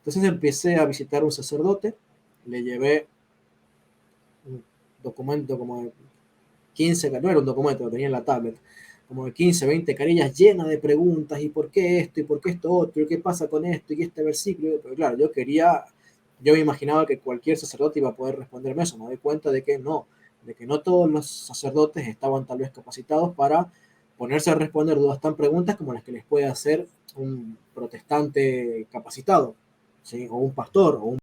Entonces empecé a visitar un sacerdote, le llevé un documento como de 15, no era un documento, lo tenía en la tablet, como de 15, 20 carillas llenas de preguntas, y por qué esto, y por qué esto otro, y qué pasa con esto, y este versículo. Pero claro, yo me imaginaba que cualquier sacerdote iba a poder responderme eso. Me doy cuenta de que no todos los sacerdotes estaban tal vez capacitados para ponerse a responder dudas tan preguntas como las que les puede hacer un protestante capacitado, ¿sí? O un pastor, o un...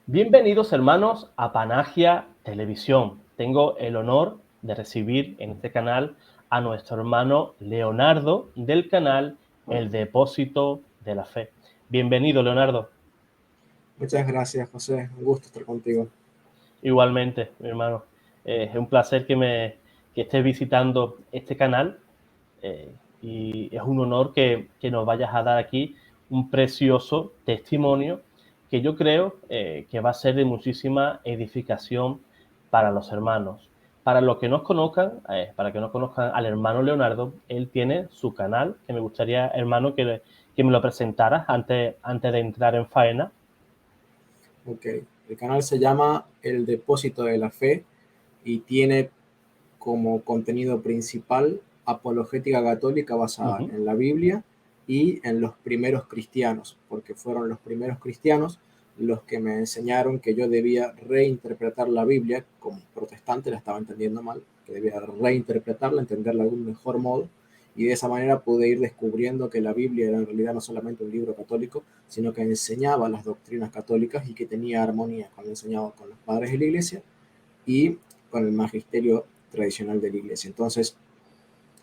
Bienvenidos hermanos a Panagia Televisión. Tengo el honor de recibir en este canal a nuestro hermano Leonardo del canal El Depósito de la Fe. Bienvenido, Leonardo. Muchas gracias, José. Un gusto estar contigo. Igualmente, mi hermano. Es un placer que estés visitando este canal y es un honor que nos vayas a dar aquí un precioso testimonio que yo creo que va a ser de muchísima edificación para los hermanos. Para los que nos conozcan, para que no conozcan al hermano Leonardo, él tiene su canal, que me gustaría, hermano, que me lo presentaras antes de entrar en faena. Ok, el canal se llama El Depósito de la Fe y tiene como contenido principal apologética católica basada Uh-huh. en la Biblia y en los primeros cristianos, porque fueron los primeros cristianos los que me enseñaron que yo debía reinterpretar la Biblia. Como protestante la estaba entendiendo mal, que debía reinterpretarla, entenderla de un mejor modo, y de esa manera pude ir descubriendo que la Biblia era en realidad no solamente un libro católico, sino que enseñaba las doctrinas católicas y que tenía armonía cuando enseñaba con los padres de la iglesia y con el magisterio tradicional de la iglesia. Entonces,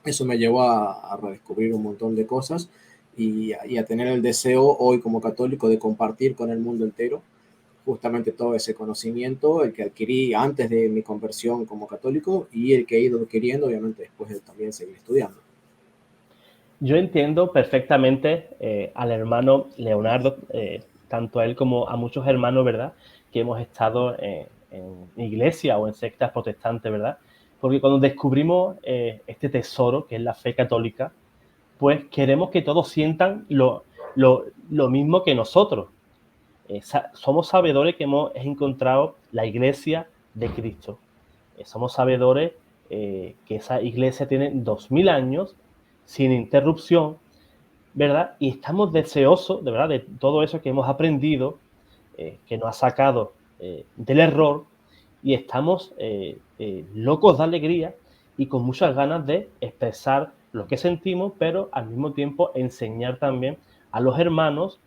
eso me llevó a redescubrir un montón de cosas y a tener el deseo hoy como católico de compartir con el mundo entero justamente todo ese conocimiento, el que adquirí antes de mi conversión como católico y el que he ido adquiriendo, obviamente, después de también seguir estudiando. Yo entiendo perfectamente al hermano Leonardo, tanto a él como a muchos hermanos, ¿verdad?, que hemos estado en iglesia o en sectas protestantes, ¿verdad? Porque cuando descubrimos este tesoro, que es la fe católica, pues queremos que todos sientan lo mismo que nosotros. Somos sabedores que hemos encontrado la iglesia de Cristo. Somos sabedores que esa iglesia tiene 2000 años sin interrupción, ¿verdad? Y estamos deseosos, de verdad, de todo eso que hemos aprendido, que nos ha sacado del error, y estamos locos de alegría y con muchas ganas de expresar lo que sentimos, pero al mismo tiempo enseñar también a los hermanos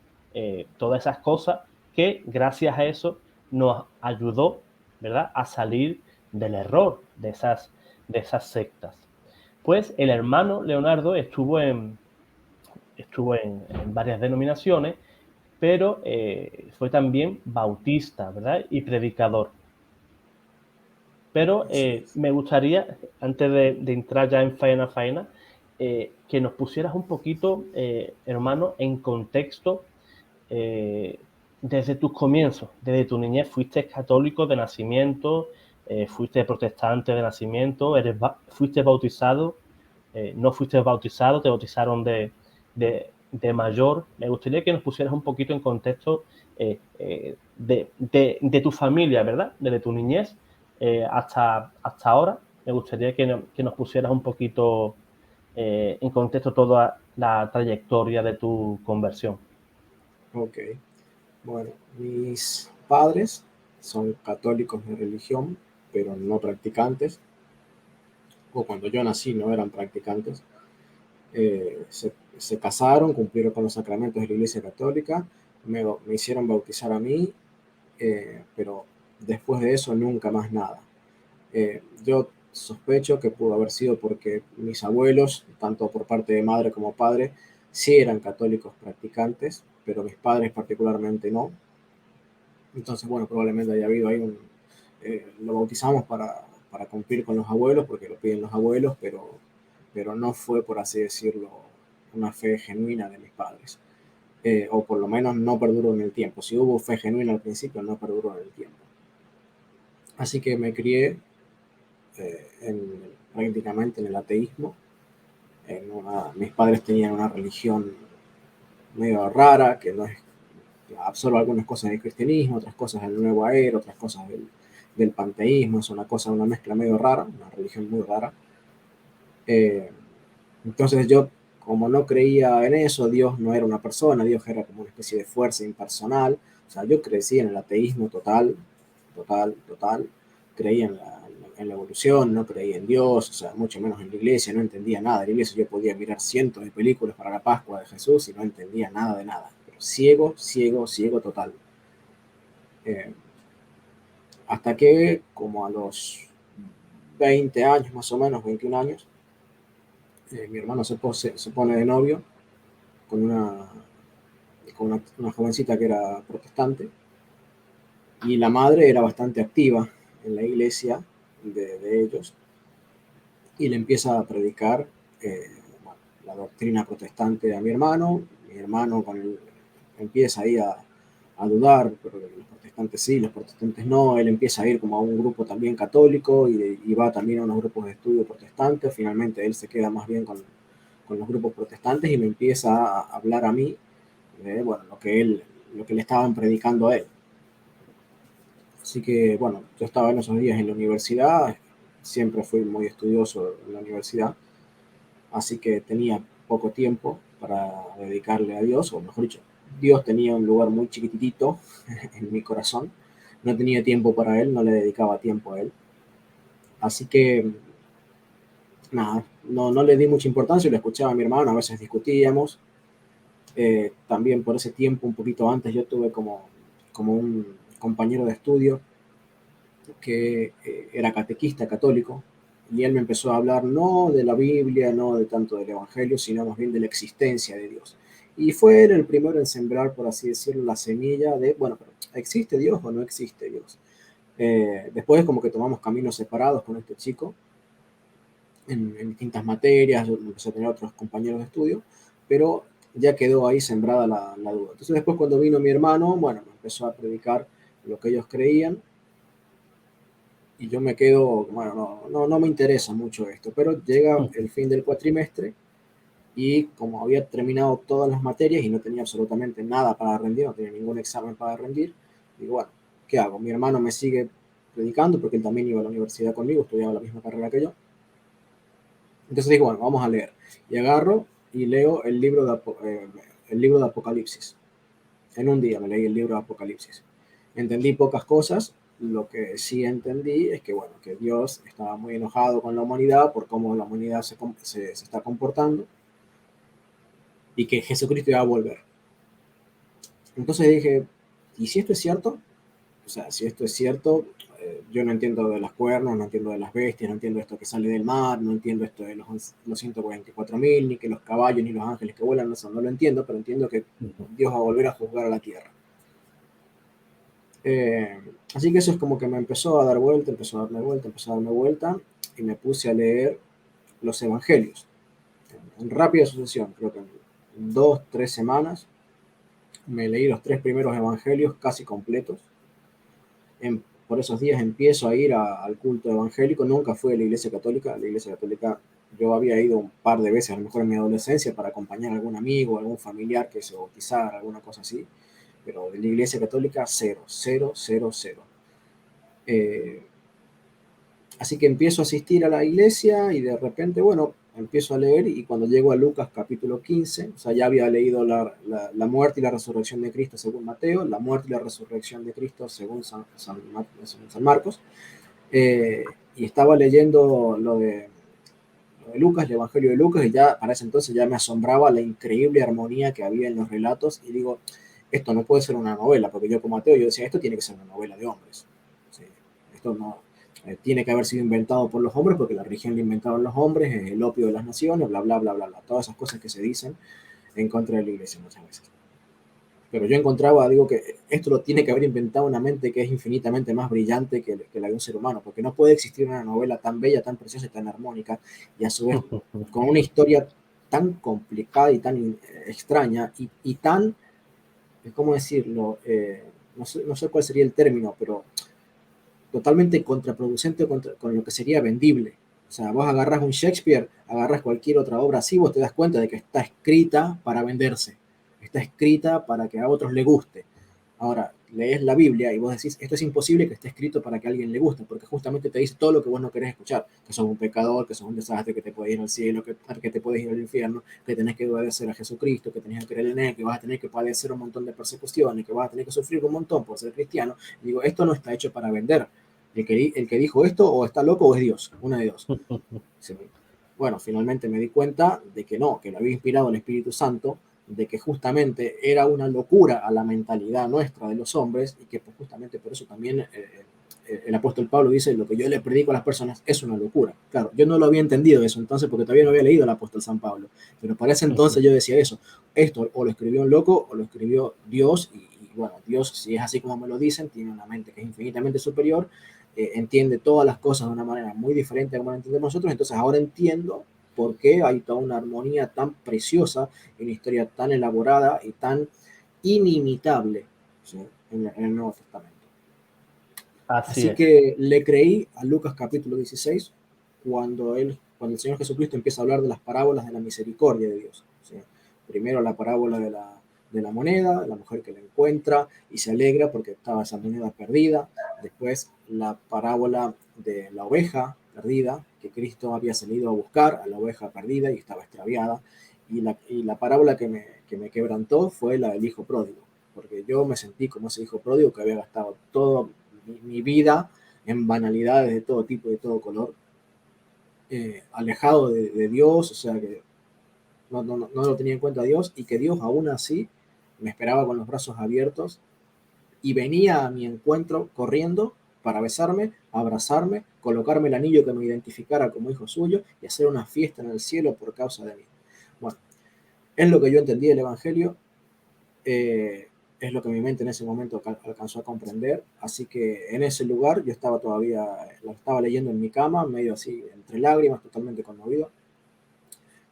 todas esas cosas que gracias a eso nos ayudó, ¿verdad?, a salir del error de esas sectas. Pues el hermano Leonardo estuvo en varias denominaciones, pero fue también bautista, ¿verdad?, y predicador. Pero me gustaría, antes de entrar ya en faena, que nos pusieras un poquito, hermano, en contexto desde tus comienzos, desde tu niñez. ¿Fuiste católico de nacimiento? ¿Fuiste protestante de nacimiento? ¿Fuiste bautizado? ¿No fuiste bautizado? ¿Te bautizaron de mayor? Me gustaría que nos pusieras un poquito en contexto de tu familia, ¿verdad? Desde tu niñez hasta ahora. Me gustaría que nos pusieras un poquito en contexto toda la trayectoria de tu conversión. Ok, bueno, mis padres son católicos de religión, pero no practicantes, o cuando yo nací no eran practicantes. Se casaron, cumplieron con los sacramentos de la Iglesia Católica, me hicieron bautizar a mí, pero después de eso nunca más nada. Yo sospecho que pudo haber sido porque mis abuelos, tanto por parte de madre como padre, sí eran católicos practicantes, pero mis padres particularmente no. Entonces, bueno, probablemente haya habido ahí lo bautizamos para cumplir con los abuelos, porque lo piden los abuelos, pero no fue, por así decirlo, una fe genuina de mis padres. O por lo menos no perduró en el tiempo. Si hubo fe genuina al principio, no perduró en el tiempo. Así que me crié prácticamente en el ateísmo, Mis padres tenían una religión medio rara, que no es, absorbe algunas cosas del cristianismo, otras cosas del nuevo era, otras cosas del panteísmo, es una mezcla medio rara, una religión muy rara. Entonces yo, como no creía en eso, Dios no era una persona, Dios era como una especie de fuerza impersonal. O sea, yo crecí en el ateísmo total, total, total. Creía en la evolución, no creía en Dios, o sea, mucho menos en la iglesia, no entendía nada de la iglesia. Yo podía mirar cientos de películas para la Pascua de Jesús y no entendía nada de nada. Pero ciego, ciego, ciego total. Eh, Hasta que, como a los 20 años, más o menos, 21 años, mi hermano se pone de novio con una jovencita que era protestante, y la madre era bastante activa en la iglesia de ellos, y le empieza a predicar bueno, la doctrina protestante a mi hermano empieza ahí a dudar, pero los protestantes sí, los protestantes no, él empieza a ir como a un grupo también católico y va también a unos grupos de estudio protestantes, finalmente él se queda más bien con los grupos protestantes y me empieza a hablar a mí de bueno, lo que le estaban predicando a él. Así que, bueno, yo estaba en esos días en la universidad, siempre fui muy estudioso en la universidad, así que tenía poco tiempo para dedicarle a Dios, o mejor dicho, Dios tenía un lugar muy chiquitito en mi corazón, no tenía tiempo para él, no le dedicaba tiempo a él. Así que, nada, no le di mucha importancia, lo escuchaba a mi hermano, a veces discutíamos. También por ese tiempo, un poquito antes, yo tuve como un compañero de estudio que era catequista católico, y él me empezó a hablar no de la Biblia, no de tanto del Evangelio, sino más bien de la existencia de Dios. Y fue él el primero en sembrar, por así decirlo, la semilla de, bueno, pero ¿existe Dios o no existe Dios? Después como que tomamos caminos separados con este chico en distintas materias, yo empecé a tener otros compañeros de estudio, pero ya quedó ahí sembrada la duda. Entonces después cuando vino mi hermano, bueno, me empezó a predicar lo que ellos creían, y yo me quedo, bueno, no me interesa mucho esto, pero llega el fin del cuatrimestre y como había terminado todas las materias y no tenía absolutamente nada para rendir, no tenía ningún examen para rendir, digo, bueno, ¿qué hago? Mi hermano me sigue predicando porque él también iba a la universidad conmigo, estudiaba la misma carrera que yo. Entonces digo, bueno, vamos a leer. Y agarro y leo el libro de Apocalipsis. En un día me leí el libro de Apocalipsis. Entendí pocas cosas. Lo que sí entendí es que, bueno, que Dios estaba muy enojado con la humanidad por cómo la humanidad se está comportando y que Jesucristo iba a volver. Entonces dije, ¿y si esto es cierto? O sea, si esto es cierto, yo no entiendo de las cuernos, no entiendo de las bestias, no entiendo esto que sale del mar, no entiendo esto de los 144.000, ni que los caballos, ni los ángeles que vuelan, no lo entiendo, pero entiendo que Dios va a volver a juzgar a la tierra. Así que eso es como que me empezó a dar vuelta, empezó a darme vuelta, empezó a darme vuelta, y me puse a leer los evangelios en rápida sucesión, creo que en 2, 3 semanas me leí los 3 primeros evangelios casi completos. Por esos días empiezo a ir al culto evangélico, nunca fui a la iglesia católica yo había ido un par de veces, a lo mejor en mi adolescencia, para acompañar a algún amigo, algún familiar que se bautizara, alguna cosa así, pero de la iglesia católica cero, cero, cero, cero. Eh, Así que empiezo a asistir a la iglesia y de repente, bueno, empiezo a leer y cuando llego a Lucas capítulo 15, o sea, ya había leído la muerte y la resurrección de Cristo según Mateo, la muerte y la resurrección de Cristo según San Marcos, y estaba leyendo lo de Lucas, el Evangelio de Lucas, y ya para ese entonces ya me asombraba la increíble armonía que había en los relatos, y digo, esto no puede ser una novela, porque yo como ateo, yo decía, esto tiene que ser una novela de hombres. Sí, esto no, tiene que haber sido inventado por los hombres, porque la religión la inventaron los hombres, es el opio de las naciones, bla, bla, bla, bla, bla, todas esas cosas que se dicen en contra de la iglesia muchas veces. Pero yo encontraba, digo, que esto lo tiene que haber inventado una mente que es infinitamente más brillante que la de un ser humano, porque no puede existir una novela tan bella, tan preciosa y tan armónica, y a su vez con una historia tan complicada y tan extraña y tan, ¿cómo decirlo? No sé cuál sería el término, pero totalmente contraproducente con lo que sería vendible. O O sea, vos agarras un Shakespeare, agarras cualquier otra obra así, vos te das cuenta de que está escrita para venderse, está escrita para que a otros le guste. Ahora, lees la Biblia y vos decís, esto es imposible que esté escrito para que a alguien le guste, porque justamente te dice todo lo que vos no querés escuchar, que sos un pecador, que sos un desastre, que te puedes ir al cielo, que te puedes ir al infierno, que tenés que obedecer a Jesucristo, que tenés que creer en Él, que vas a tener que padecer un montón de persecuciones, que vas a tener que sufrir un montón por ser cristiano. Y digo, esto no está hecho para vender. El que dijo esto o está loco o es Dios, una de dos. Sí. Bueno, finalmente me di cuenta de que no, que lo había inspirado el Espíritu Santo, de que justamente era una locura a la mentalidad nuestra de los hombres y que pues, justamente por eso también el apóstol Pablo dice, lo que yo le predico a las personas es una locura. Claro, yo no lo había entendido eso entonces porque todavía no había leído el apóstol San Pablo, pero para ese entonces yo decía eso, esto o lo escribió un loco o lo escribió Dios y bueno, Dios si es así como me lo dicen, tiene una mente que es infinitamente superior, entiende todas las cosas de una manera muy diferente a como la entendemos nosotros, entonces ahora entiendo por qué hay toda una armonía tan preciosa, una historia tan elaborada y tan inimitable, ¿sí? en el Nuevo Testamento. Así Así es. que le creí a Lucas capítulo 16 cuando el Señor Jesucristo empieza a hablar de las parábolas de la misericordia de Dios. ¿Sí? Primero la parábola de la moneda, la mujer que la encuentra y se alegra porque estaba esa moneda perdida. Después la parábola de la oveja perdida, que Cristo había salido a buscar a la oveja perdida y estaba extraviada. Y la parábola que me quebrantó fue la del hijo pródigo, porque yo me sentí como ese hijo pródigo que había gastado todo mi vida en banalidades de todo tipo y de todo color, alejado de Dios, o sea que no lo tenía en cuenta Dios y que Dios aún así me esperaba con los brazos abiertos y venía a mi encuentro corriendo para besarme, abrazarme, colocarme el anillo que me identificara como hijo suyo y hacer una fiesta en el cielo por causa de mí. Bueno, es lo que yo entendí del Evangelio, es lo que mi mente en ese momento alcanzó a comprender, así que en ese lugar yo estaba todavía, lo estaba leyendo en mi cama, medio así, entre lágrimas, totalmente conmovido,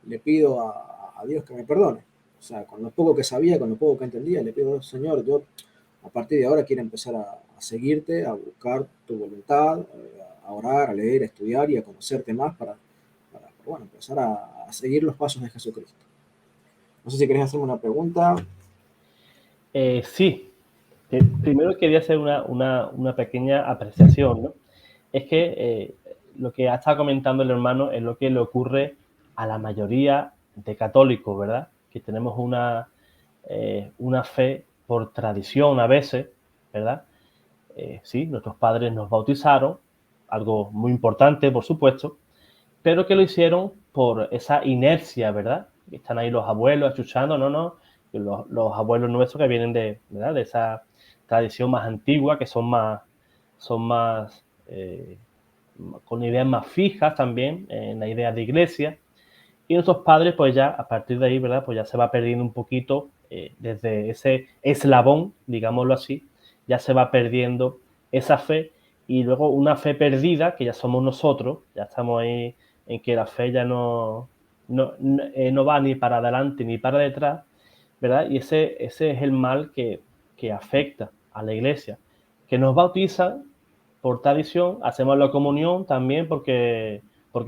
le pido a Dios que me perdone, o sea, con lo poco que sabía, con lo poco que entendía, le pido, Señor, yo a partir de ahora quiero empezar a seguirte, a buscar tu voluntad, a orar, a leer, a estudiar y a conocerte más para bueno, empezar a seguir los pasos de Jesucristo. No sé si querés hacerme una pregunta. Sí, primero quería hacer una pequeña apreciación, ¿no? Es que lo que ha estado comentando el hermano es lo que le ocurre a la mayoría de católicos, ¿verdad? Que tenemos una fe por tradición a veces, ¿verdad? Sí, nuestros padres nos bautizaron, algo muy importante, por supuesto, pero que lo hicieron por esa inercia, ¿verdad? Están ahí los abuelos achuchando, no, los abuelos nuestros que vienen ¿verdad? De esa tradición más antigua, que son más con ideas más fijas también, en la idea de iglesia, y nuestros padres, pues ya a partir de ahí, ¿verdad? Pues ya se va perdiendo un poquito, desde ese eslabón, digámoslo así, ya se va perdiendo esa fe y luego una fe perdida, que ya somos nosotros, ya estamos ahí en que la fe ya no va ni para adelante ni para detrás, ¿verdad? Y ese es el mal que afecta a la iglesia, que nos bautizan por tradición, hacemos la comunión también porque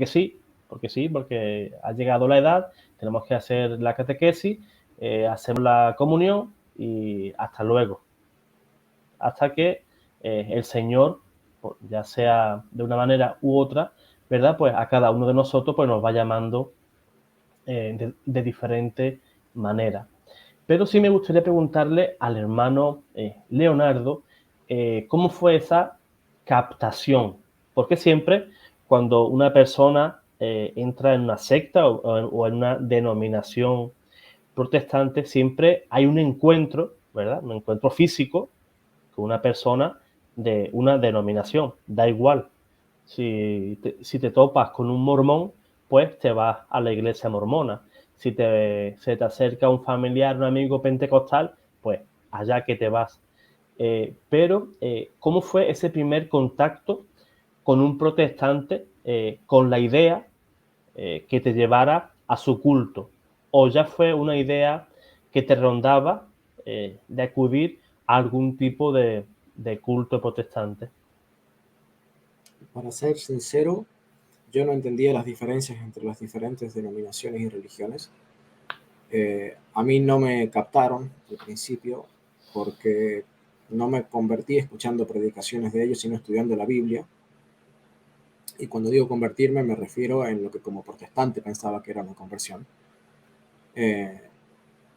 sí, porque ha llegado la edad, tenemos que hacer la catequesis, hacemos la comunión y hasta luego. Hasta que el Señor, ya sea de una manera u otra, ¿verdad? Pues a cada uno de nosotros pues nos va llamando de diferente manera. Pero sí me gustaría preguntarle al hermano Leonardo cómo fue esa captación. Porque siempre cuando una persona entra en una secta o en una denominación protestante, siempre hay un encuentro, ¿verdad? Un encuentro físico con una persona de una denominación. Da igual. Si te topas con un mormón, pues te vas a la iglesia mormona. Si se te acerca un familiar, un amigo pentecostal, pues allá que te vas. Pero, ¿cómo fue ese primer contacto con un protestante con la idea que te llevara a su culto? ¿O ya fue una idea que te rondaba de acudir a algún tipo de culto protestante? Para ser sincero, yo no entendía las diferencias entre las diferentes denominaciones y religiones. A mí no me captaron al principio porque no me convertí escuchando predicaciones de ellos, sino estudiando la Biblia. Y cuando digo convertirme me refiero en lo que como protestante pensaba que era una conversión. Eh,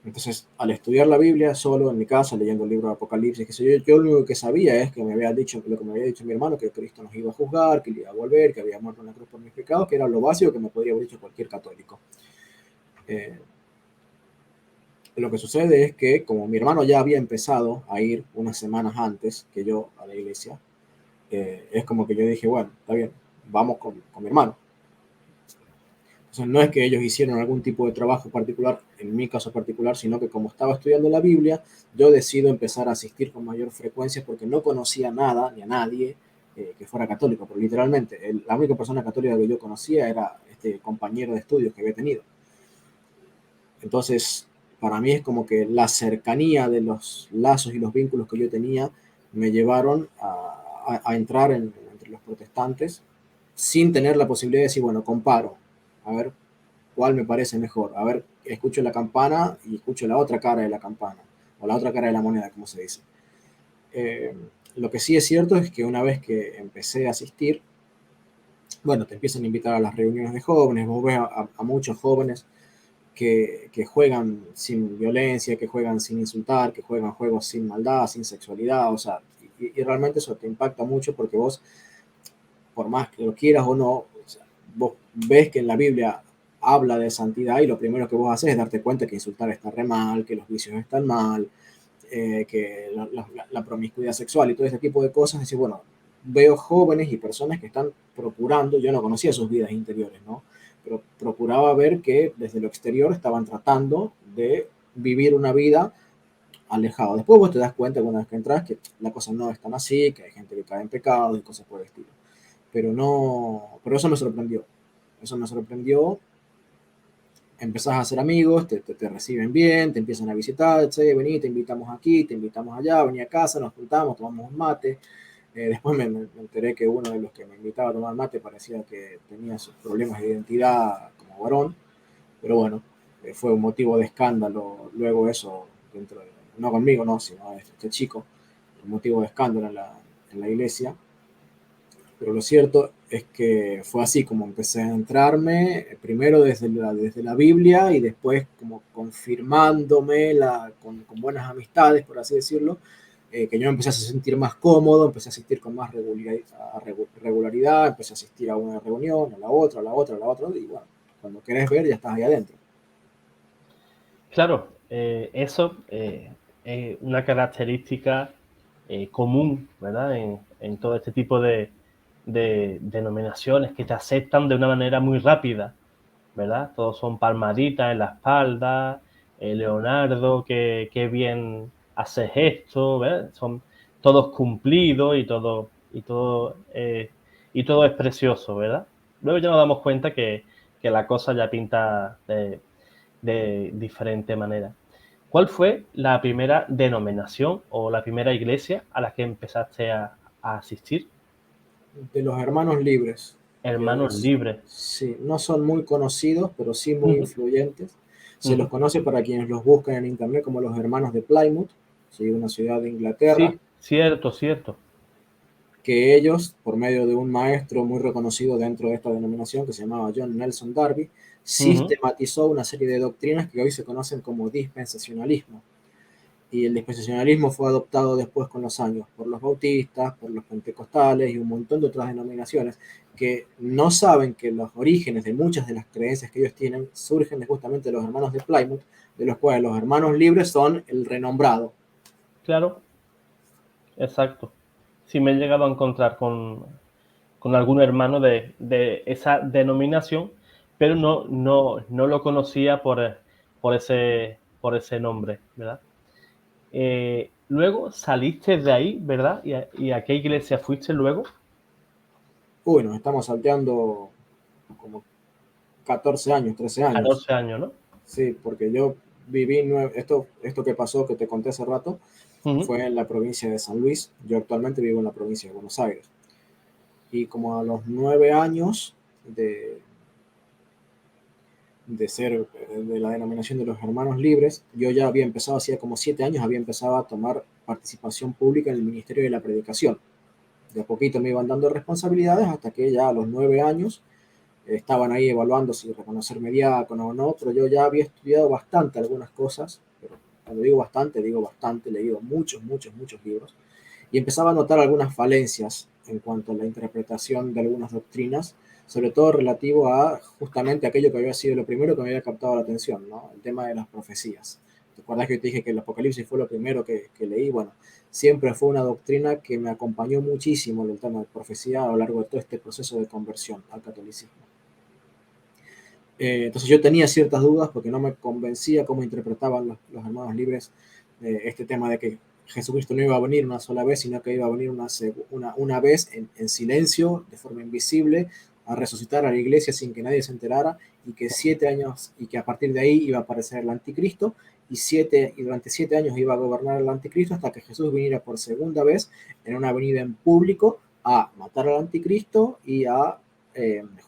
entonces, al estudiar la Biblia solo en mi casa, leyendo el libro de Apocalipsis, que sé yo lo único que sabía es que me había dicho lo que me había dicho mi hermano, que Cristo nos iba a juzgar, que él iba a volver, que había muerto en la cruz por mis pecados, que era lo básico que me podría haber dicho cualquier católico. Eh, lo que sucede es que como mi hermano ya había empezado a ir unas semanas antes que yo a la iglesia, es como que yo dije, bueno, está bien, vamos con mi hermano. Entonces, no es que ellos hicieron algún tipo de trabajo particular, en mi caso particular, sino que como estaba estudiando la Biblia, yo decido empezar a asistir con mayor frecuencia porque no conocía nada ni a nadie que fuera católico, pero literalmente la única persona católica que yo conocía era este compañero de estudios que había tenido. Entonces, para mí es como que la cercanía de los lazos y los vínculos que yo tenía me llevaron a entrar entre los protestantes sin tener la posibilidad de decir, bueno, comparo, a ver cuál me parece mejor. A ver, escucho la campana y escucho la otra cara de la campana, o la otra cara de la moneda, como se dice. Eh, lo que sí es cierto es que una vez que empecé a asistir, bueno, te empiezan a invitar a las reuniones de jóvenes, vos ves a muchos jóvenes que juegan sin violencia, que juegan sin insultar, que juegan juegos sin maldad, sin sexualidad, o sea, y realmente eso te impacta mucho porque vos, por más que lo quieras o no, o sea, vos ves que en la Biblia habla de santidad y lo primero que vos haces es darte cuenta que insultar está re mal, que los vicios están mal, que la promiscuidad sexual y todo ese tipo de cosas. Es decir, bueno, veo jóvenes y personas que están procurando, yo no conocía sus vidas interiores, ¿no? Pero procuraba ver que desde lo exterior estaban tratando de vivir una vida alejado. Después vos te das cuenta una vez que entras que la cosa no es tan así, que hay gente que cae en pecado y cosas por el estilo. Pero no, pero eso me sorprendió. Eso me sorprendió. Empezás a hacer amigos, te reciben bien, te empiezan a visitar, che, vení, te invitamos aquí, te invitamos allá, vení a casa, nos juntamos, tomamos un mate. Después me enteré que uno de los que me invitaba a tomar mate parecía que tenía sus problemas de identidad como varón, pero bueno, fue un motivo de escándalo luego eso, dentro de, no conmigo, no, sino este chico, un motivo de escándalo en la iglesia. Pero lo cierto es que fue así como empecé a entrarme, primero desde la Biblia y después como confirmándome con buenas amistades, por así decirlo, que yo empecé a sentir más cómodo, empecé a asistir con más regularidad, empecé a asistir a una reunión, a la otra, a la otra, a la otra, y bueno, cuando querés ver ya estás ahí adentro. Claro, eso es una característica común, ¿verdad? En todo este tipo de denominaciones que te aceptan de una manera muy rápida, ¿verdad? Todos son palmaditas en la espalda, Leonardo, qué bien haces esto, ¿verdad? Son todos cumplidos y todo es precioso, ¿verdad? Luego ya nos damos cuenta que la cosa ya pinta de diferente manera. ¿Cuál fue la primera denominación o la primera iglesia a la que empezaste a asistir? De los hermanos libres, Hermanos libres. sí, no son muy conocidos, pero sí muy Ujú, influyentes. Se los ujú. conoce para quienes los buscan en internet como los hermanos de Plymouth, ¿sí? Una ciudad de Inglaterra, Sí, cierto, cierto. que ellos, por medio de un maestro muy reconocido dentro de esta denominación, que se llamaba John Nelson Darby, Ujú. sistematizó una serie de doctrinas que hoy se conocen como dispensacionalismo. Y el dispensacionalismo fue adoptado después con los años por los bautistas, por los pentecostales y un montón de otras denominaciones que no saben que los orígenes de muchas de las creencias que ellos tienen surgen de justamente los hermanos de Plymouth, de los cuales los hermanos libres son el renombrado. Claro, exacto. Sí, me he llegado a encontrar con algún hermano de esa denominación, pero no lo conocía por ese nombre, ¿verdad? Luego saliste de ahí, ¿verdad? Y a qué iglesia fuiste luego? Uy, nos estamos salteando como 14 años, 13 años. 14 años, ¿no? Sí, porque yo viví, esto que pasó, que te conté hace rato, Ujú. fue en la provincia de San Luis. Yo actualmente vivo en la provincia de Buenos Aires. Y como a los 9 años de, de ser de la denominación de los hermanos libres, yo ya había empezado, hacía como 7 años, había empezado a tomar participación pública en el Ministerio de la Predicación. De a poquito me iban dando responsabilidades hasta que ya a los 9 años estaban ahí evaluando si reconocerme diácono o no, pero yo ya había estudiado bastante algunas cosas, pero cuando digo bastante, he leído muchos, muchos, muchos libros, y empezaba a notar algunas falencias en cuanto a la interpretación de algunas doctrinas, sobre todo relativo a justamente aquello que había sido lo primero que me había captado la atención, ¿no? El tema de las profecías. ¿Te acuerdas que te dije que el Apocalipsis fue lo primero que leí? Bueno, siempre fue una doctrina que me acompañó muchísimo en el tema de profecía a lo largo de todo este proceso de conversión al catolicismo. Entonces yo tenía ciertas dudas porque no me convencía cómo interpretaban los hermanos libres este tema de que Jesucristo no iba a venir una sola vez, sino que iba a venir una vez en silencio, de forma invisible, a resucitar a la iglesia sin que nadie se enterara, y que 7 años, y que a partir de ahí iba a aparecer el anticristo, y durante 7 años iba a gobernar el anticristo hasta que Jesús viniera por segunda vez en una venida en público a matar al anticristo y a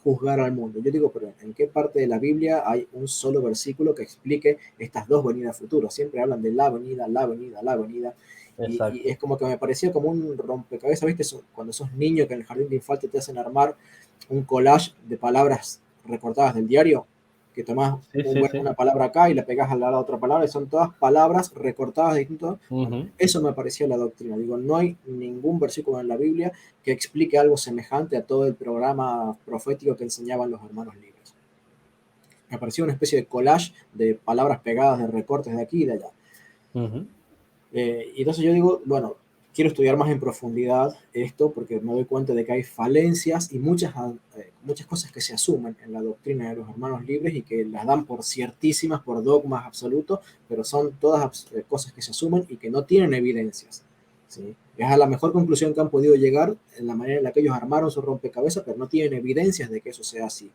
juzgar al mundo. Yo digo, pero ¿en qué parte de la Biblia hay un solo versículo que explique estas dos venidas futuras? Siempre hablan de la venida, la venida, la venida. Y es como que me parecía como un rompecabezas, ¿viste? Cuando sos niño que en el jardín de infantes te hacen armar un collage de palabras recortadas del diario, que tomás una palabra acá y la pegás a la otra palabra, y son todas palabras recortadas de distintos. Bueno, eso me parecía la doctrina. Digo, no hay ningún versículo en la Biblia que explique algo semejante a todo el programa profético que enseñaban los hermanos libres. Me parecía una especie de collage de palabras pegadas, de recortes de aquí y de allá. Y entonces yo digo, bueno, quiero estudiar más en profundidad esto porque me doy cuenta de que hay falencias y muchas cosas que se asumen en la doctrina de los hermanos libres y que las dan por ciertísimas, por dogmas absolutos, pero son todas cosas que se asumen y que no tienen evidencias, ¿sí? Es a la mejor conclusión que han podido llegar en la manera en la que ellos armaron su rompecabezas, pero no tienen evidencias de que eso sea así.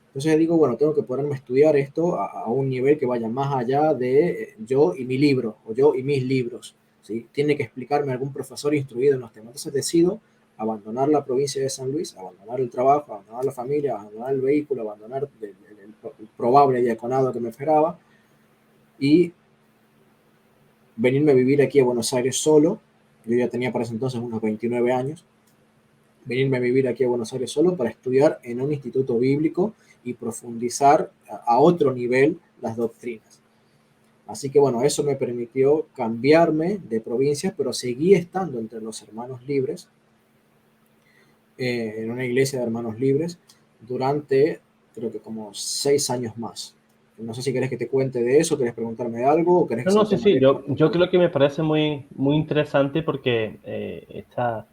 Entonces digo, bueno, tengo que ponerme a estudiar esto a un nivel que vaya más allá de yo y mi libro, o yo y mis libros, ¿sí? Tiene que explicarme algún profesor instruido en los temas. Entonces decido abandonar la provincia de San Luis, abandonar el trabajo, abandonar la familia, abandonar el vehículo, abandonar el probable diaconado que me esperaba, y venirme a vivir aquí a Buenos Aires solo. Yo ya tenía para ese entonces unos 29 años. Venirme a vivir aquí a Buenos Aires solo para estudiar en un instituto bíblico y profundizar a otro nivel las doctrinas. Así que bueno, eso me permitió cambiarme de provincia, pero seguí estando entre los hermanos libres, en una iglesia de hermanos libres, durante creo que como 6 años más. No sé si querés que te cuente de eso, querés preguntarme algo o querés que No, sí, saltemos sí, directamente. yo creo que me parece muy, muy interesante porque esta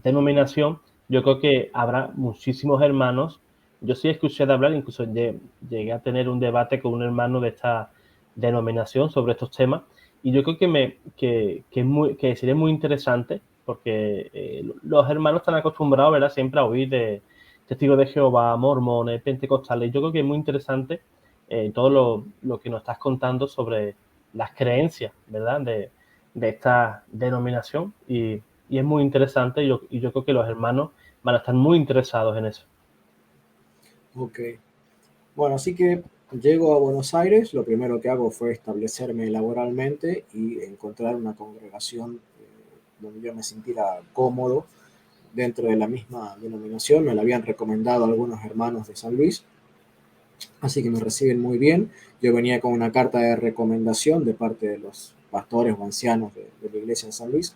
denominación, yo creo que habrá muchísimos hermanos. Yo sí escuché de hablar, incluso llegué a tener un debate con un hermano de esta denominación sobre estos temas, y yo creo que sería muy interesante porque los hermanos están acostumbrados, ¿verdad?, siempre a oír de testigos de Jehová, mormones, pentecostales. Yo creo que es muy interesante todo lo que nos estás contando sobre las creencias, ¿verdad?, de esta denominación, y es muy interesante, y yo creo que los hermanos van a estar muy interesados en eso. Ok. Bueno, así que llego a Buenos Aires, lo primero que hago fue establecerme laboralmente y encontrar una congregación donde yo me sintiera cómodo dentro de la misma denominación. Me la habían recomendado algunos hermanos de San Luis, así que me reciben muy bien. Yo venía con una carta de recomendación de parte de los pastores o ancianos de la iglesia de San Luis,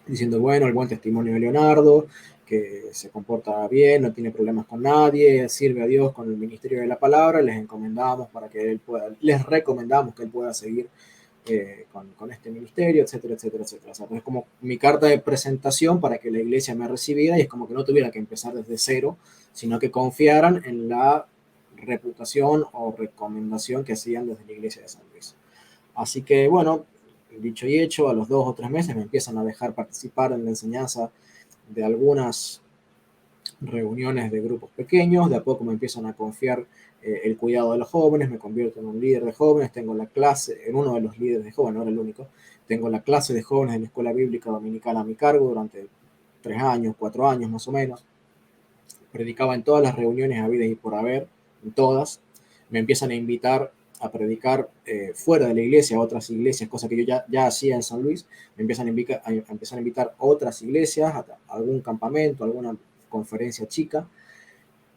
diciendo, bueno, el buen testimonio de Leonardo, que se comporta bien, no tiene problemas con nadie, sirve a Dios con el ministerio de la palabra, les encomendamos para que él pueda, les recomendamos que él pueda seguir con este ministerio, etcétera, etcétera, etcétera. O sea, es como mi carta de presentación para que la iglesia me recibiera, y es como que no tuviera que empezar desde cero, sino que confiaran en la reputación o recomendación que hacían desde la iglesia de San Luis. Así que bueno, dicho y hecho, a los 2 o 3 meses me empiezan a dejar participar en la enseñanza de algunas reuniones de grupos pequeños, de a poco me empiezan a confiar el cuidado de los jóvenes, me convierto en un líder de jóvenes, tengo la clase, en uno de los líderes de jóvenes, no era el único, tengo la clase de jóvenes en la escuela bíblica dominical a mi cargo durante 3 años, 4 años más o menos. predicaba en todas las reuniones habidas y por haber, en todas. Me empiezan a invitar a predicar fuera de la iglesia, a otras iglesias, cosa que yo ya hacía en San Luis. Me empiezan a invitar a otras iglesias, a algún campamento, a alguna conferencia chica.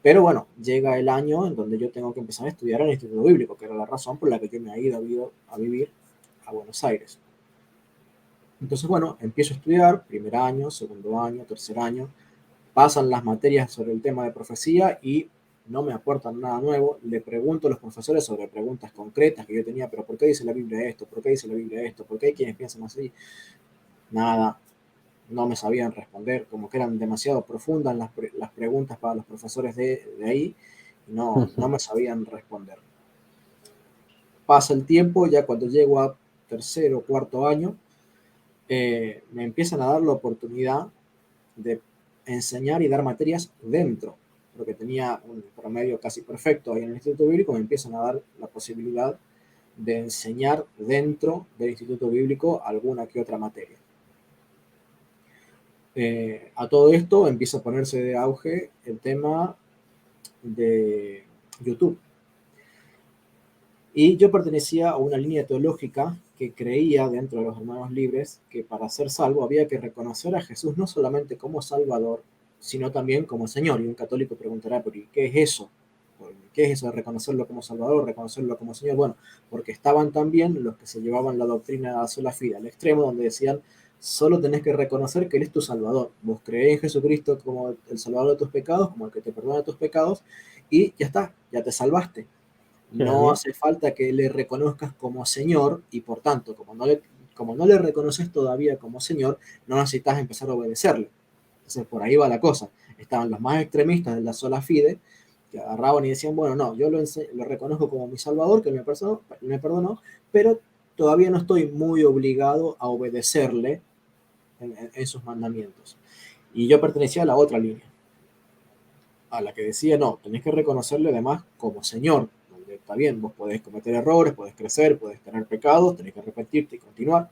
Pero bueno, llega el año en donde yo tengo que empezar a estudiar en el Instituto Bíblico, que era la razón por la que yo me he ido a vivir a Buenos Aires. Entonces, bueno, empiezo a estudiar, primer año, segundo año, tercer año, pasan las materias sobre el tema de profecía y no me aportan nada nuevo. Le pregunto a los profesores sobre preguntas concretas que yo tenía, pero ¿por qué dice la Biblia esto? ¿Por qué dice la Biblia esto? ¿Por qué hay quienes piensan así? Nada, no me sabían responder, como que eran demasiado profundas las preguntas para los profesores de ahí, y no me sabían responder. Pasa el tiempo, ya cuando llego a tercero o cuarto año, me empiezan a dar la oportunidad de enseñar y dar materias dentro, porque tenía un promedio casi perfecto ahí en el Instituto Bíblico. Me empiezan a dar la posibilidad de enseñar dentro del Instituto Bíblico alguna que otra materia. A todo esto empieza a ponerse de auge el tema de YouTube. Y yo pertenecía a una línea teológica que creía dentro de los hermanos libres que para ser salvo había que reconocer a Jesús no solamente como Salvador, sino también como Señor. Y un católico preguntará, ¿pero qué es eso? ¿Qué es eso de reconocerlo como Salvador, reconocerlo como Señor? Bueno, porque estaban también los que se llevaban la doctrina de la sola fide al extremo, donde decían, solo tenés que reconocer que Él es tu Salvador. Vos creés en Jesucristo como el Salvador de tus pecados, como el que te perdona tus pecados, y ya está, ya te salvaste. No hace falta que le reconozcas como Señor, y por tanto, como no le reconoces todavía como Señor, no necesitas empezar a obedecerle. Entonces, por ahí va la cosa. Estaban los más extremistas de la sola fide, que agarraban y decían, bueno, no, yo lo reconozco como mi Salvador, que me perdonó, pero todavía no estoy muy obligado a obedecerle en sus mandamientos. Y yo pertenecía a la otra línea, a la que decía, no, tenés que reconocerle además como Señor, donde está bien, vos podés cometer errores, podés crecer, podés tener pecados, tenés que arrepentirte y continuar,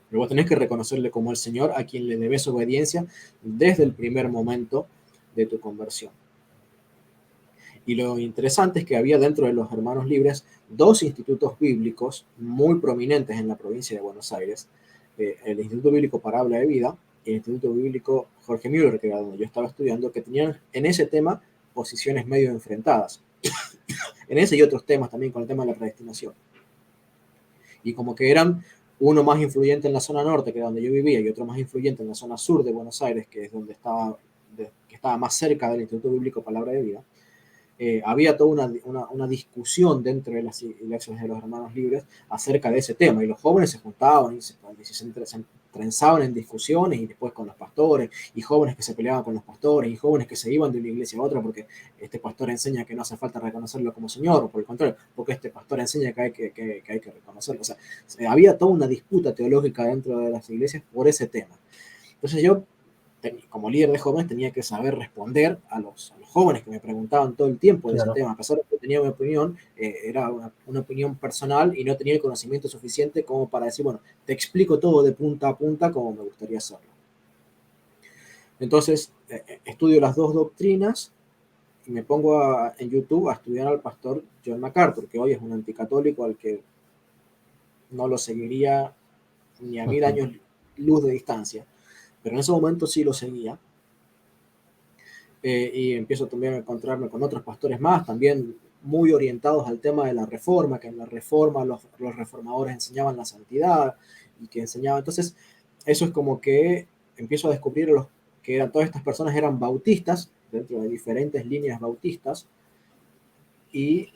pero vos tenés que reconocerle como el Señor a quien le debes obediencia desde el primer momento de tu conversión. Y lo interesante es que había dentro de los Hermanos Libres dos institutos bíblicos muy prominentes en la provincia de Buenos Aires, el Instituto Bíblico para Habla de Vida y el Instituto Bíblico Jorge Müller, que era donde yo estaba estudiando, que tenían en ese tema posiciones medio enfrentadas. En ese y otros temas también con el tema de la predestinación. Y como que eran uno más influyente en la zona norte, que era donde yo vivía, y otro más influyente en la zona sur de Buenos Aires, que es donde que estaba más cerca del Instituto Bíblico Palabra de Vida. Había toda una discusión dentro de las iglesias de los Hermanos Libres acerca de ese tema, y los jóvenes se juntaban y se trenzaban en discusiones, y después con los pastores, y jóvenes que se peleaban con los pastores, y jóvenes que se iban de una iglesia a otra porque este pastor enseña que no hace falta reconocerlo como Señor, o por el contrario, porque este pastor enseña que hay que reconocerlo. O sea, había toda una disputa teológica dentro de las iglesias por ese tema. Entonces yo, como líder de jóvenes, tenía que saber responder a los jóvenes que me preguntaban todo el tiempo de ese tema. A pesar de que tenía una opinión, era una opinión personal y no tenía el conocimiento suficiente como para decir, bueno, te explico todo de punta a punta como me gustaría hacerlo. Entonces, estudio las dos doctrinas y me pongo en YouTube a estudiar al pastor John MacArthur, que hoy es un anticatólico al que no lo seguiría ni a 1000 años luz de distancia, pero en ese momento sí lo seguía. Y empiezo también a encontrarme con otros pastores más, también muy orientados al tema de la reforma, que en la reforma los reformadores enseñaban la santidad y que enseñaban. Entonces, eso es como que empiezo a descubrir que todas estas personas eran bautistas, dentro de diferentes líneas bautistas, y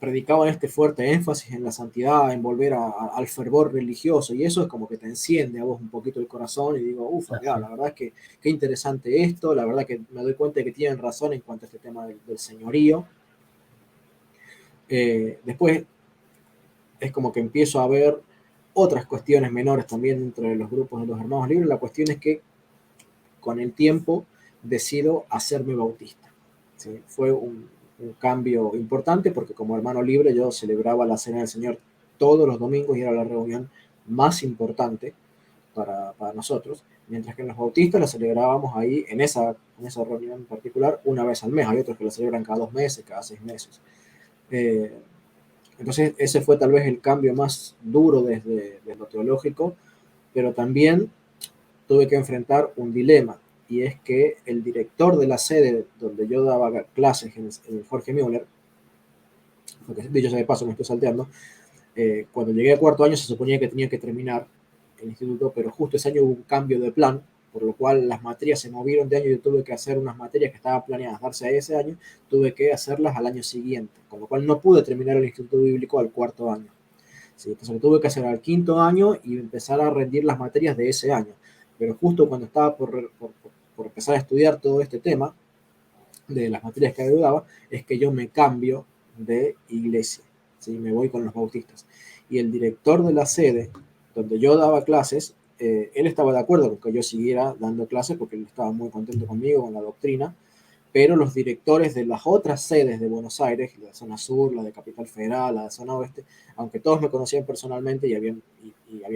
predicaban este fuerte énfasis en la santidad, en volver al fervor religioso, y eso es como que te enciende a vos un poquito el corazón, y digo, la verdad es que qué interesante esto, la verdad que me doy cuenta de que tienen razón en cuanto a este tema del señorío. Después es como que empiezo a ver otras cuestiones menores también dentro de los grupos de los Hermanos Libres. La cuestión es que con el tiempo decido hacerme bautista. ¿Sí? Fue un cambio importante porque como hermano libre yo celebraba la Cena del Señor todos los domingos y era la reunión más importante para nosotros, mientras que en los bautistas la celebrábamos ahí, en esa reunión en particular, una vez al mes. Hay otros que la celebran cada 2 meses, cada 6 meses. Eh, entonces, ese fue tal vez el cambio más duro desde lo teológico, pero también tuve que enfrentar un dilema, y es que el director de la sede donde yo daba clases, en Jorge Müller, porque dicho sea de paso me estoy salteando, cuando llegué a cuarto año se suponía que tenía que terminar el instituto, pero justo ese año hubo un cambio de plan, por lo cual las materias se movieron de año. Yo tuve que hacer unas materias que estaban planeadas darse ese año, tuve que hacerlas al año siguiente, con lo cual no pude terminar el instituto bíblico al cuarto año. Sí, entonces lo tuve que hacer al quinto año y empezar a rendir las materias de ese año. Pero justo cuando estaba por empezar a estudiar todo este tema de las materias que ayudaba, es que yo me cambio de iglesia, ¿sí? Me voy con los bautistas. Y el director de la sede donde yo daba clases, él estaba de acuerdo con que yo siguiera dando clases porque él estaba muy contento conmigo, con la doctrina, pero los directores de las otras sedes de Buenos Aires, la zona sur, la de Capital Federal, la de zona oeste, aunque todos me conocían personalmente y habían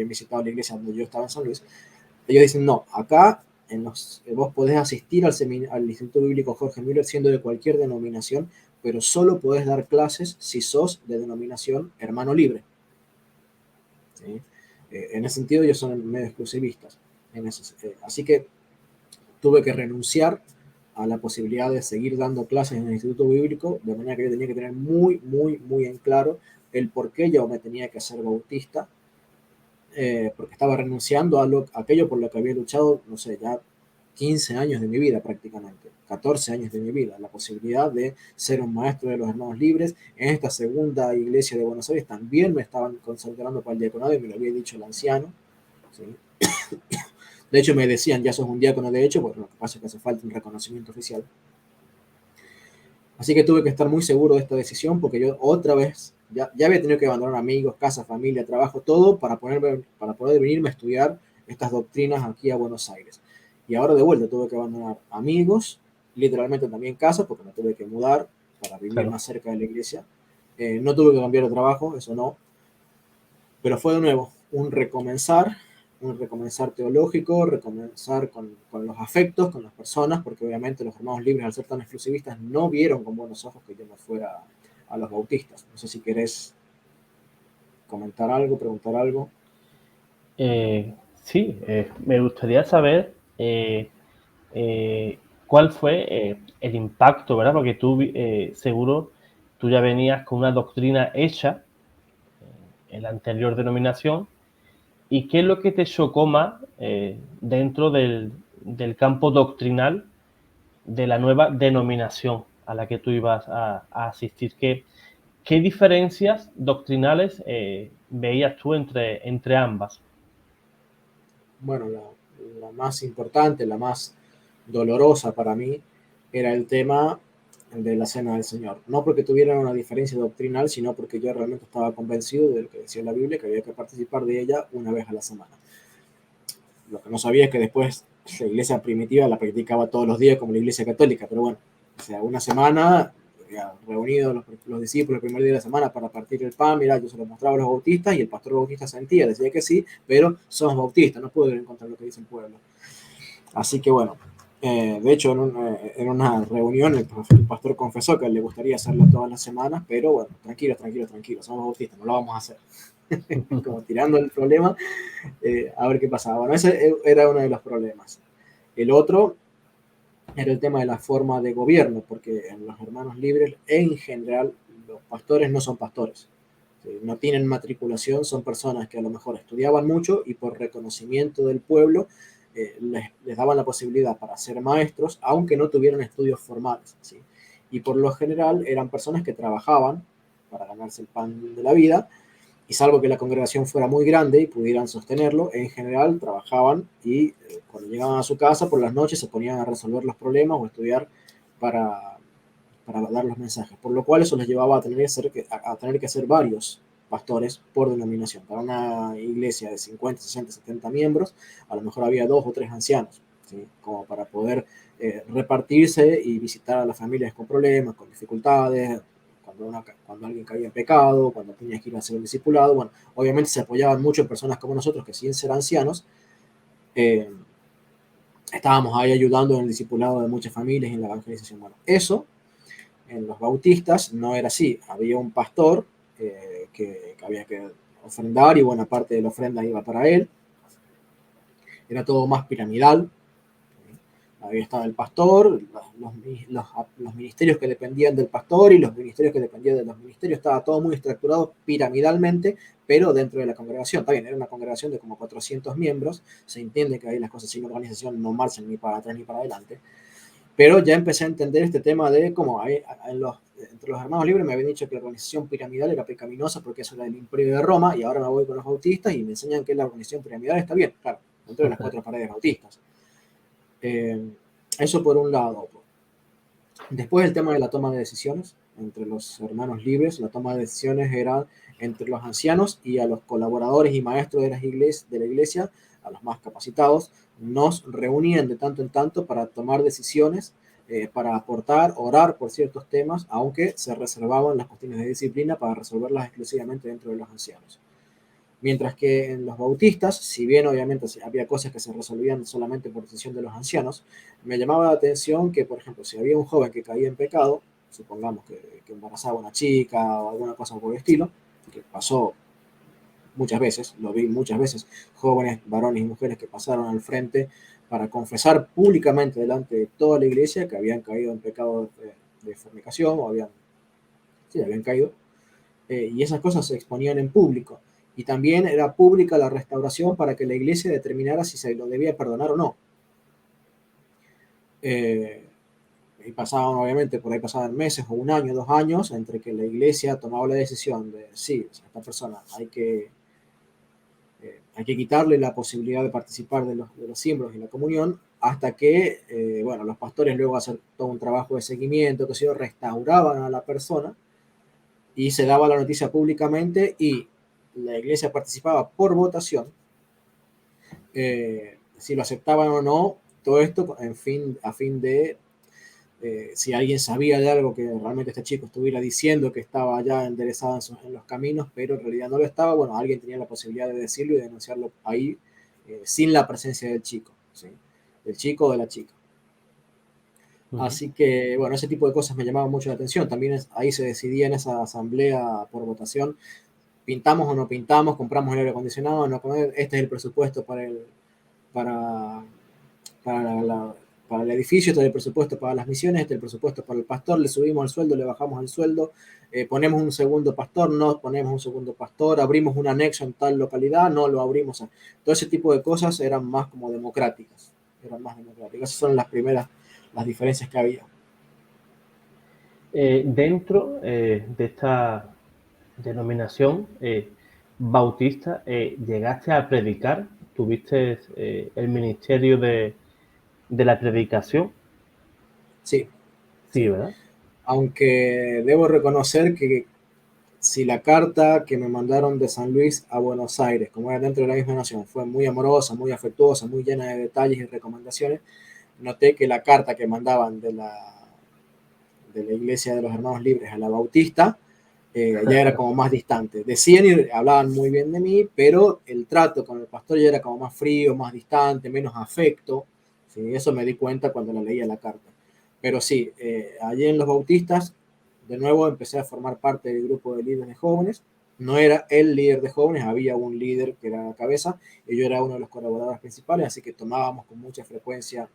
visitado la iglesia donde yo estaba en San Luis, ellos dicen, no, acá vos podés asistir al Instituto Bíblico Jorge Müller siendo de cualquier denominación, pero solo podés dar clases si sos de denominación hermano libre. ¿Sí? En ese sentido ellos son medio exclusivistas. Así que tuve que renunciar a la posibilidad de seguir dando clases en el Instituto Bíblico, de manera que yo tenía que tener muy, muy, muy en claro el por qué yo me tenía que hacer bautista, porque estaba renunciando a aquello por lo que había luchado, no sé, ya 15 años de mi vida prácticamente, 14 años de mi vida, la posibilidad de ser un maestro de los hermanos libres. En esta segunda iglesia de Buenos Aires también me estaban consagrando para el diaconado y me lo había dicho el anciano, ¿sí? De hecho me decían, ya sos un diácono de hecho, porque lo que pasa es que hace falta un reconocimiento oficial. Así que tuve que estar muy seguro de esta decisión, porque yo otra vez ya había tenido que abandonar amigos, casa, familia, trabajo, todo para poder venirme a estudiar estas doctrinas aquí a Buenos Aires. Y ahora de vuelta tuve que abandonar amigos, literalmente también casa, porque me tuve que mudar para vivir Claro. más cerca de la iglesia. No tuve que cambiar de trabajo, eso no, pero fue de nuevo un recomenzar teológico, recomenzar con los afectos, con las personas, porque obviamente los hermanos libres, al ser tan exclusivistas, no vieron con buenos ojos que yo me fuera a los bautistas. No sé si querés comentar algo, preguntar algo. Sí, me gustaría saber cuál fue el impacto, ¿verdad? Porque tú seguro tú ya venías con una doctrina hecha en la anterior denominación. ¿Y qué es lo que te chocó más dentro del campo doctrinal de la nueva denominación a la que tú ibas a asistir? ¿Qué diferencias doctrinales veías tú entre ambas? Bueno, la más importante, la más dolorosa para mí, era el tema de la cena del Señor. No porque tuvieran una diferencia doctrinal, sino porque yo realmente estaba convencido de lo que decía la Biblia, que había que participar de ella una vez a la semana. Lo que no sabía es que después la iglesia primitiva la practicaba todos los días como la iglesia católica, pero bueno, o sea, una semana reunidos los discípulos el primer día de la semana para partir el pan, mira, yo se lo mostraba a los bautistas y el pastor bautista sentía, decía que sí, pero somos bautistas, no puedo ir en contra de lo que dice el pueblo. Así que bueno, de hecho en una reunión el pastor confesó que le gustaría hacerlo todas las semanas, pero bueno, tranquilos, somos bautistas, no lo vamos a hacer. Como tirando el problema, a ver qué pasaba. Bueno, ese era uno de los problemas. El otro era el tema de la forma de gobierno, porque en los hermanos libres, en general, los pastores no son pastores. No tienen matriculación, son personas que a lo mejor estudiaban mucho y por reconocimiento del pueblo les daban la posibilidad para ser maestros, aunque no tuvieran estudios formales, ¿sí? Y por lo general eran personas que trabajaban para ganarse el pan de la vida, y salvo que la congregación fuera muy grande y pudieran sostenerlo, en general trabajaban y cuando llegaban a su casa por las noches se ponían a resolver los problemas o a estudiar para, para dar los mensajes, por lo cual eso les llevaba a tener que ser varios pastores por denominación. Para una iglesia de 50, 60, 70 miembros, a lo mejor había 2 o 3 ancianos, ¿sí? Como para poder repartirse y visitar a las familias con problemas, con dificultades, cuando alguien caía en pecado, cuando tenía que ir a hacer un discipulado. Bueno, obviamente se apoyaban mucho en personas como nosotros, que sin ser ancianos, Eh, Estábamos ahí ayudando en el discipulado de muchas familias y en la evangelización. Bueno, eso en los bautistas no era así. Había un pastor que había que ofrendar y buena parte de la ofrenda iba para él. Era todo más piramidal. Ahí estaba el pastor, los ministerios que dependían del pastor y los ministerios que dependían de los ministerios. Estaba todo muy estructurado piramidalmente, pero dentro de la congregación. También era una congregación de como 400 miembros. Se entiende que ahí las cosas sin organización no marchan ni para atrás ni para adelante. Pero ya empecé a entender este tema de cómo entre los hermanos libres me habían dicho que la organización piramidal era pecaminosa porque eso era del Imperio de Roma, y ahora me voy con los bautistas y me enseñan que la organización piramidal está bien, claro, dentro de las cuatro paredes bautistas. Eso por un lado. Después el tema de la toma de decisiones entre los hermanos libres. La toma de decisiones era entre los ancianos y a los colaboradores y maestros de la iglesia, a los más capacitados. Nos reunían de tanto en tanto para tomar decisiones, para aportar, orar por ciertos temas, aunque se reservaban las cuestiones de disciplina para resolverlas exclusivamente dentro de los ancianos. Mientras que en los bautistas, si bien obviamente había cosas que se resolvían solamente por decisión de los ancianos, me llamaba la atención que, por ejemplo, si había un joven que caía en pecado, supongamos que embarazaba a una chica o alguna cosa por el estilo, que pasó muchas veces, lo vi muchas veces, jóvenes, varones y mujeres que pasaron al frente para confesar públicamente delante de toda la iglesia que habían caído en pecado de fornicación o habían caído, y esas cosas se exponían en público. Y también era pública la restauración para que la iglesia determinara si se lo debía perdonar o no. Y pasaban, obviamente, por ahí pasaban meses o un año, 2 años, entre que la iglesia tomaba la decisión de, sí, a esta persona hay que quitarle la posibilidad de participar de los símbolos y la comunión, hasta que, bueno, los pastores luego hacen todo un trabajo de seguimiento, que se restauraban a la persona y se daba la noticia públicamente y la iglesia participaba por votación, si lo aceptaban o no, todo esto a fin de, si alguien sabía de algo que realmente este chico estuviera diciendo que estaba ya enderezado en los caminos, pero en realidad no lo estaba, bueno, alguien tenía la posibilidad de decirlo y denunciarlo ahí, sin la presencia del chico, ¿sí? Del chico o de la chica. Así que, bueno, ese tipo de cosas me llamaban mucho la atención. También ahí se decidía en esa asamblea por votación, pintamos o no pintamos, compramos el aire acondicionado, no, este es el presupuesto para, para el edificio, este es el presupuesto para las misiones, este es el presupuesto para el pastor, le subimos el sueldo, le bajamos el sueldo, ponemos un segundo pastor, no ponemos un segundo pastor, abrimos un anexo en tal localidad, no lo abrimos. Todo ese tipo de cosas eran más como democráticas, Esas son las diferencias que había. Dentro de esta denominación bautista, ¿llegaste a predicar? ¿Tuviste el ministerio de la predicación? Sí, Sí, sí. ¿verdad? Aunque debo reconocer que si la carta que me mandaron de San Luis a Buenos Aires, como era dentro de la misma nación, fue muy amorosa, muy afectuosa, muy llena de detalles y recomendaciones, noté que la carta que mandaban de la iglesia de los hermanos libres a la bautista, ya era como más distante. Decían y hablaban muy bien de mí, pero el trato con el pastor ya era como más frío, más distante, menos afecto. ¿Sí? Eso me di cuenta cuando la leía la carta. Pero sí, allí en los bautistas, de nuevo empecé a formar parte del grupo de líderes de jóvenes. No era el líder de jóvenes, había un líder que era la cabeza, y yo era uno de los colaboradores principales, así que tomábamos con mucha frecuencia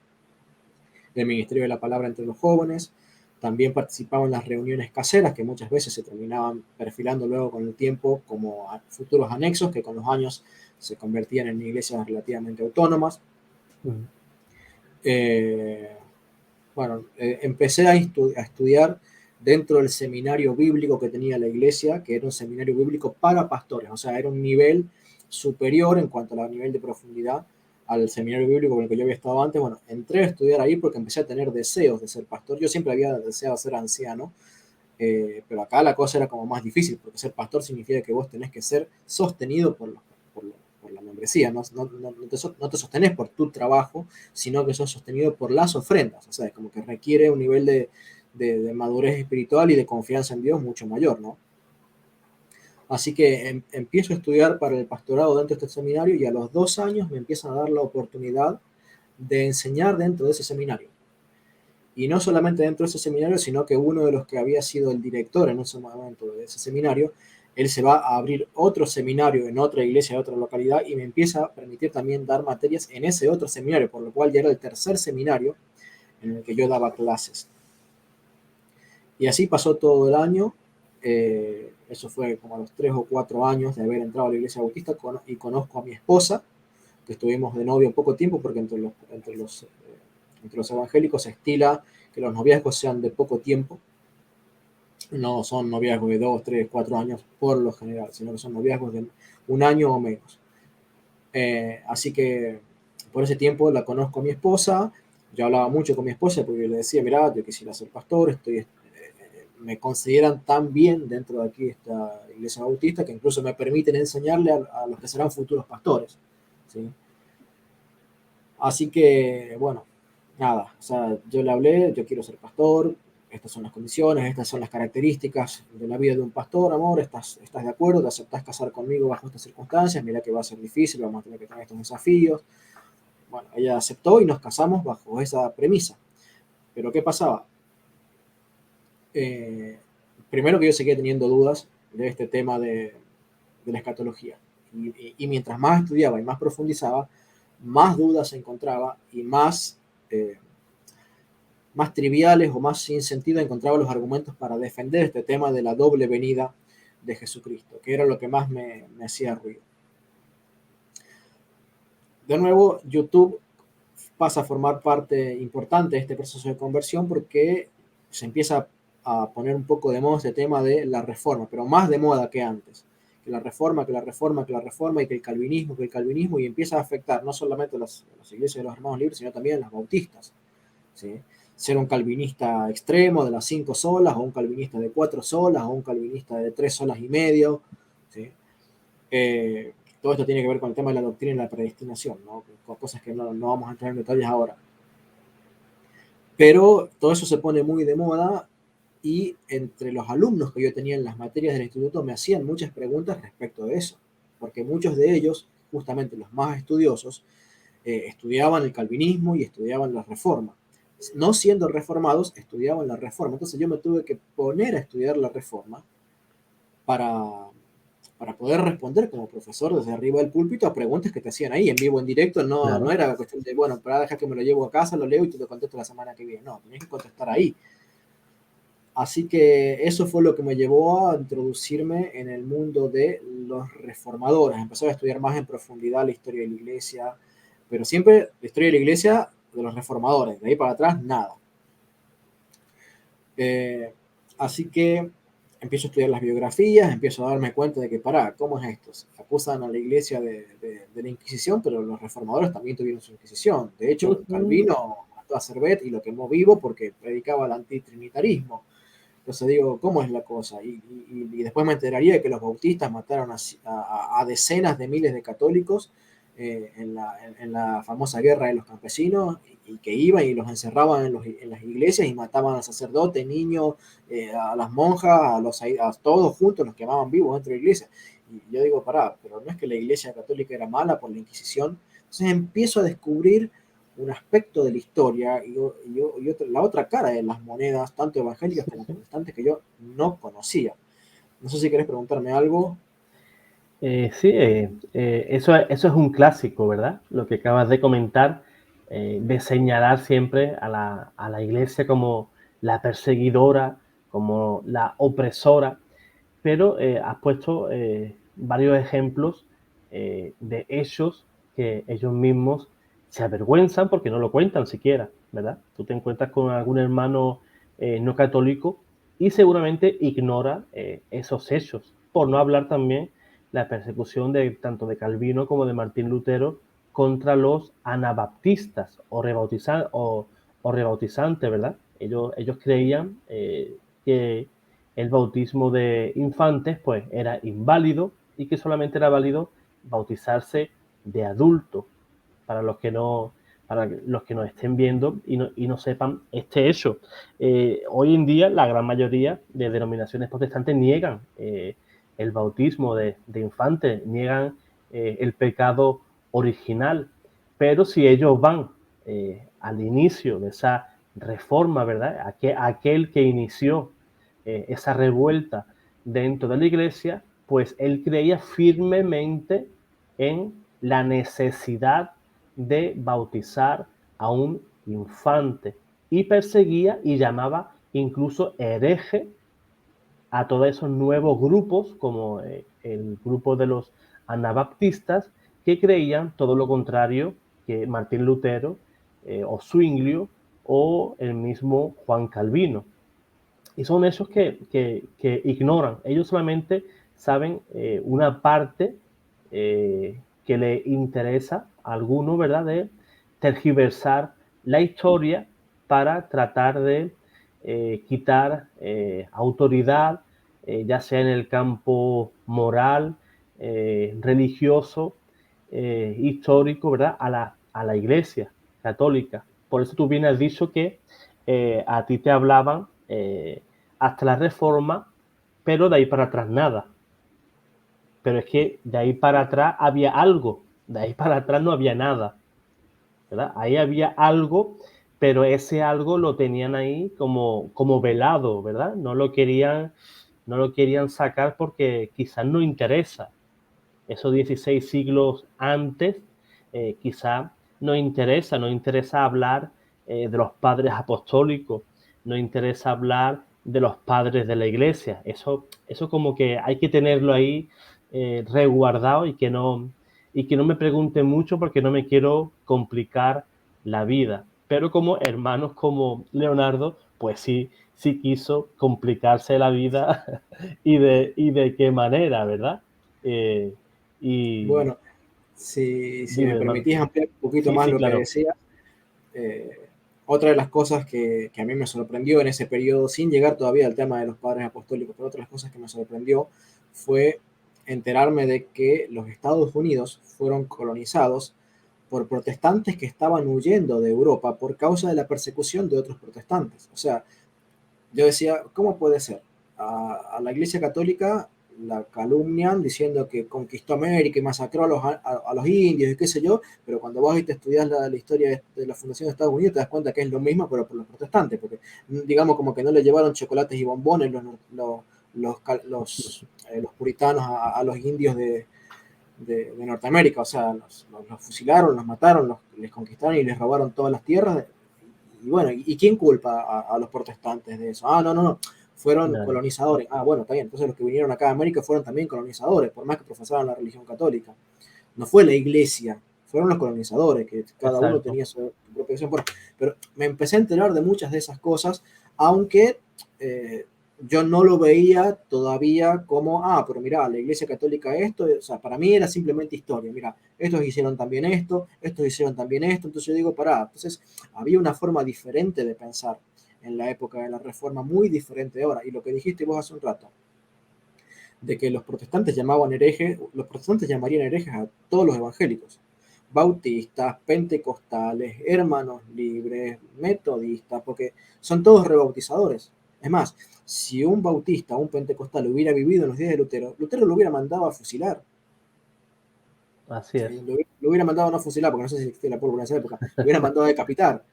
del Ministerio de la Palabra entre los jóvenes. También participaba en las reuniones caseras, que muchas veces se terminaban perfilando luego con el tiempo como futuros anexos, que con los años se convertían en iglesias relativamente autónomas. Bueno, empecé a estudiar dentro del seminario bíblico que tenía la iglesia, que era un seminario bíblico para pastores, o sea, era un nivel superior en cuanto al nivel de profundidad al seminario bíblico con el que yo había estado antes. Bueno, entré a estudiar ahí porque empecé a tener deseos de ser pastor. Yo siempre había deseado ser anciano, pero acá la cosa era como más difícil, porque ser pastor significa que vos tenés que ser sostenido por la membresía, no te sostenés por tu trabajo, sino que sos sostenido por las ofrendas, o sea, como que requiere un nivel de madurez espiritual y de confianza en Dios mucho mayor, ¿no? Así que empiezo a estudiar para el pastorado dentro de este seminario y a los 2 años me empiezan a dar la oportunidad de enseñar dentro de ese seminario. Y no solamente dentro de ese seminario, sino que uno de los que había sido el director en ese momento de ese seminario, él se va a abrir otro seminario en otra iglesia de otra localidad y me empieza a permitir también dar materias en ese otro seminario, por lo cual ya era el tercer seminario en el que yo daba clases. Y así pasó todo el año. Eso fue como a los 3 o 4 años de haber entrado a la iglesia bautista y conozco a mi esposa, que estuvimos de novio poco tiempo, porque entre los evangélicos se estila que los noviazgos sean de poco tiempo. No son noviazgos de 2, 3, 4 años por lo general, sino que son noviazgos de 1 año o menos. Así que por ese tiempo la conozco a mi esposa. Yo hablaba mucho con mi esposa porque le decía, mira, yo quisiera ser pastor, me consideran tan bien dentro de aquí esta iglesia bautista que incluso me permiten enseñarle a los que serán futuros pastores, ¿sí? Así que, bueno, nada, o sea, yo le hablé, yo quiero ser pastor, estas son las condiciones, estas son las características de la vida de un pastor, amor, ¿estás de acuerdo? ¿Te aceptás casar conmigo bajo estas circunstancias? Mira que va a ser difícil, vamos a tener que tener estos desafíos. Bueno, ella aceptó y nos casamos bajo esa premisa. Pero ¿qué pasaba? Primero que yo seguía teniendo dudas de este tema de la escatología. Y mientras más estudiaba y más profundizaba, más dudas encontraba y más triviales o más sin sentido encontraba los argumentos para defender este tema de la doble venida de Jesucristo, que era lo que más me hacía ruido. De nuevo, YouTube pasa a formar parte importante de este proceso de conversión porque se empieza a poner un poco de moda este tema de la reforma, pero más de moda que antes. Que la reforma, que la reforma, que la reforma y que el calvinismo, y empieza a afectar no solamente las iglesias de los hermanos libres, sino también las bautistas, ¿sí? Ser un calvinista extremo de las 5 solas, o un calvinista de 4 solas, o un calvinista de 3 solas y medio, ¿sí? Todo esto tiene que ver con el tema de la doctrina y la predestinación, ¿no? Con cosas que no vamos a entrar en detalles ahora. Pero todo eso se pone muy de moda y entre los alumnos que yo tenía en las materias del instituto me hacían muchas preguntas respecto de eso, porque muchos de ellos, justamente los más estudiosos, estudiaban el calvinismo y estudiaban la reforma. No siendo reformados, estudiaban la reforma. Entonces yo me tuve que poner a estudiar la reforma para poder responder como profesor desde arriba del púlpito a preguntas que te hacían ahí en vivo, en directo. No era cuestión de, bueno, para dejar que me lo llevo a casa, lo leo y te lo contesto la semana que viene. No, tenías que contestar ahí. Así que eso fue lo que me llevó a introducirme en el mundo de los reformadores. Empecé a estudiar más en profundidad la historia de la iglesia, pero siempre la historia de la iglesia de los reformadores. De ahí para atrás, nada. Así que empiezo a estudiar las biografías, empiezo a darme cuenta de que, ¿cómo es esto? Se acusan a la iglesia de la Inquisición, pero los reformadores también tuvieron su Inquisición. De hecho, Calvino mató a Servet y lo quemó vivo porque predicaba el antitrinitarismo. Entonces digo, ¿cómo es la cosa? Y después me enteraría de que los bautistas mataron a decenas de miles de católicos en la famosa guerra de los campesinos, y que iban y los encerraban en las iglesias y mataban al sacerdote, niños, a las monjas, a todos juntos los quemaban vivos dentro de la iglesia. Y yo digo, pero no es que la iglesia católica era mala por la Inquisición. Entonces empiezo a descubrir un aspecto de la historia y la otra cara de las monedas, tanto evangélicas como protestantes, que yo no conocía. No sé si querés preguntarme algo. Sí, eso es un clásico, ¿verdad? Lo que acabas de comentar, de señalar siempre a la iglesia como la perseguidora, como la opresora, pero has puesto varios ejemplos de hechos que ellos mismos se avergüenzan porque no lo cuentan siquiera, ¿verdad? Tú te encuentras con algún hermano no católico y seguramente ignora esos hechos, por no hablar también la persecución tanto de Calvino como de Martín Lutero contra los anabaptistas o rebautizantes, ¿verdad? Ellos creían que el bautismo de infantes pues era inválido y que solamente era válido bautizarse de adulto. Para los que no estén viendo y no sepan este hecho. Hoy en día la gran mayoría de denominaciones protestantes niegan el bautismo de infantes, niegan el pecado original. Pero si ellos van al inicio de esa reforma, ¿verdad? Aquel que inició esa revuelta dentro de la iglesia, pues él creía firmemente en la necesidad de bautizar a un infante y perseguía y llamaba incluso hereje a todos esos nuevos grupos, como el grupo de los anabaptistas, que creían todo lo contrario que Martín Lutero o Zwinglio o el mismo Juan Calvino. Y son esos que ignoran. Ellos solamente saben una parte que le interesa a alguno, ¿verdad? De tergiversar la historia para tratar de quitar autoridad, ya sea en el campo moral, religioso, histórico, ¿verdad? A la Iglesia católica. Por eso tú bien has dicho que a ti te hablaban hasta la Reforma, pero de ahí para atrás nada. Pero es que de ahí para atrás había algo, de ahí para atrás no había nada, ¿verdad? Ahí había algo, pero ese algo lo tenían ahí como velado, ¿verdad? No lo querían sacar porque quizás no interesa. Esos 16 siglos antes, quizás no interesa hablar de los padres apostólicos, no interesa hablar de los padres de la iglesia. Eso como que hay que tenerlo ahí resguardado y que no me pregunten mucho porque no me quiero complicar la vida. Pero como hermanos como Leonardo, pues sí, sí quiso complicarse la vida y de qué manera, ¿verdad? Eh, y Bueno, si dime, me hermano. permitís ampliar un poquito Sí, más sí, lo que claro. decía, otra de las cosas que a mí me sorprendió en ese periodo, sin llegar todavía al tema de los padres apostólicos, pero otra de las cosas que me sorprendió fue enterarme de que los Estados Unidos fueron colonizados por protestantes que estaban huyendo de Europa por causa de la persecución de otros protestantes. O sea, yo decía, ¿cómo puede ser? A la Iglesia Católica la calumnian diciendo que conquistó América y masacró a los indios y qué sé yo, pero cuando vas y te estudias la historia de la fundación de Estados Unidos te das cuenta que es lo mismo, pero por los protestantes, porque digamos como que no le llevaron chocolates y bombones los puritanos a los indios de Norteamérica, o sea, los fusilaron, los mataron, les conquistaron y les robaron todas las tierras. Y bueno, ¿y quién culpa a los protestantes de eso? Ah, no, no, no, fueron Nadie. colonizadores. Ah, bueno, está bien, entonces los que vinieron acá a América fueron también colonizadores, por más que profesaban la religión católica. No fue la iglesia, fueron los colonizadores, que cada uno Exacto. tenía su propia visión. Pero me empecé a enterar de muchas de esas cosas, aunque yo no lo veía todavía como, pero mira, la iglesia católica esto, o sea, para mí era simplemente historia, mira, estos hicieron también esto, estos hicieron también esto, entonces yo digo, entonces había una forma diferente de pensar en la época de la Reforma, muy diferente de ahora, y lo que dijiste vos hace un rato, de que los protestantes llamaban herejes, los protestantes llamarían herejes a todos los evangélicos, bautistas, pentecostales, hermanos libres, metodistas, porque son todos rebautizadores. Es más, si un bautista o un pentecostal hubiera vivido en los días de Lutero, Lutero lo hubiera mandado a fusilar. Así ¿Sí? es. Lo hubiera mandado a no fusilar, porque no sé si existía la pólvora en esa época, lo hubiera mandado a decapitar.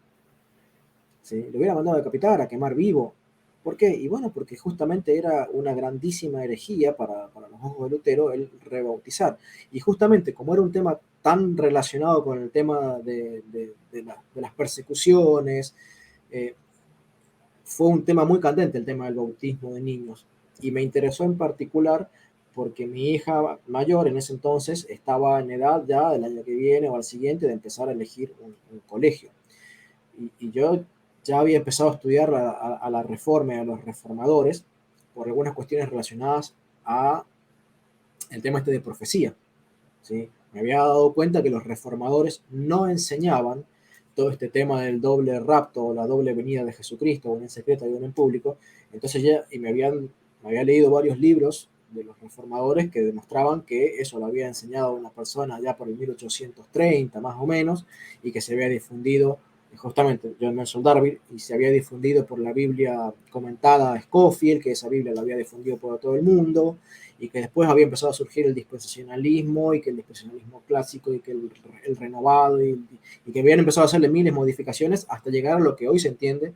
¿Sí? Lo hubiera mandado a decapitar, a quemar vivo. ¿Por qué? Y bueno, porque justamente era una grandísima herejía para los ojos de Lutero el rebautizar. Y justamente como era un tema tan relacionado con el tema de las persecuciones, eh, fue un tema muy candente el tema del bautismo de niños. Y me interesó en particular porque mi hija mayor en ese entonces estaba en edad ya del año que viene o al siguiente de empezar a elegir un colegio. Y yo ya había empezado a estudiar a la reforma y a los reformadores por algunas cuestiones relacionadas a el tema este de profecía. ¿Sí? Me había dado cuenta que los reformadores no enseñaban todo este tema del doble rapto o la doble venida de Jesucristo, uno en secreto y uno en público. Entonces ya, y me había leído varios libros de los reformadores que demostraban que eso lo había enseñado una persona ya por el 1830 más o menos y que se había difundido justamente John Nelson Darby, y se había difundido por la Biblia comentada Scofield, que esa Biblia la había difundido por todo el mundo, y que después había empezado a surgir el dispensacionalismo, y que el dispensacionalismo clásico, y que el renovado, y que habían empezado a hacerle miles de modificaciones hasta llegar a lo que hoy se entiende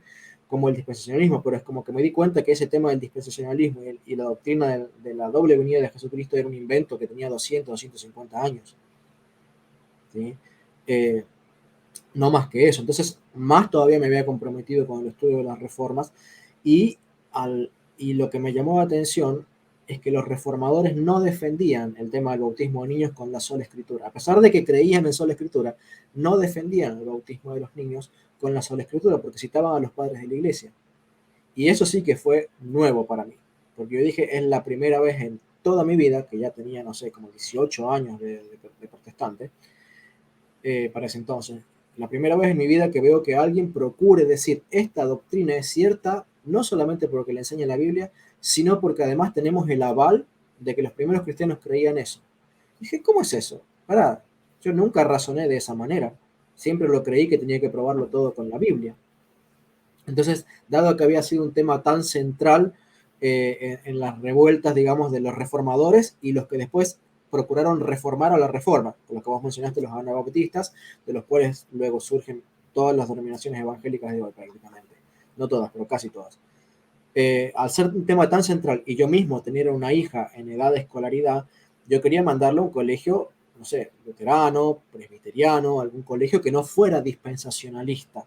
como el dispensacionalismo. Pero es como que me di cuenta que ese tema del dispensacionalismo y la doctrina de la doble venida de Jesucristo era un invento que tenía 250 años, ¿sí? No más que eso. Entonces, más todavía me había comprometido con el estudio de las reformas, y, y lo que me llamó la atención es que los reformadores no defendían el tema del bautismo de niños con la sola escritura. A pesar de que creían en sola escritura, no defendían el bautismo de los niños con la sola escritura, porque citaban a los padres de la iglesia. Y eso sí que fue nuevo para mí, porque yo dije, es la primera vez en toda mi vida, que ya tenía, no sé, como 18 años de protestante, para ese entonces, la primera vez en mi vida que veo que alguien procure decir esta doctrina es cierta, no solamente porque le enseña la Biblia, sino porque además tenemos el aval de que los primeros cristianos creían eso. Dije, ¿cómo es eso? Pará, yo nunca razoné de esa manera. Siempre lo creí que tenía que probarlo todo con la Biblia. Entonces, dado que había sido un tema tan central en las revueltas, digamos, de los reformadores y los que después procuraron reformar a la reforma, por lo que vos mencionaste, los anabautistas, de los cuales luego surgen todas las denominaciones evangélicas de hoy prácticamente. No todas, pero casi todas. Al ser un tema tan central y yo mismo tener una hija en edad de escolaridad, yo quería mandarlo a un colegio, no sé, luterano, presbiteriano, algún colegio que no fuera dispensacionalista.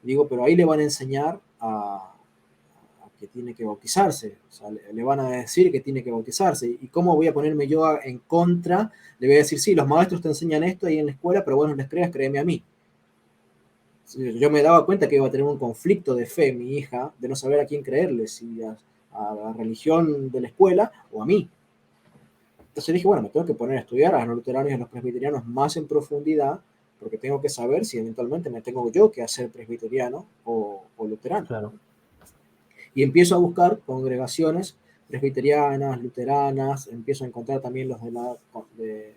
Digo, pero ahí le van a enseñar a que tiene que bautizarse, o sea, le van a decir que tiene que bautizarse. ¿Y cómo voy a ponerme yo en contra? Le voy a decir, sí, los maestros te enseñan esto ahí en la escuela, pero bueno, no les creas, créeme a mí. Yo me daba cuenta que iba a tener un conflicto de fe mi hija, de no saber a quién creerle, si a la religión de la escuela o a mí. Entonces dije, bueno, me tengo que poner a estudiar a los luteranos y a los presbiterianos más en profundidad, porque tengo que saber si eventualmente me tengo yo que hacer presbiteriano o luterano. Claro. Y empiezo a buscar congregaciones presbiterianas, luteranas, empiezo a encontrar también los de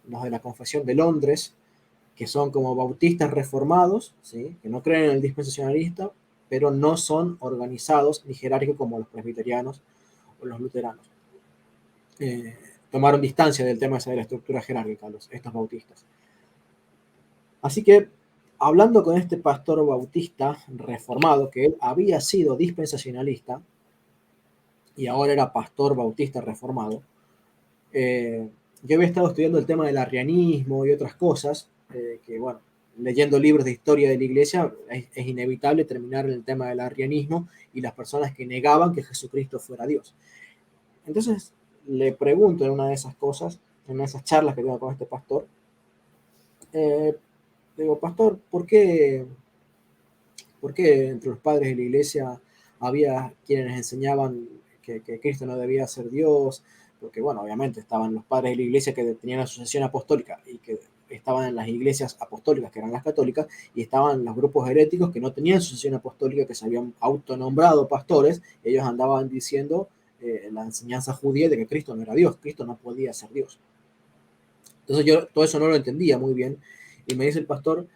la Confesión de Londres, que son como bautistas reformados, ¿sí? Que no creen en el dispensacionalista, pero no son organizados ni jerárquicos como los presbiterianos o los luteranos. Tomaron distancia del tema de la estructura jerárquica, estos bautistas. Así que, hablando con este pastor bautista reformado, que él había sido dispensacionalista y ahora era pastor bautista reformado, yo había estado estudiando el tema del arrianismo y otras cosas, que bueno, leyendo libros de historia de la iglesia, es inevitable terminar en el tema del arrianismo y las personas que negaban que Jesucristo fuera Dios. Entonces, le pregunto en una de esas cosas, en una de esas charlas que tengo con este pastor, eh, digo, pastor, ¿por qué entre los padres de la iglesia había quienes enseñaban que Cristo no debía ser Dios? Porque, bueno, obviamente estaban los padres de la iglesia que tenían la sucesión apostólica y que estaban en las iglesias apostólicas, que eran las católicas, y estaban los grupos heréticos que no tenían sucesión apostólica, que se habían autonombrado pastores, y ellos andaban diciendo la enseñanza judía de que Cristo no era Dios, Cristo no podía ser Dios. Entonces yo todo eso no lo entendía muy bien, y me dice el pastor,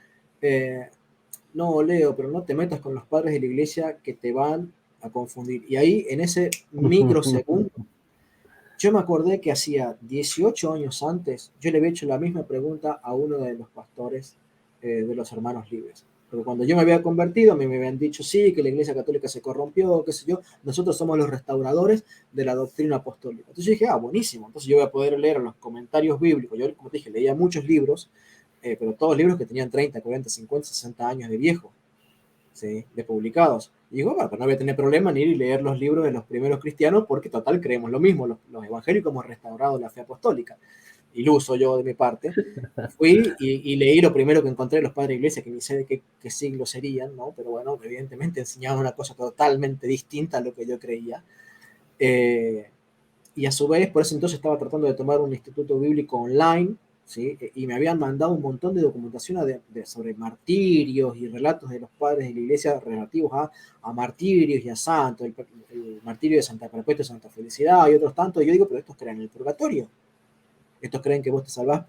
eh, no, Leo, pero no te metas con los padres de la iglesia que te van a confundir. Y ahí, en ese microsegundo, yo me acordé que hacía 18 años antes, yo le había hecho la misma pregunta a uno de los pastores de los hermanos libres. Porque cuando yo me había convertido, a mí me habían dicho, sí, que la iglesia católica se corrompió, qué sé yo, nosotros somos los restauradores de la doctrina apostólica. Entonces yo dije, buenísimo, entonces yo voy a poder leer los comentarios bíblicos. Yo, como te dije, leía muchos libros, pero todos libros que tenían 30, 40, 50, 60 años de viejo, ¿sí? De publicados. Y digo, bueno, pues no voy a tener problema en ir y leer los libros de los primeros cristianos, porque total creemos lo mismo, los evangélicos hemos restaurado la fe apostólica. Iluso yo de mi parte. Fui y leí lo primero que encontré de los padres de iglesia, que ni sé de qué siglo serían, ¿no? Pero bueno, evidentemente enseñaban una cosa totalmente distinta a lo que yo creía. Y a su vez, por ese entonces estaba tratando de tomar un instituto bíblico online, ¿sí? Y me habían mandado un montón de documentación sobre martirios y relatos de los padres de la iglesia relativos a martirios y a santos, el martirio de Santa Perpetua y Santa Felicidad y otros tantos. Y yo digo, pero estos creen en el purgatorio. Estos creen que vos te salvás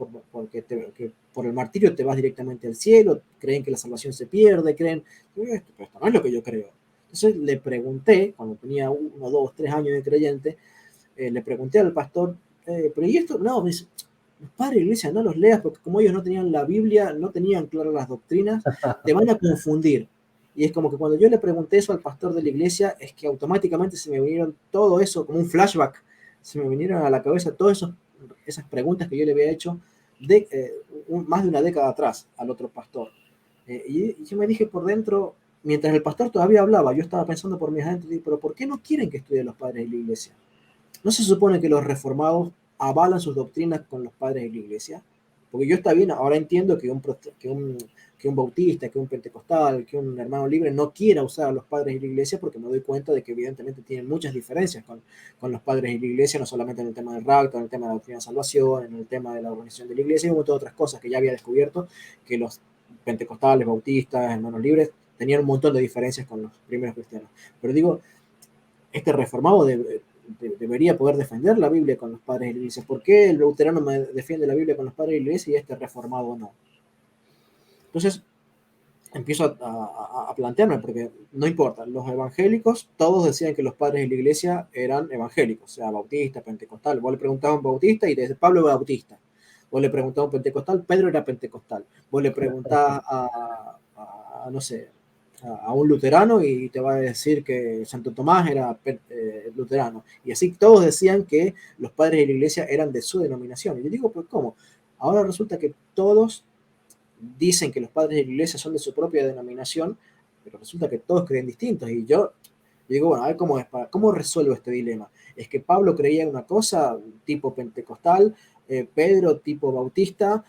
que por el martirio te vas directamente al cielo, creen que la salvación se pierde, creen, pero esto no es lo que yo creo. Entonces le pregunté, cuando tenía 1, 2, 3 años de creyente, le pregunté al pastor, pero ¿y esto? No, me dice, los padres de la iglesia no los leas porque como ellos no tenían la Biblia, no tenían claras las doctrinas, te van a confundir. Y es como que cuando yo le pregunté eso al pastor de la iglesia, es que automáticamente se me vinieron todo eso, como un flashback, se me vinieron a la cabeza todas esas preguntas que yo le había hecho más de una década atrás al otro pastor. Y yo me dije por dentro, mientras el pastor todavía hablaba, yo estaba pensando por mis adentros, pero ¿por qué no quieren que estudien los padres de la iglesia? ¿No se supone que los reformados avalan sus doctrinas con los padres de la iglesia? Porque yo está bien, ahora entiendo que un bautista, que un pentecostal, que un hermano libre no quiera usar a los padres de la iglesia porque me doy cuenta de que evidentemente tienen muchas diferencias con los padres de la iglesia, no solamente en el tema del rapto, en el tema de la doctrina de salvación, en el tema de la organización de la iglesia y un montón de otras cosas que ya había descubierto que los pentecostales, bautistas, hermanos libres tenían un montón de diferencias con los primeros cristianos. Pero digo, este reformado debería poder defender la Biblia con los padres de la iglesia. ¿Por qué el luterano me defiende la Biblia con los padres de la iglesia y este reformado no? Entonces empiezo a plantearme, porque no importa, los evangélicos, todos decían que los padres de la iglesia eran evangélicos, o sea, bautistas, pentecostal. Vos le preguntabas a un bautista y te dice, Pablo es bautista. Vos le preguntabas a un pentecostal, Pedro era pentecostal. Vos le preguntabas no sé, a un luterano y te va a decir que Santo Tomás era luterano. Y así todos decían que los padres de la iglesia eran de su denominación. Y yo digo, pues ¿cómo? Ahora resulta que todos dicen que los padres de la iglesia son de su propia denominación, pero resulta que todos creen distintos. Y yo digo, bueno, a ver cómo resuelvo este dilema. Es que Pablo creía en una cosa tipo pentecostal, Pedro tipo bautista,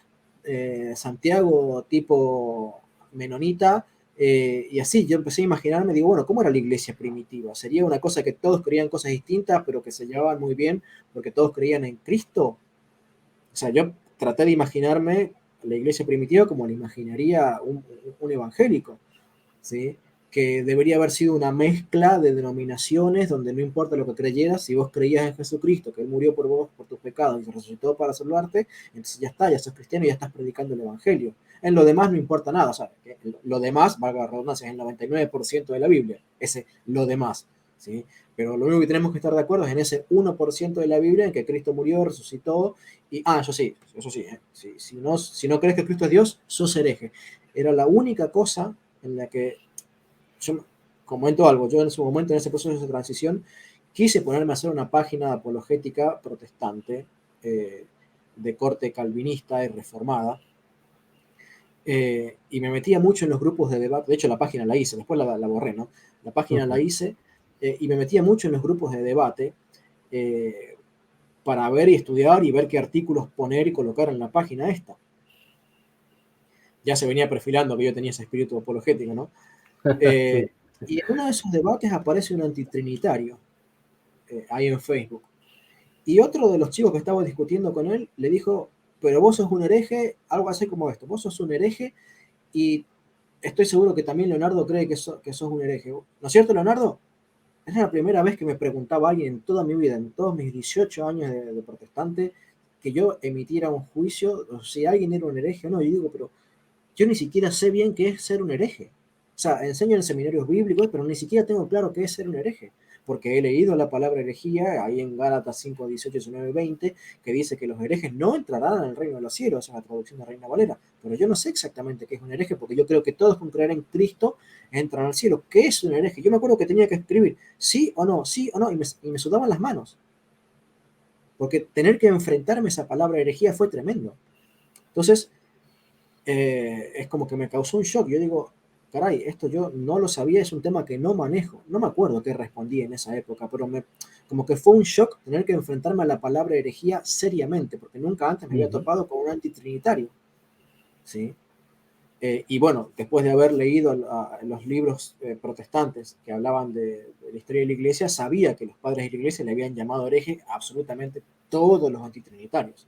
Santiago tipo menonita, y así yo empecé a imaginarme, digo, bueno, ¿cómo era la iglesia primitiva? ¿Sería una cosa que todos creían cosas distintas, pero que se llevaban muy bien porque todos creían en Cristo? O sea, yo traté de imaginarme la iglesia primitiva como la imaginaría un evangélico, ¿sí? Que debería haber sido una mezcla de denominaciones donde no importa lo que creyeras, si vos creías en Jesucristo, que Él murió por vos, por tus pecados y se resucitó para salvarte, entonces ya está, ya sos cristiano y ya estás predicando el Evangelio. En lo demás no importa nada, o sea, lo demás, valga la redundancia, es el 99% de la Biblia, ese lo demás, ¿sí? Pero lo único que tenemos que estar de acuerdo es en ese 1% de la Biblia en que Cristo murió, resucitó y, eso sí, si no crees que Cristo es Dios, sos hereje. Era la única cosa en la que yo comento algo, yo en su momento, en ese proceso de transición, quise ponerme a hacer una página apologética protestante, de corte calvinista y reformada, y me metía mucho en los grupos de debate, de hecho la página la hice, después la borré, ¿no? La página la hice, y me metía mucho en los grupos de debate, para ver y estudiar y ver qué artículos poner y colocar en la página esta. Ya se venía perfilando que yo tenía ese espíritu apologético, ¿no? Sí. Y en uno de esos debates aparece un antitrinitario, ahí en Facebook. Y otro de los chicos que estaba discutiendo con él le dijo, pero vos sos un hereje, algo así como esto, vos sos un hereje y estoy seguro que también Leonardo cree que sos un hereje. ¿No es cierto, Leonardo? Es la primera vez que me preguntaba alguien en toda mi vida, en todos mis 18 años de protestante, que yo emitiera un juicio, o si alguien era un hereje o no. Y digo, pero yo ni siquiera sé bien qué es ser un hereje. O sea, enseño en seminarios bíblicos, pero ni siquiera tengo claro qué es ser un hereje. Porque he leído la palabra herejía ahí en Gálatas 5, 18, 19, 20, que dice que los herejes no entrarán en el reino de los cielos, en la traducción de Reina Valera. Pero yo no sé exactamente qué es un hereje, porque yo creo que todos con creer en Cristo entran al cielo. ¿Qué es un hereje? Yo me acuerdo que tenía que escribir sí o no, y me sudaban las manos. Porque tener que enfrentarme a esa palabra herejía fue tremendo. Entonces, es como que me causó un shock. Yo digo, caray, esto yo no lo sabía, es un tema que no manejo. No me acuerdo qué respondí en esa época, pero como que fue un shock tener que enfrentarme a la palabra herejía seriamente, porque nunca antes me había topado con un antitrinitario, ¿sí? Y bueno, después de haber leído los libros protestantes que hablaban de la historia de la iglesia, sabía que los padres de la iglesia le habían llamado hereje a absolutamente todos los antitrinitarios.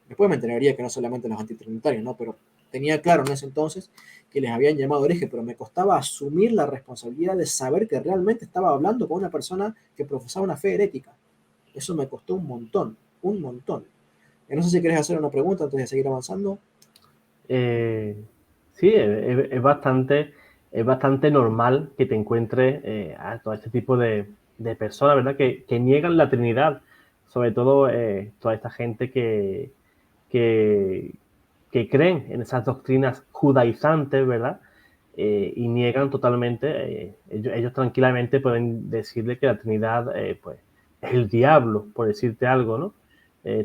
Después me enteraría que no solamente los antitrinitarios, ¿no? Pero tenía claro en ese entonces que les habían llamado hereje, pero me costaba asumir la responsabilidad de saber que realmente estaba hablando con una persona que profesaba una fe herética. Eso me costó un montón, un montón. No sé si querés hacer una pregunta antes de seguir avanzando. Sí, es bastante normal que te encuentres a todo este tipo de personas, ¿verdad? Que niegan la Trinidad, sobre todo toda esta gente que, que creen en esas doctrinas judaizantes, ¿verdad? Y niegan totalmente, ellos tranquilamente pueden decirle que la Trinidad pues, es el diablo, por decirte algo, ¿no?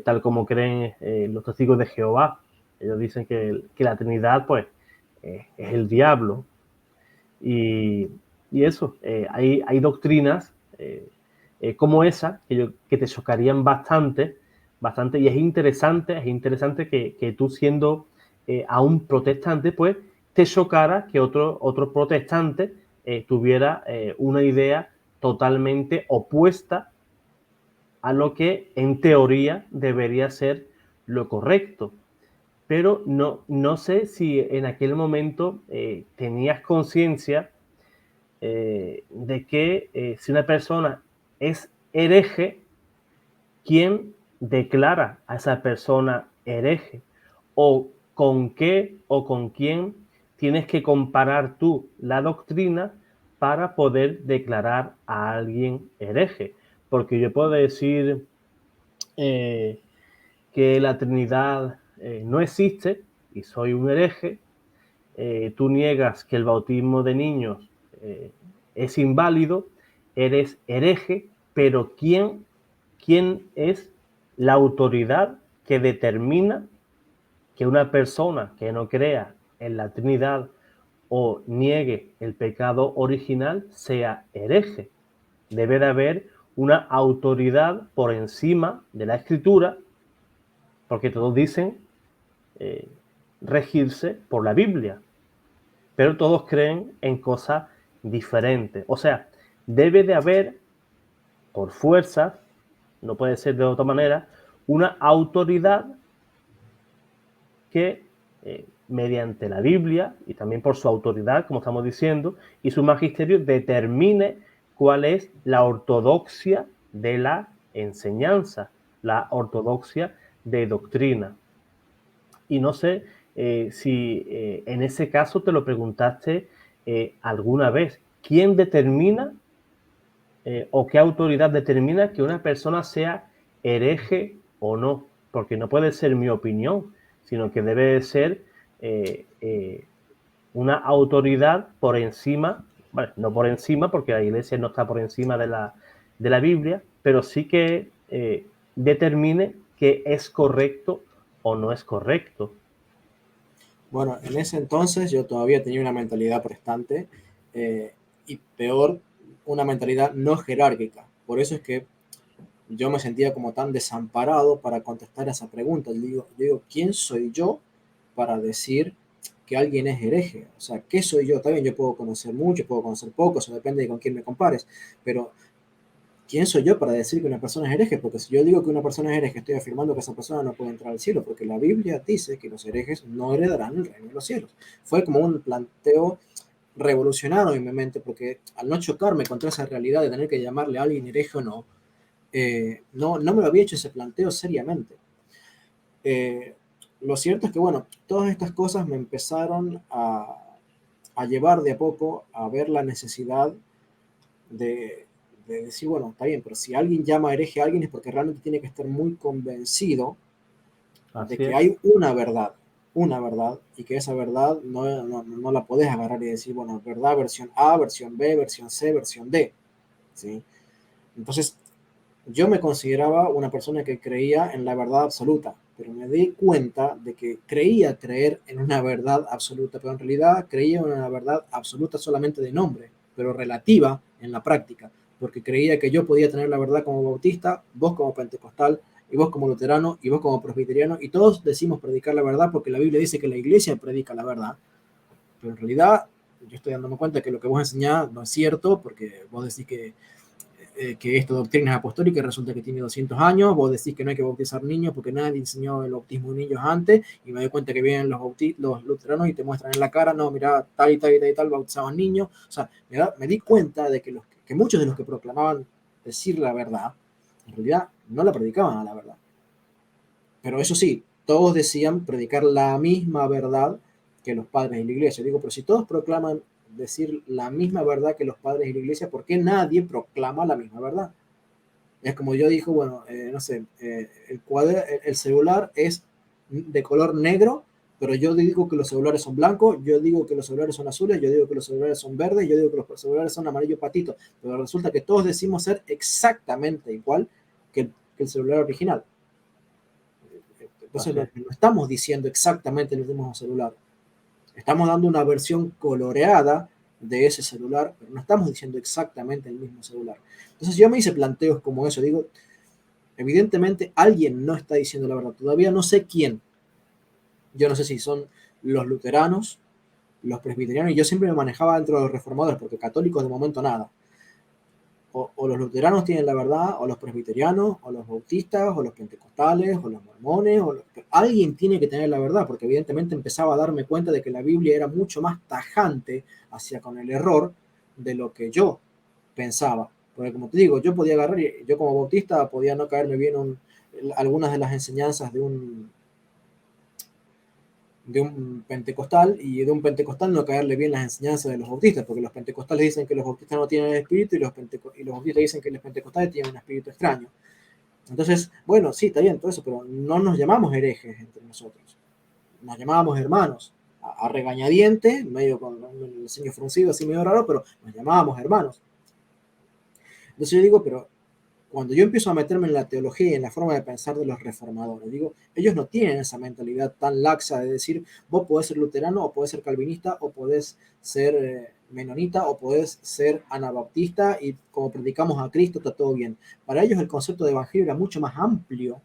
Tal como creen los testigos de Jehová. Ellos dicen que la Trinidad pues, es el diablo. Y, y eso, hay doctrinas como esa que te chocarían bastante, y es interesante que tú siendo aún protestante, pues te chocara que otro protestante tuviera una idea totalmente opuesta a lo que en teoría debería ser lo correcto. Pero no sé si en aquel momento tenías conciencia de que si una persona es hereje, ¿quién declara a esa persona hereje? ¿O con qué o con quién tienes que comparar tú la doctrina para poder declarar a alguien hereje? Porque yo puedo decir eh, que la Trinidad no existe y soy un hereje. Tú niegas que el bautismo de niños es inválido, eres hereje, pero ¿quién es la autoridad que determina que una persona que no crea en la Trinidad o niegue el pecado original sea hereje? Debe de haber una autoridad por encima de la Escritura, porque todos dicen eh, regirse por la Biblia, pero todos creen en cosas diferentes. O sea, debe de haber, por fuerza, no puede ser de otra manera, una autoridad que, mediante la Biblia y también por su autoridad, como estamos diciendo, y su magisterio, determine cuál es la ortodoxia de la enseñanza, la ortodoxia de doctrina. Y no sé si en ese caso te lo preguntaste alguna vez. ¿Quién determina o qué autoridad determina que una persona sea hereje o no? Porque no puede ser mi opinión, sino que debe ser eh, eh, una autoridad por encima, bueno, no por encima, porque la iglesia no está por encima de la Biblia, pero sí que determine que es correcto o no es correcto. Bueno, en ese entonces yo todavía tenía una mentalidad protestante eh, y peor, una mentalidad no jerárquica. Por eso es que yo me sentía como tan desamparado para contestar a esa pregunta. Yo digo, ¿quién soy yo para decir que alguien es hereje? O sea, ¿qué soy yo? Está bien, yo puedo conocer mucho, puedo conocer poco, eso depende de con quién me compares, pero ¿quién soy yo para decir que una persona es hereje? Porque si yo digo que una persona es hereje, estoy afirmando que esa persona no puede entrar al cielo, porque la Biblia dice que los herejes no heredarán el reino de los cielos. Fue como un planteo revolucionario en mi mente, porque al no chocarme contra esa realidad de tener que llamarle a alguien hereje o no, no me lo había hecho ese planteo seriamente. Eh, lo cierto es que, bueno, todas estas cosas me empezaron a llevar de a poco a ver la necesidad de, de decir, bueno, está bien, pero si alguien llama hereje a alguien es porque realmente tiene que estar muy convencido de Así que es. hay una verdad, y que esa verdad no la podés agarrar y decir, bueno, verdad, versión A, versión B, versión C, versión D, ¿sí? Entonces, yo me consideraba una persona que creía en la verdad absoluta, pero me di cuenta de que creía creer en una verdad absoluta, pero en realidad creía en una verdad absoluta solamente de nombre, pero relativa en la práctica, porque creía que yo podía tener la verdad como bautista, vos como pentecostal, y vos como luterano, y vos como presbiteriano, y todos decimos predicar la verdad porque la Biblia dice que la iglesia predica la verdad, pero en realidad yo estoy dándome cuenta que lo que vos enseñás no es cierto, porque vos decís que esta doctrina es apostólica y resulta que tiene 200 años, vos decís que no hay que bautizar niños porque nadie enseñó el bautismo de niños antes, y me doy cuenta que vienen los luteranos y te muestran en la cara, no, mira, tal y tal y tal y tal, bautizaban niños. O sea, me di cuenta de que muchos de los que proclamaban decir la verdad, en realidad no la predicaban a la verdad. Pero eso sí, todos decían predicar la misma verdad que los padres de la iglesia. Digo, pero si todos proclaman decir la misma verdad que los padres de la iglesia, ¿por qué nadie proclama la misma verdad? Es como yo digo, bueno, no sé, el celular es de color negro, pero yo digo que los celulares son blancos, yo digo que los celulares son azules, yo digo que los celulares son verdes, yo digo que los celulares son amarillo patito, pero resulta que todos decimos ser exactamente igual que el celular original. Entonces Así no, es. no estamos diciendo exactamente el mismo celular, estamos dando una versión coloreada de ese celular, pero no estamos diciendo exactamente el mismo celular. Entonces yo me hice planteos como eso, digo, evidentemente alguien no está diciendo la verdad, todavía no sé quién, yo no sé si son los luteranos, los presbiterianos, y yo siempre me manejaba dentro de los reformadores, porque católicos de momento nada. O los luteranos tienen la verdad, o los presbiterianos, o los bautistas, o los pentecostales, o los mormones, alguien tiene que tener la verdad, porque evidentemente empezaba a darme cuenta de que la Biblia era mucho más tajante hacia con el error de lo que yo pensaba. Porque como te digo, yo podía agarrar, y yo como bautista podía no caerme bien algunas de las enseñanzas de un pentecostal, y de un pentecostal no caerle bien las enseñanzas de los bautistas, porque los pentecostales dicen que los bautistas no tienen el espíritu, y los bautistas dicen que los pentecostales tienen un espíritu extraño. Entonces, bueno, sí, está bien todo eso, pero no nos llamamos herejes entre nosotros, nos llamábamos hermanos, a regañadiente, medio con el ceño fruncido, así medio raro, pero nos llamábamos hermanos. Entonces yo digo, pero cuando yo empiezo a meterme en la teología y en la forma de pensar de los reformadores, digo, ellos no tienen esa mentalidad tan laxa de decir, vos podés ser luterano, o podés ser calvinista, o podés ser menonita, o podés ser anabaptista, y como predicamos a Cristo está todo bien. Para ellos el concepto de evangelio era mucho más amplio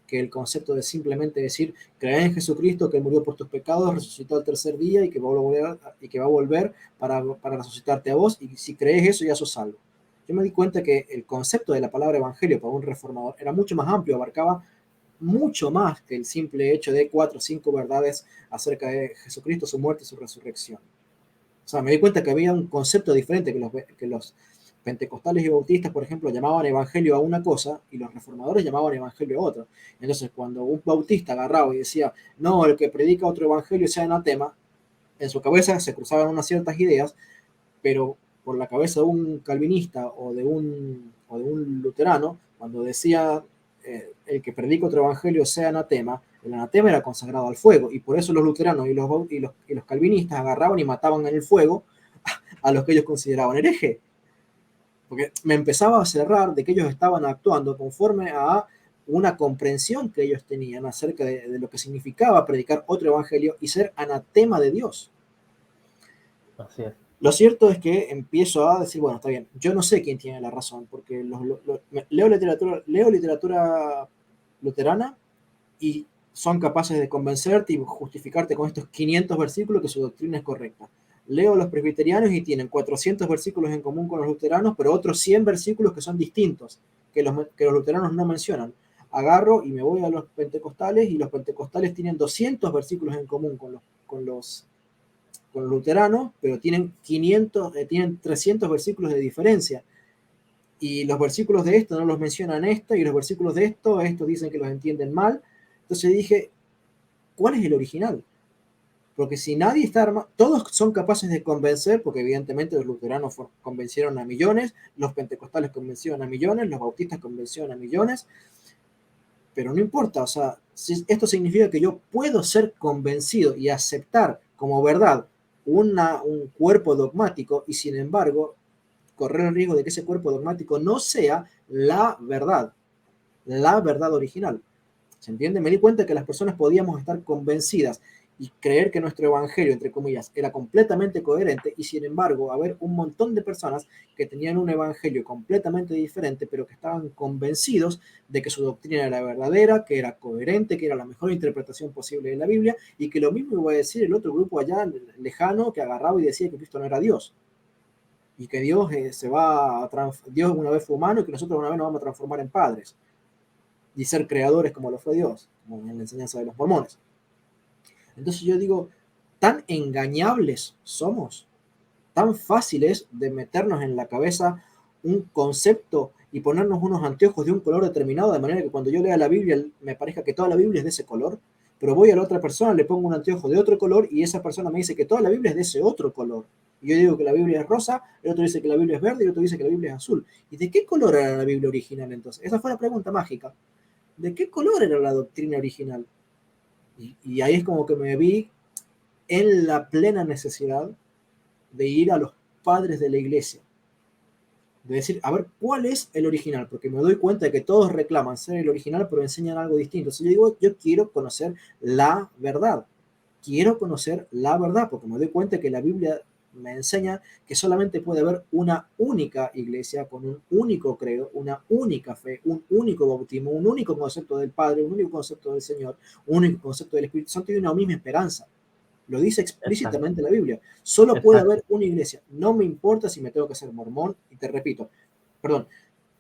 que el concepto de simplemente decir, creer en Jesucristo, que murió por tus pecados, resucitó al tercer día, y que va a volver para resucitarte a vos, y si crees eso ya sos salvo. Yo me di cuenta que el concepto de la palabra evangelio para un reformador era mucho más amplio, abarcaba mucho más que el simple hecho de 4 o 5 verdades acerca de Jesucristo, su muerte y su resurrección. O sea, me di cuenta que había un concepto diferente, que los pentecostales y bautistas, por ejemplo, llamaban evangelio a una cosa y los reformadores llamaban evangelio a otra. Entonces, cuando un bautista agarraba y decía, no, el que predica otro evangelio sea anatema, en su cabeza se cruzaban unas ciertas ideas, pero por la cabeza de un calvinista o de un luterano, cuando decía el que predica otro evangelio sea anatema, el anatema era consagrado al fuego, y por eso los luteranos y los calvinistas agarraban y mataban en el fuego a los que ellos consideraban hereje, porque me empezaba a cerrar de que ellos estaban actuando conforme a una comprensión que ellos tenían acerca de lo que significaba predicar otro evangelio y ser anatema de Dios. Así es. Lo cierto es que empiezo a decir, bueno, está bien, yo no sé quién tiene la razón, porque leo literatura luterana, y son capaces de convencerte y justificarte con estos 500 versículos que su doctrina es correcta. Leo a los presbiterianos y tienen 400 versículos en común con los luteranos, pero otros 100 versículos que son distintos, que los luteranos no mencionan. Agarro y me voy a los pentecostales, y los pentecostales tienen 200 versículos en común con los luteranos, pero tienen 300 versículos de diferencia. Y los versículos de esto no los mencionan esto, y los versículos de estos dicen que los entienden mal. Entonces dije, ¿cuál es el original? Porque si nadie está armado, todos son capaces de convencer, porque evidentemente los luteranos convencieron a millones, los pentecostales convencieron a millones, los bautistas convencieron a millones, pero no importa, o sea, si esto significa que yo puedo ser convencido y aceptar como verdad un cuerpo dogmático, y sin embargo correr el riesgo de que ese cuerpo dogmático no sea la verdad original. ¿Se entiende? Me di cuenta que las personas podíamos estar convencidas y creer que nuestro evangelio, entre comillas, era completamente coherente, y sin embargo haber un montón de personas que tenían un evangelio completamente diferente, pero que estaban convencidos de que su doctrina era verdadera, que era coherente, que era la mejor interpretación posible de la Biblia, y que lo mismo iba a decir el otro grupo allá lejano que agarraba y decía que Cristo no era Dios, y que Dios Dios una vez fue humano, y que nosotros una vez nos vamos a transformar en padres y ser creadores como lo fue Dios, como en la enseñanza de los mormones. Entonces yo digo, tan engañables somos, tan fáciles de meternos en la cabeza un concepto y ponernos unos anteojos de un color determinado, de manera que cuando yo lea la Biblia me parezca que toda la Biblia es de ese color, pero voy a la otra persona, le pongo un anteojo de otro color y esa persona me dice que toda la Biblia es de ese otro color. Y yo digo que la Biblia es rosa, el otro dice que la Biblia es verde y el otro dice que la Biblia es azul. ¿Y de qué color era la Biblia original entonces? Esa fue la pregunta mágica. ¿De qué color era la doctrina original? Y ahí es como que me vi en la plena necesidad de ir a los padres de la iglesia, de decir, a ver, ¿cuál es el original? Porque me doy cuenta de que todos reclaman ser el original, pero enseñan algo distinto. Entonces yo digo, yo quiero conocer la verdad. Quiero conocer la verdad, porque me doy cuenta que la Biblia me enseña que solamente puede haber una única iglesia con un único credo, una única fe, un único bautismo, un único concepto del Padre, un único concepto del Señor, un único concepto del Espíritu Santo y una misma esperanza. Lo dice Exacto, explícitamente la Biblia. Solo puede exacto. haber una iglesia. No me importa si me tengo que hacer mormón. Y te repito, perdón,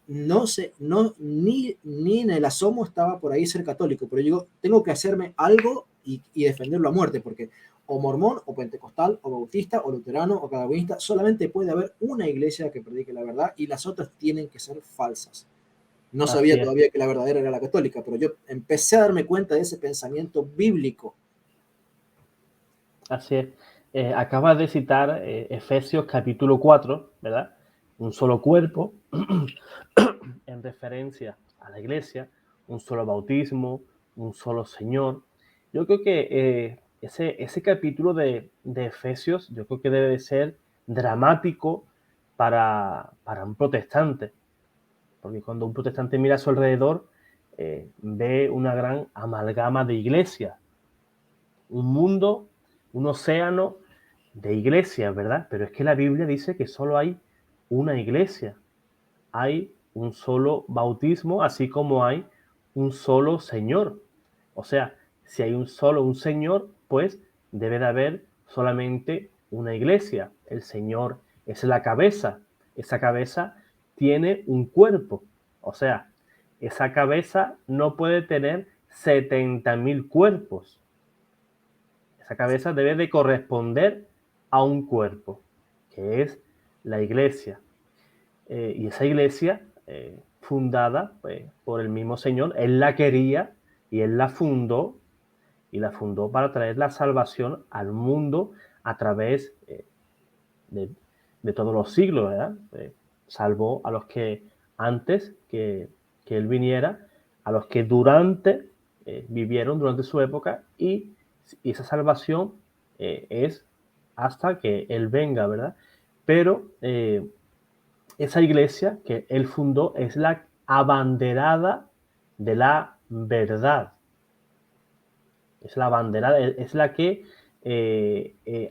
no sé, no, ni en el asomo estaba por ahí ser católico, pero yo digo, tengo que hacerme algo y defenderlo a muerte, porque o mormón, o pentecostal, o bautista, o luterano, o calvinista, solamente puede haber una iglesia que predique la verdad y las otras tienen que ser falsas. No Así sabía es, todavía que la verdadera era la católica, pero yo empecé a darme cuenta de ese pensamiento bíblico. así es. Acabas de citar Efesios capítulo 4, ¿verdad? Un solo cuerpo, en referencia a la iglesia, un solo bautismo, un solo Señor. Yo creo que ese capítulo de Efesios, yo creo que debe de ser dramático para un protestante, porque cuando un protestante mira a su alrededor, ve una gran amalgama de iglesias, un mundo, un océano de iglesias, ¿verdad? Pero es que la Biblia dice que solo hay una iglesia, hay un solo bautismo, así como hay un solo Señor. O sea, si hay un solo un Señor, pues debe de haber solamente una iglesia. El Señor es la cabeza. Esa cabeza tiene un cuerpo. O sea, esa cabeza no puede tener 70.000 cuerpos. Esa cabeza debe de corresponder a un cuerpo, que es la iglesia. Y esa iglesia, fundada pues, por el mismo Señor, Él la quería y Él y la fundó para traer la salvación al mundo a través de, de, todos los siglos, ¿verdad? Salvó a los que antes que Él viniera, a los que vivieron durante su época y esa salvación es hasta que Él venga, ¿verdad? Pero esa iglesia que él fundó es la abanderada de la verdad. Es la abanderada, es la que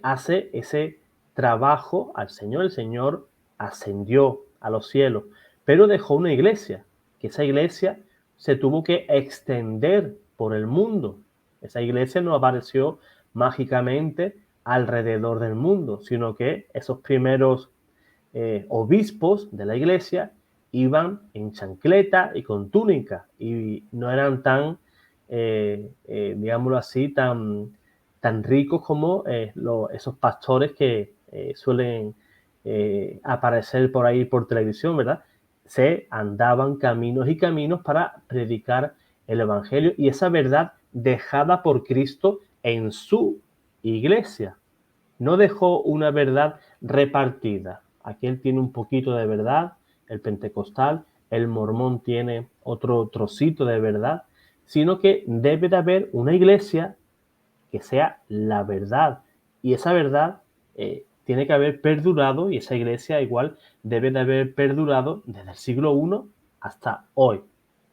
hace ese trabajo al Señor. El Señor ascendió a los cielos, pero dejó una iglesia, que esa iglesia se tuvo que extender por el mundo. Esa iglesia no apareció mágicamente alrededor del mundo, sino que esos primeros obispos de la iglesia iban en chancleta y con túnica y no eran tan, digámoslo así, tan ricos como esos pastores que suelen aparecer por ahí por televisión, ¿verdad? Se andaban caminos y caminos para predicar el Evangelio y esa verdad dejada por Cristo en su iglesia. No dejó una verdad repartida. Aquel tiene un poquito de verdad, el pentecostal, el mormón tiene otro trocito de verdad, sino que debe de haber una iglesia que sea la verdad. Y esa verdad tiene que haber perdurado y esa iglesia igual debe de haber perdurado desde el siglo I hasta hoy.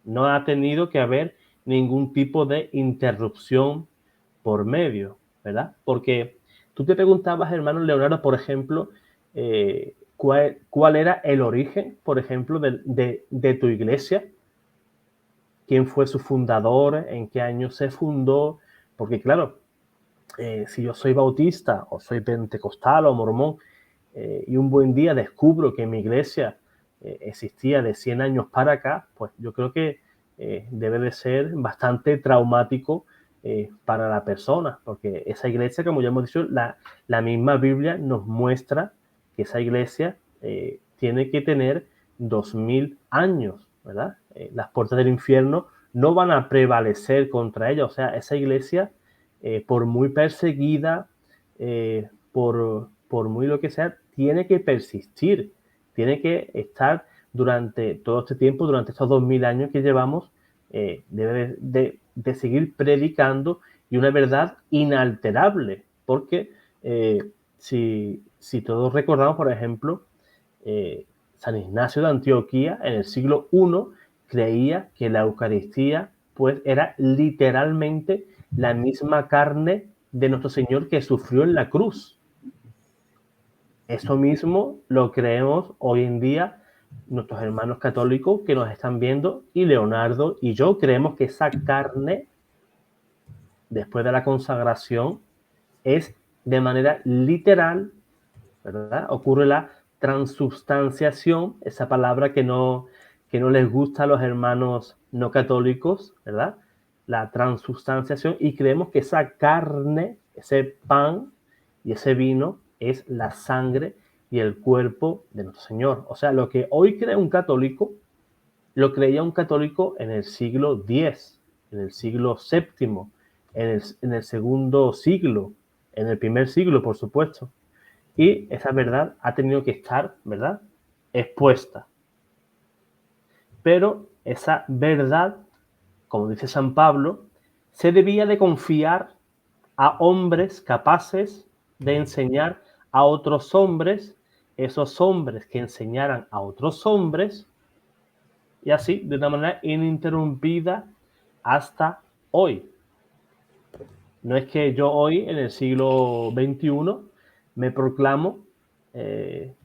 No ha tenido que haber ningún tipo de interrupción por medio, ¿verdad? Porque tú te preguntabas, hermano Leonardo, por ejemplo, ¿cuál era el origen, por ejemplo, de tu iglesia? ¿Quién fue su fundador? ¿En qué año se fundó? Porque claro, si yo soy bautista o soy pentecostal o mormón y un buen día descubro que mi iglesia existía de 100 años para acá, pues yo creo que debe de ser bastante traumático para la persona, porque esa iglesia, como ya hemos dicho, la misma Biblia nos muestra que esa iglesia tiene que tener 2000 años, ¿verdad? Las puertas del infierno no van a prevalecer contra ella. O sea, esa iglesia, por muy perseguida, por muy lo que sea, tiene que persistir, tiene que estar durante todo este tiempo, durante estos 2000 años que llevamos, debe de seguir predicando y una verdad inalterable, porque si todos recordamos, por ejemplo, San Ignacio de Antioquía en el siglo I creía que la Eucaristía pues era literalmente la misma carne de nuestro Señor que sufrió en la cruz. Eso mismo lo creemos hoy en día nuestros hermanos católicos que nos están viendo, y Leonardo y yo creemos que esa carne, después de la consagración, es de manera literal, ¿verdad? Ocurre la transubstanciación, esa palabra que no les gusta a los hermanos no católicos, ¿verdad? La transubstanciación, y creemos que esa carne, ese pan y ese vino es la sangre y el cuerpo de nuestro Señor. O sea, lo que hoy cree un católico, lo creía un católico en el siglo X, en el siglo VII, en el segundo siglo, en el primer siglo, por supuesto. Y esa verdad ha tenido que estar, ¿verdad?, expuesta. Pero esa verdad, como dice San Pablo, se debía de confiar a hombres capaces de enseñar a otros hombres, esos hombres que enseñaran a otros hombres, y así, de una manera ininterrumpida hasta hoy. No es que yo hoy, en el siglo XXI, me proclamo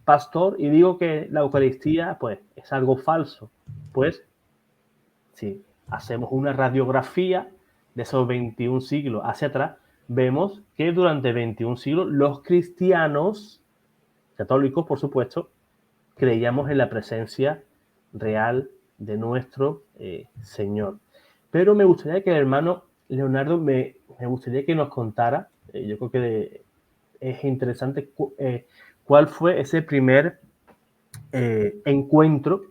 pastor y digo que la Eucaristía pues, es algo falso. Pues si hacemos una radiografía de esos 21 siglos hacia atrás, vemos que durante 21 siglos los cristianos, católicos por supuesto, creíamos en la presencia real de nuestro Señor. Pero me gustaría que el hermano Leonardo me gustaría que nos contara, yo creo que es interesante, cuál fue ese primer encuentro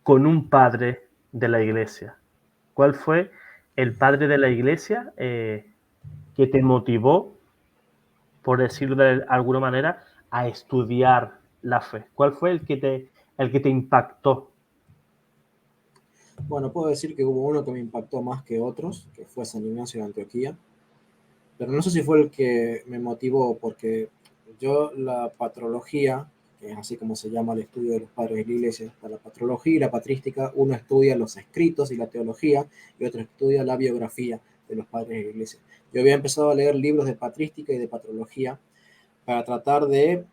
con un padre de la iglesia. ¿Cuál fue el padre de la iglesia que te motivó, por decirlo de alguna manera, a estudiar la fe? ¿Cuál fue el que te impactó? Bueno, puedo decir que hubo uno que me impactó más que otros, que fue San Ignacio de Antioquía, pero no sé si fue el que me motivó, porque yo la patrología, que es así como se llama el estudio de los padres de la iglesia, la patrología y la patrística, uno estudia los escritos y la teología, y otro estudia la biografía de los padres de la iglesia. Yo había empezado a leer libros de patrística y de patrología para tratar de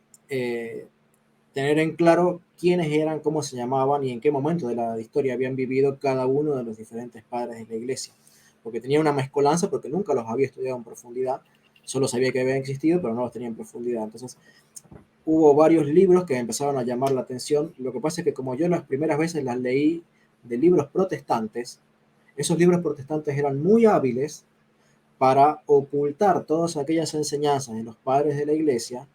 tener en claro quiénes eran, cómo se llamaban y en qué momento de la historia habían vivido cada uno de los diferentes padres de la iglesia. Porque tenía una mezcolanza, porque nunca los había estudiado en profundidad, solo sabía que habían existido, pero no los tenía en profundidad. Entonces, hubo varios libros que me empezaron a llamar la atención. Lo que pasa es que como yo las primeras veces las leí de libros protestantes, esos libros protestantes eran muy hábiles para ocultar todas aquellas enseñanzas de los padres de la iglesia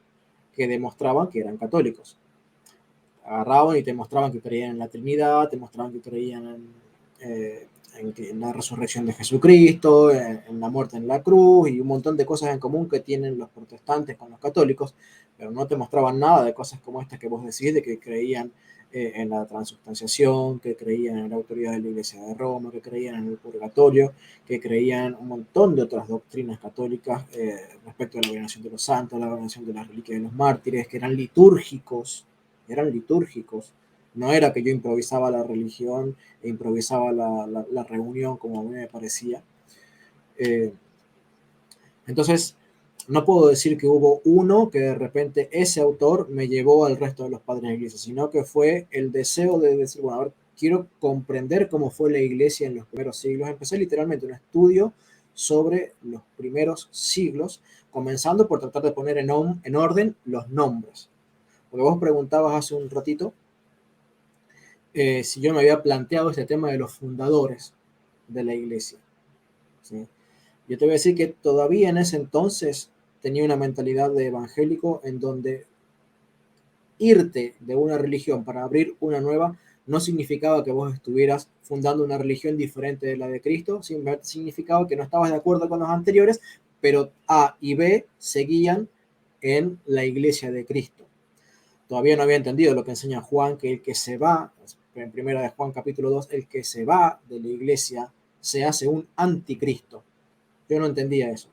que demostraban que eran católicos. Agarraban y te mostraban que creían en la Trinidad, te mostraban que creían en la resurrección de Jesucristo, en la muerte en la cruz y un montón de cosas en común que tienen los protestantes con los católicos, pero no te mostraban nada de cosas como estas que vos decís, de que creían en la transubstanciación, que creían en la autoridad de la Iglesia de Roma, que creían en el purgatorio, que creían un montón de otras doctrinas católicas respecto a la veneración de los santos, la veneración de las reliquias de los mártires, que eran litúrgicos. No era que yo improvisaba la religión e improvisaba la reunión como a mí me parecía. Eh, entonces, no puedo decir que hubo uno que de repente ese autor me llevó al resto de los padres de la iglesia, sino que fue el deseo de decir, bueno, a ver, quiero comprender cómo fue la iglesia en los primeros siglos. Empecé literalmente un estudio sobre los primeros siglos, comenzando por tratar de poner en orden los nombres. Porque vos preguntabas hace un ratito si yo me había planteado este tema de los fundadores de la iglesia. ¿Sí? Yo te voy a decir que todavía en ese entonces tenía una mentalidad de evangélico en donde irte de una religión para abrir una nueva no significaba que vos estuvieras fundando una religión diferente de la de Cristo, simplemente significaba que no estabas de acuerdo con los anteriores, pero A y B seguían en la iglesia de Cristo. Todavía no había entendido lo que enseña Juan, que el que se va, en primera de Juan capítulo 2, el que se va de la iglesia se hace un anticristo. Yo no entendía eso.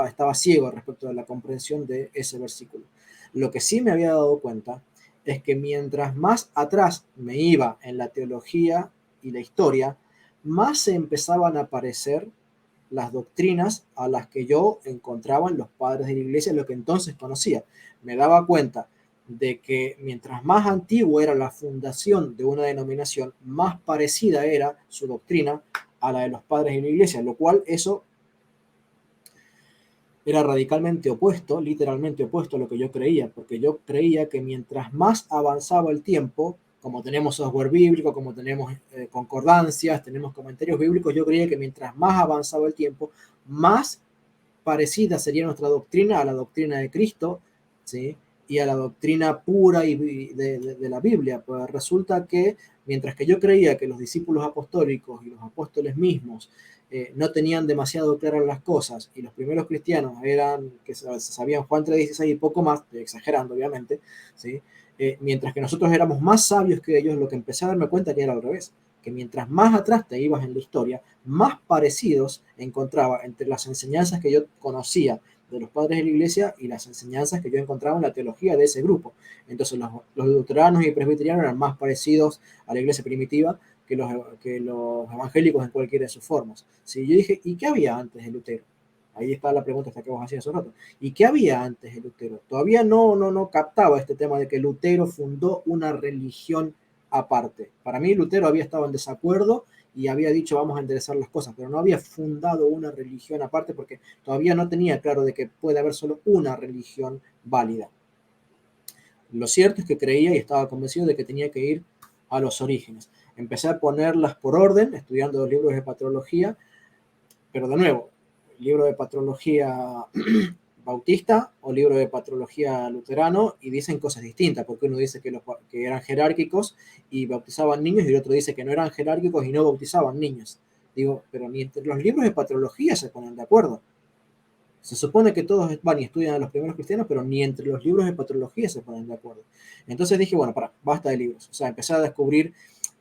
Estaba ciego respecto a la comprensión de ese versículo. Lo que sí me había dado cuenta es que mientras más atrás me iba en la teología y la historia, más se empezaban a aparecer las doctrinas a las que yo encontraba en los padres de la iglesia, lo que entonces conocía. Me daba cuenta de que mientras más antigua era la fundación de una denominación, más parecida era su doctrina a la de los padres de la iglesia, lo cual eso era radicalmente opuesto, literalmente opuesto a lo que yo creía, porque yo creía que mientras más avanzaba el tiempo, como tenemos software bíblico, como tenemos concordancias, tenemos comentarios bíblicos, yo creía que mientras más avanzaba el tiempo, más parecida sería nuestra doctrina a la doctrina de Cristo, ¿sí? Y a la doctrina pura de la Biblia. Pues resulta que mientras que yo creía que los discípulos apostólicos y los apóstoles mismos no tenían demasiado claras las cosas y los primeros cristianos eran que sabían Juan 3:16 y poco más, estoy exagerando obviamente, ¿sí? Mientras que nosotros éramos más sabios que ellos, lo que empecé a darme cuenta que era al revés, que mientras más atrás te ibas en la historia, más parecidos encontraba entre las enseñanzas que yo conocía de los padres de la iglesia y las enseñanzas que yo encontraba en la teología de ese grupo. Entonces los luteranos y presbiterianos eran más parecidos a la iglesia primitiva que los evangélicos en cualquiera de sus formas. ¿Sí? Yo dije, ¿y qué había antes de Lutero? Ahí está la pregunta hasta que vos hacías hace rato. ¿Y qué había antes de Lutero? Todavía no captaba este tema de que Lutero fundó una religión aparte. Para mí Lutero había estado en desacuerdo y había dicho vamos a enderezar las cosas, pero no había fundado una religión aparte porque todavía no tenía claro de que puede haber solo una religión válida. Lo cierto es que creía y estaba convencido de que tenía que ir a los orígenes. Empecé a ponerlas por orden, estudiando los libros de patrología, pero de nuevo, libro de patrología bautista o libro de patrología luterano y dicen cosas distintas, porque uno dice que eran jerárquicos y bautizaban niños y el otro dice que no eran jerárquicos y no bautizaban niños. Digo, pero ni entre los libros de patrología se ponen de acuerdo. Se supone que todos van y estudian a los primeros cristianos, pero ni entre los libros de patrología se ponen de acuerdo. Entonces dije, bueno, basta de libros. O sea, empecé a descubrir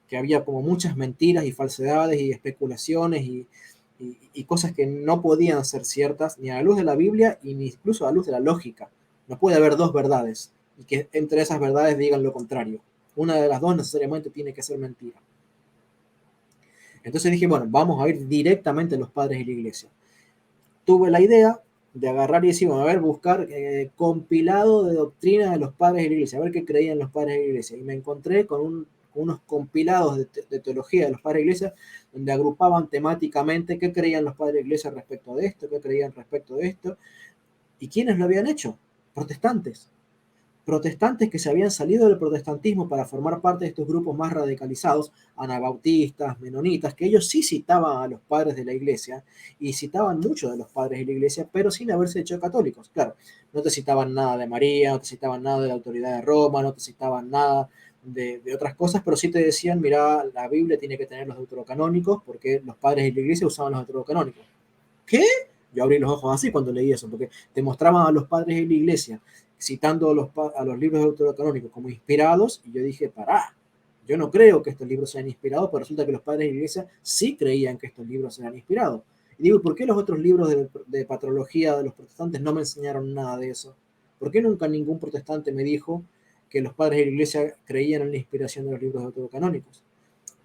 que había como muchas mentiras y falsedades y especulaciones y cosas que no podían ser ciertas ni a la luz de la Biblia y ni incluso a la luz de la lógica. No puede haber dos verdades y que entre esas verdades digan lo contrario. Una de las dos necesariamente tiene que ser mentira. Entonces dije, bueno, vamos a ir directamente a los padres de la iglesia. Tuve la idea de agarrar y decir, bueno, a ver, buscar compilado de doctrina de los padres de la iglesia, a ver qué creían los padres de la iglesia. Y me encontré con unos compilados de teología de los padres de la iglesia, donde agrupaban temáticamente qué creían los padres de la iglesia respecto de esto, qué creían respecto de esto, y quiénes lo habían hecho, protestantes. Protestantes que se habían salido del protestantismo para formar parte de estos grupos más radicalizados, anabautistas, menonitas, que ellos sí citaban a los padres de la iglesia y citaban mucho de los padres de la iglesia, pero sin haberse hecho católicos. Claro, no te citaban nada de María, no te citaban nada de la autoridad de Roma, no te citaban nada de otras cosas, pero sí te decían, mira, la Biblia tiene que tener los deuterocanónicos porque los padres de la iglesia usaban los deuterocanónicos. ¿Qué? Yo abrí los ojos así cuando leí eso, porque te mostraban a los padres de la iglesia citando a los libros deuterocanónicos como inspirados, y yo dije, pará, yo no creo que estos libros sean inspirados, pero resulta que los padres de la iglesia sí creían que estos libros eran inspirados. Y digo, ¿por qué los otros libros de patrología de los protestantes no me enseñaron nada de eso? ¿Por qué nunca ningún protestante me dijo que los padres de la iglesia creían en la inspiración de los libros deuterocanónicos?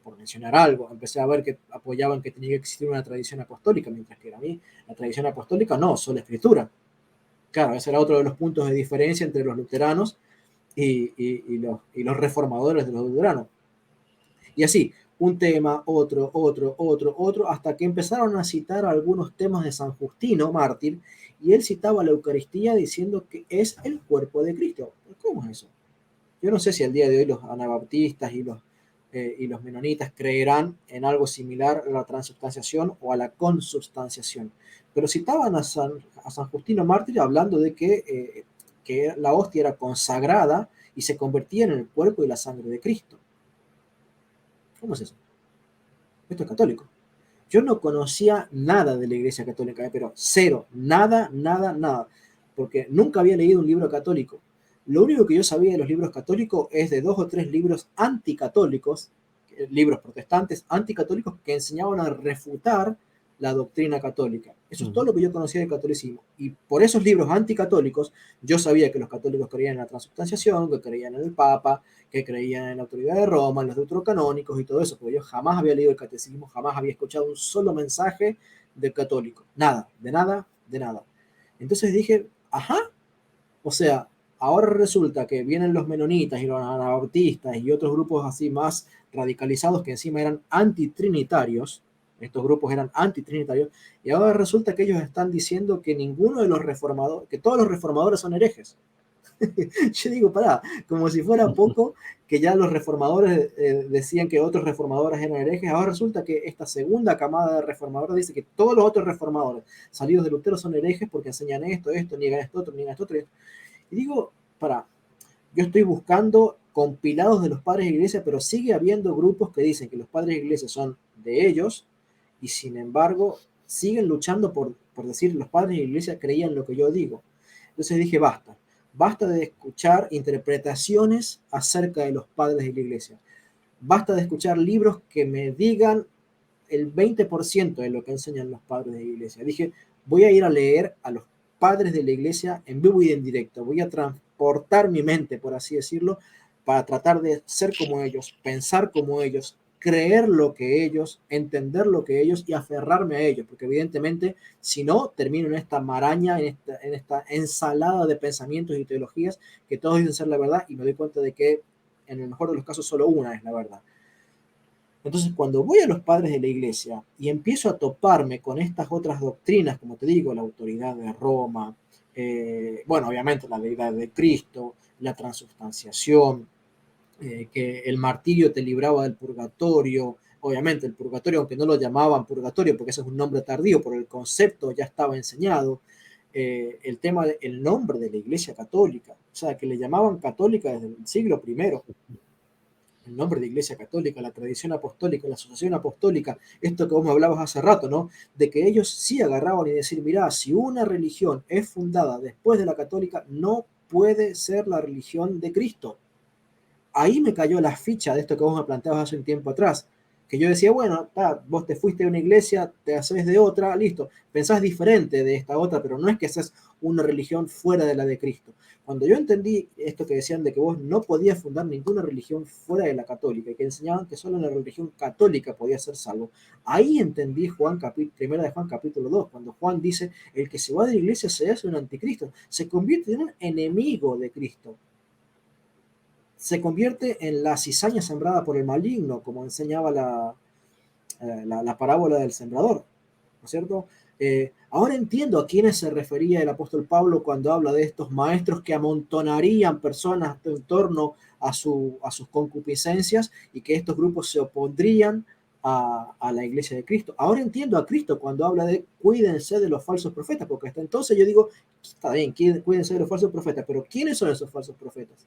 Por mencionar algo, empecé a ver que apoyaban que tenía que existir una tradición apostólica, mientras que a mí la tradición apostólica no, solo escritura. Claro, ese era otro de los puntos de diferencia entre los luteranos y los reformadores de los luteranos. Y así, un tema, otro, hasta que empezaron a citar algunos temas de San Justino, mártir, y él citaba la Eucaristía diciendo que es el cuerpo de Cristo. ¿Cómo es eso? Yo no sé si al día de hoy los anabaptistas y los menonitas creerán en algo similar a la transubstanciación o a la consubstanciación. Pero citaban a San Justino Mártir hablando de que que la hostia era consagrada y se convertía en el cuerpo y la sangre de Cristo. ¿Cómo es eso? Esto es católico. Yo no conocía nada de la Iglesia Católica, pero cero, nada, nada, nada, porque nunca había leído un libro católico. Lo único que yo sabía de los libros católicos es de 2 o 3 libros anticatólicos, libros protestantes anticatólicos que enseñaban a refutar la doctrina católica. Eso es todo lo que yo conocía del catolicismo. Y por esos libros anticatólicos, yo sabía que los católicos creían en la transubstanciación, que creían en el Papa, que creían en la autoridad de Roma, en los deuterocanónicos y todo eso, porque yo jamás había leído el catecismo, jamás había escuchado un solo mensaje del católico. Nada, de nada, de nada. Entonces dije, ajá, o sea, ahora resulta que vienen los menonitas y los anabaptistas y otros grupos así más radicalizados que encima eran antitrinitarios. Estos grupos eran antitrinitarios. Y ahora resulta que ellos están diciendo que ninguno de los reformadores, que todos los reformadores son herejes. Yo digo, pará, como si fuera poco que ya los reformadores decían que otros reformadores eran herejes. Ahora resulta que esta segunda camada de reformadores dice que todos los otros reformadores salidos de Lutero son herejes porque enseñan esto, niegan esto, otro, niegan esto, otro. Y digo, pará, yo estoy buscando compilados de los padres de iglesia, pero sigue habiendo grupos que dicen que los padres de iglesia son de ellos y sin embargo siguen luchando por decir los padres de iglesia creían lo que yo digo. Entonces dije, basta de escuchar interpretaciones acerca de los padres de la iglesia, basta de escuchar libros que me digan el 20% de lo que enseñan los padres de la iglesia. Dije, voy a ir a leer a los padres de la iglesia en vivo y en directo, voy a transportar mi mente, por así decirlo, para tratar de ser como ellos, pensar como ellos, creer lo que ellos, entender lo que ellos y aferrarme a ellos, porque evidentemente si no, termino en esta maraña, en esta ensalada de pensamientos y teologías que todos dicen ser la verdad y me doy cuenta de que en el mejor de los casos solo una es la verdad. Entonces, cuando voy a los padres de la iglesia y empiezo a toparme con estas otras doctrinas, como te digo, la autoridad de Roma, bueno, obviamente la deidad de Cristo, la transubstanciación, que el martirio te libraba del purgatorio, obviamente el purgatorio, aunque no lo llamaban purgatorio porque ese es un nombre tardío, pero el concepto ya estaba enseñado, el tema del nombre de la iglesia católica, o sea, que le llamaban católica desde el siglo primero, el nombre de Iglesia Católica, la tradición apostólica, la asociación apostólica, esto que vos me hablabas hace rato, ¿no? De que ellos sí agarraban y decir, mirá, si una religión es fundada después de la católica, no puede ser la religión de Cristo. Ahí me cayó la ficha de esto que vos me planteabas hace un tiempo atrás, que yo decía, bueno, vos te fuiste de una iglesia, te haces de otra, listo, pensás diferente de esta otra, pero no es que seas una religión fuera de la de Cristo. Cuando yo entendí esto que decían de que vos no podías fundar ninguna religión fuera de la católica y que enseñaban que solo en la religión católica podía ser salvo, ahí entendí primera de Juan capítulo 2, cuando Juan dice, el que se va de la iglesia se hace un anticristo, se convierte en un enemigo de Cristo, se convierte en la cizaña sembrada por el maligno, como enseñaba la parábola del sembrador, ¿no es cierto? Ahora entiendo a quiénes se refería el apóstol Pablo cuando habla de estos maestros que amontonarían personas en torno a sus concupiscencias y que estos grupos se opondrían a la iglesia de Cristo. Ahora entiendo a Cristo cuando habla de cuídense de los falsos profetas, porque hasta entonces yo digo, está bien, cuídense de los falsos profetas, pero ¿quiénes son esos falsos profetas?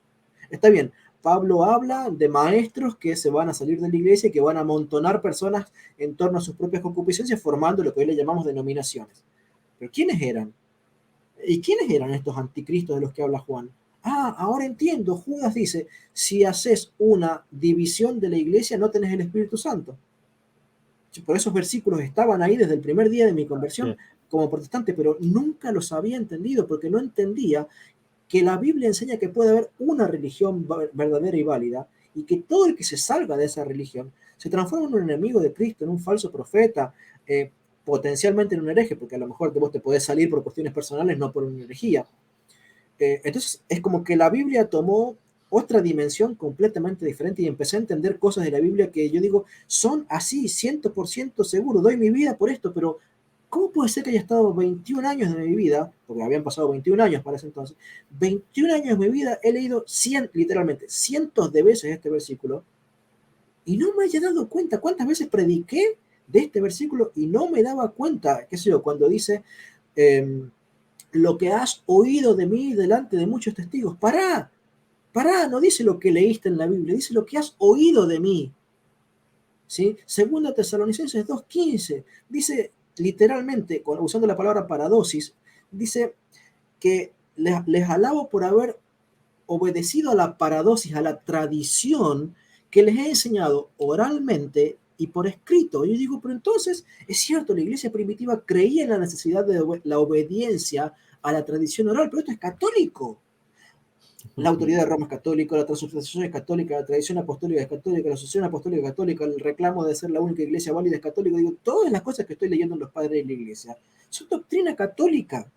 Está bien, Pablo habla de maestros que se van a salir de la iglesia y que van a amontonar personas en torno a sus propias concupiscencias, formando lo que hoy le llamamos denominaciones. Pero ¿quiénes eran? ¿Y quiénes eran estos anticristos de los que habla Juan? Ahora entiendo, Judas dice, si haces una división de la iglesia no tenés el Espíritu Santo. Por esos versículos estaban ahí desde el primer día de mi conversión como protestante, pero nunca los había entendido porque no entendía que la Biblia enseña que puede haber una religión verdadera y válida y que todo el que se salga de esa religión se transforma en un enemigo de Cristo, en un falso profeta, potencialmente en un hereje, porque a lo mejor vos te podés salir por cuestiones personales, no por una herejía. Entonces es como que la Biblia tomó otra dimensión completamente diferente y empecé a entender cosas de la Biblia que yo digo, son así, 100% seguro, doy mi vida por esto, pero ¿cómo puede ser que haya estado 21 años de mi vida, porque habían pasado 21 años para ese entonces, 21 años de mi vida he leído literalmente cientos de veces este versículo y no me haya dado cuenta cuántas veces prediqué de este versículo y no me daba cuenta, qué sé yo, cuando dice, lo que has oído de mí delante de muchos testigos. Pará, no dice lo que leíste en la Biblia, dice lo que has oído de mí. ¿Sí? Segunda Tesalonicenses 2:15 dice literalmente, usando la palabra paradosis, dice que les alabo por haber obedecido a la paradosis, a la tradición que les he enseñado oralmente y por escrito. Yo digo, pero entonces es cierto, la iglesia primitiva creía en la necesidad de la obediencia a la tradición oral, pero esto es católico. La autoridad de Roma es católica, la transubstanciación es católica, la tradición apostólica es católica, la asociación apostólica es católica, el reclamo de ser la única iglesia válida es católico. Digo, todas las cosas que estoy leyendo en los padres de la iglesia son doctrina católica.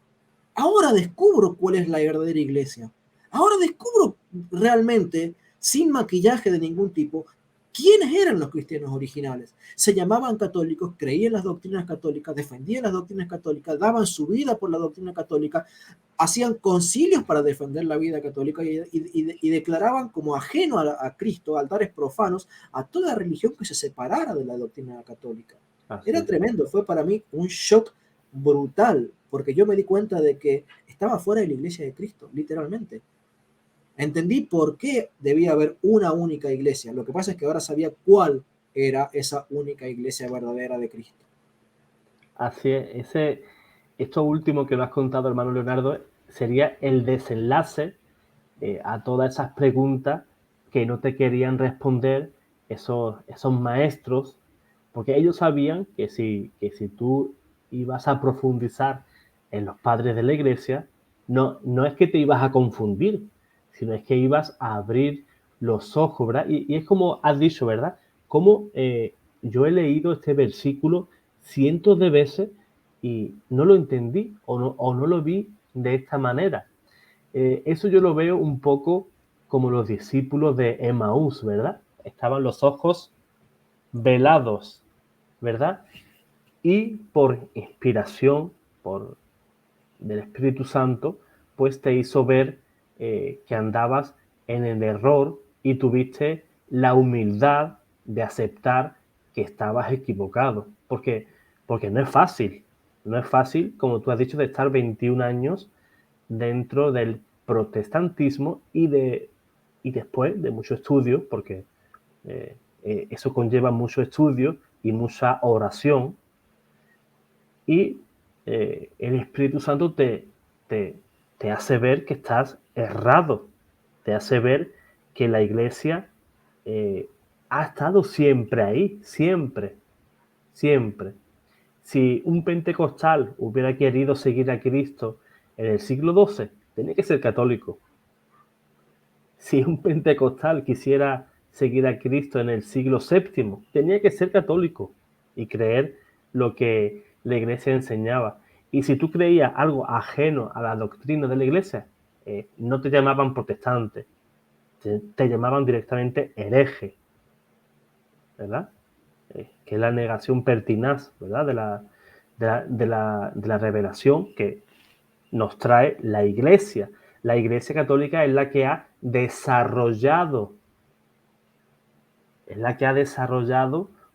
Ahora descubro cuál es la verdadera iglesia. Ahora descubro realmente, sin maquillaje de ningún tipo, quiénes eran los cristianos originales. Se llamaban católicos, creían las doctrinas católicas, defendían las doctrinas católicas, daban su vida por la doctrina católica, hacían concilios para defender la vida católica y declaraban como ajeno a Cristo, altares profanos, a toda religión que se separara de la doctrina católica. Así Era es. tremendo, fue para mí un shock brutal, porque yo me di cuenta de que estaba fuera de la iglesia de Cristo, literalmente. Entendí por qué debía haber una única iglesia. Lo que pasa es que ahora sabía cuál era esa única iglesia verdadera de Cristo. Así es. Esto último que nos has contado, hermano Leonardo, sería el desenlace a todas esas preguntas que no te querían responder esos maestros, porque ellos sabían que si tú ibas a profundizar en los padres de la iglesia, no es que te ibas a confundir, sino es que ibas a abrir los ojos, ¿verdad? Y es como has dicho, ¿verdad? Como yo he leído este versículo cientos de veces y no lo entendí o no lo vi de esta manera. Eso yo lo veo un poco como los discípulos de Emaús, ¿verdad? Estaban los ojos velados, ¿verdad? Y por inspiración del Espíritu Santo, pues te hizo ver que andabas en el error y tuviste la humildad de aceptar que estabas equivocado. Porque no es fácil, como tú has dicho, de estar 21 años dentro del protestantismo y después de mucho estudio, porque eso conlleva mucho estudio y mucha oración, y el Espíritu Santo te hace ver que estás errado, te hace ver que la iglesia ha estado siempre ahí, siempre, siempre. Si un pentecostal hubiera querido seguir a Cristo en el siglo XII, tenía que ser católico. Si un pentecostal quisiera seguir a Cristo en el siglo VII, tenía que ser católico y creer lo que la iglesia enseñaba. Y si tú creías algo ajeno a la doctrina de la iglesia, no te llamaban protestante, te llamaban directamente hereje, ¿verdad? Que es la negación pertinaz, ¿verdad? De la revelación que nos trae la iglesia. La iglesia católica es la que ha desarrollado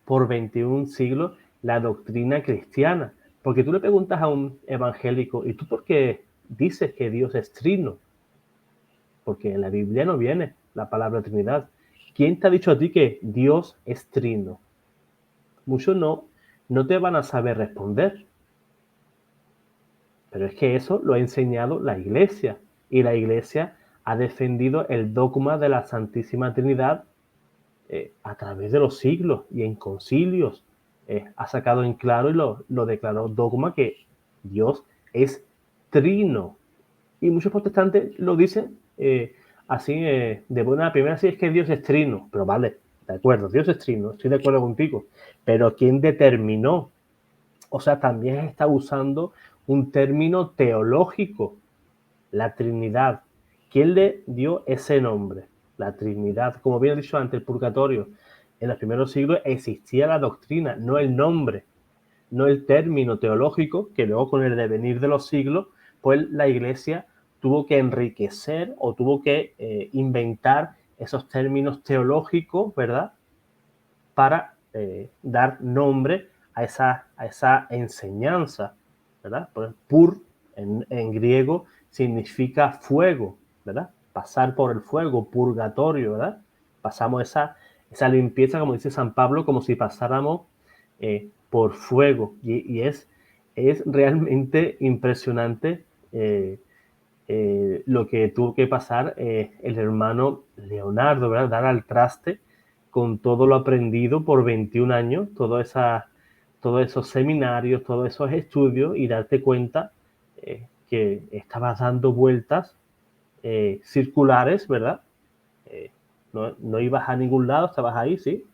por 21 siglos la doctrina cristiana. Porque tú le preguntas a un evangélico, ¿y tú por qué dices que Dios es trino? Porque en la Biblia no viene la palabra Trinidad. ¿Quién te ha dicho a ti que Dios es trino? Muchos no te van a saber responder. Pero es que eso lo ha enseñado la Iglesia. Y la Iglesia ha defendido el dogma de la Santísima Trinidad a través de los siglos y en concilios. Ha sacado en claro y lo declaró dogma que Dios es trino. Y muchos protestantes lo dicen así de buena primera, sí es que Dios es trino. Pero vale, de acuerdo, Dios es trino, estoy de acuerdo contigo. Pero ¿quién determinó? O sea, también está usando un término teológico, la Trinidad. ¿Quién le dio ese nombre? La Trinidad. Como bien he dicho antes, el purgatorio. En los primeros siglos existía la doctrina, no el nombre, no el término teológico, que luego con el devenir de los siglos, pues la Iglesia tuvo que enriquecer o tuvo que inventar esos términos teológicos, ¿verdad? Para dar nombre a esa enseñanza, ¿verdad? En griego significa fuego, ¿verdad? Pasar por el fuego, purgatorio, ¿verdad? Pasamos esa limpieza, como dice San Pablo, como si pasáramos por fuego. Y es realmente impresionante lo que tuvo que pasar el hermano Leonardo, ¿verdad? Dar al traste con todo lo aprendido por 21 años, todos esos seminarios, todos esos estudios y darte cuenta que estabas dando vueltas circulares, ¿verdad? No ibas a ningún lado, estabas ahí, sí.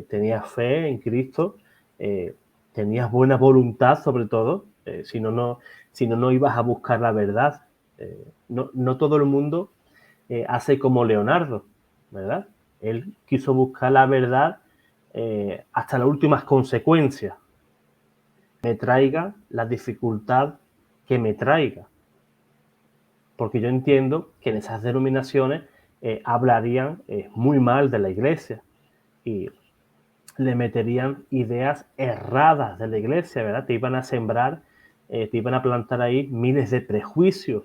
Tenías fe en Cristo, eh, tenías buena voluntad sobre todo, si no ibas a buscar la verdad. No todo el mundo hace como Leonardo, ¿verdad? Él quiso buscar la verdad hasta las últimas consecuencias. Me traiga la dificultad que me traiga. Porque yo entiendo que en esas denominaciones hablarían muy mal de la iglesia y le meterían ideas erradas de la iglesia, ¿verdad? Te iban a sembrar, te iban a plantar ahí miles de prejuicios,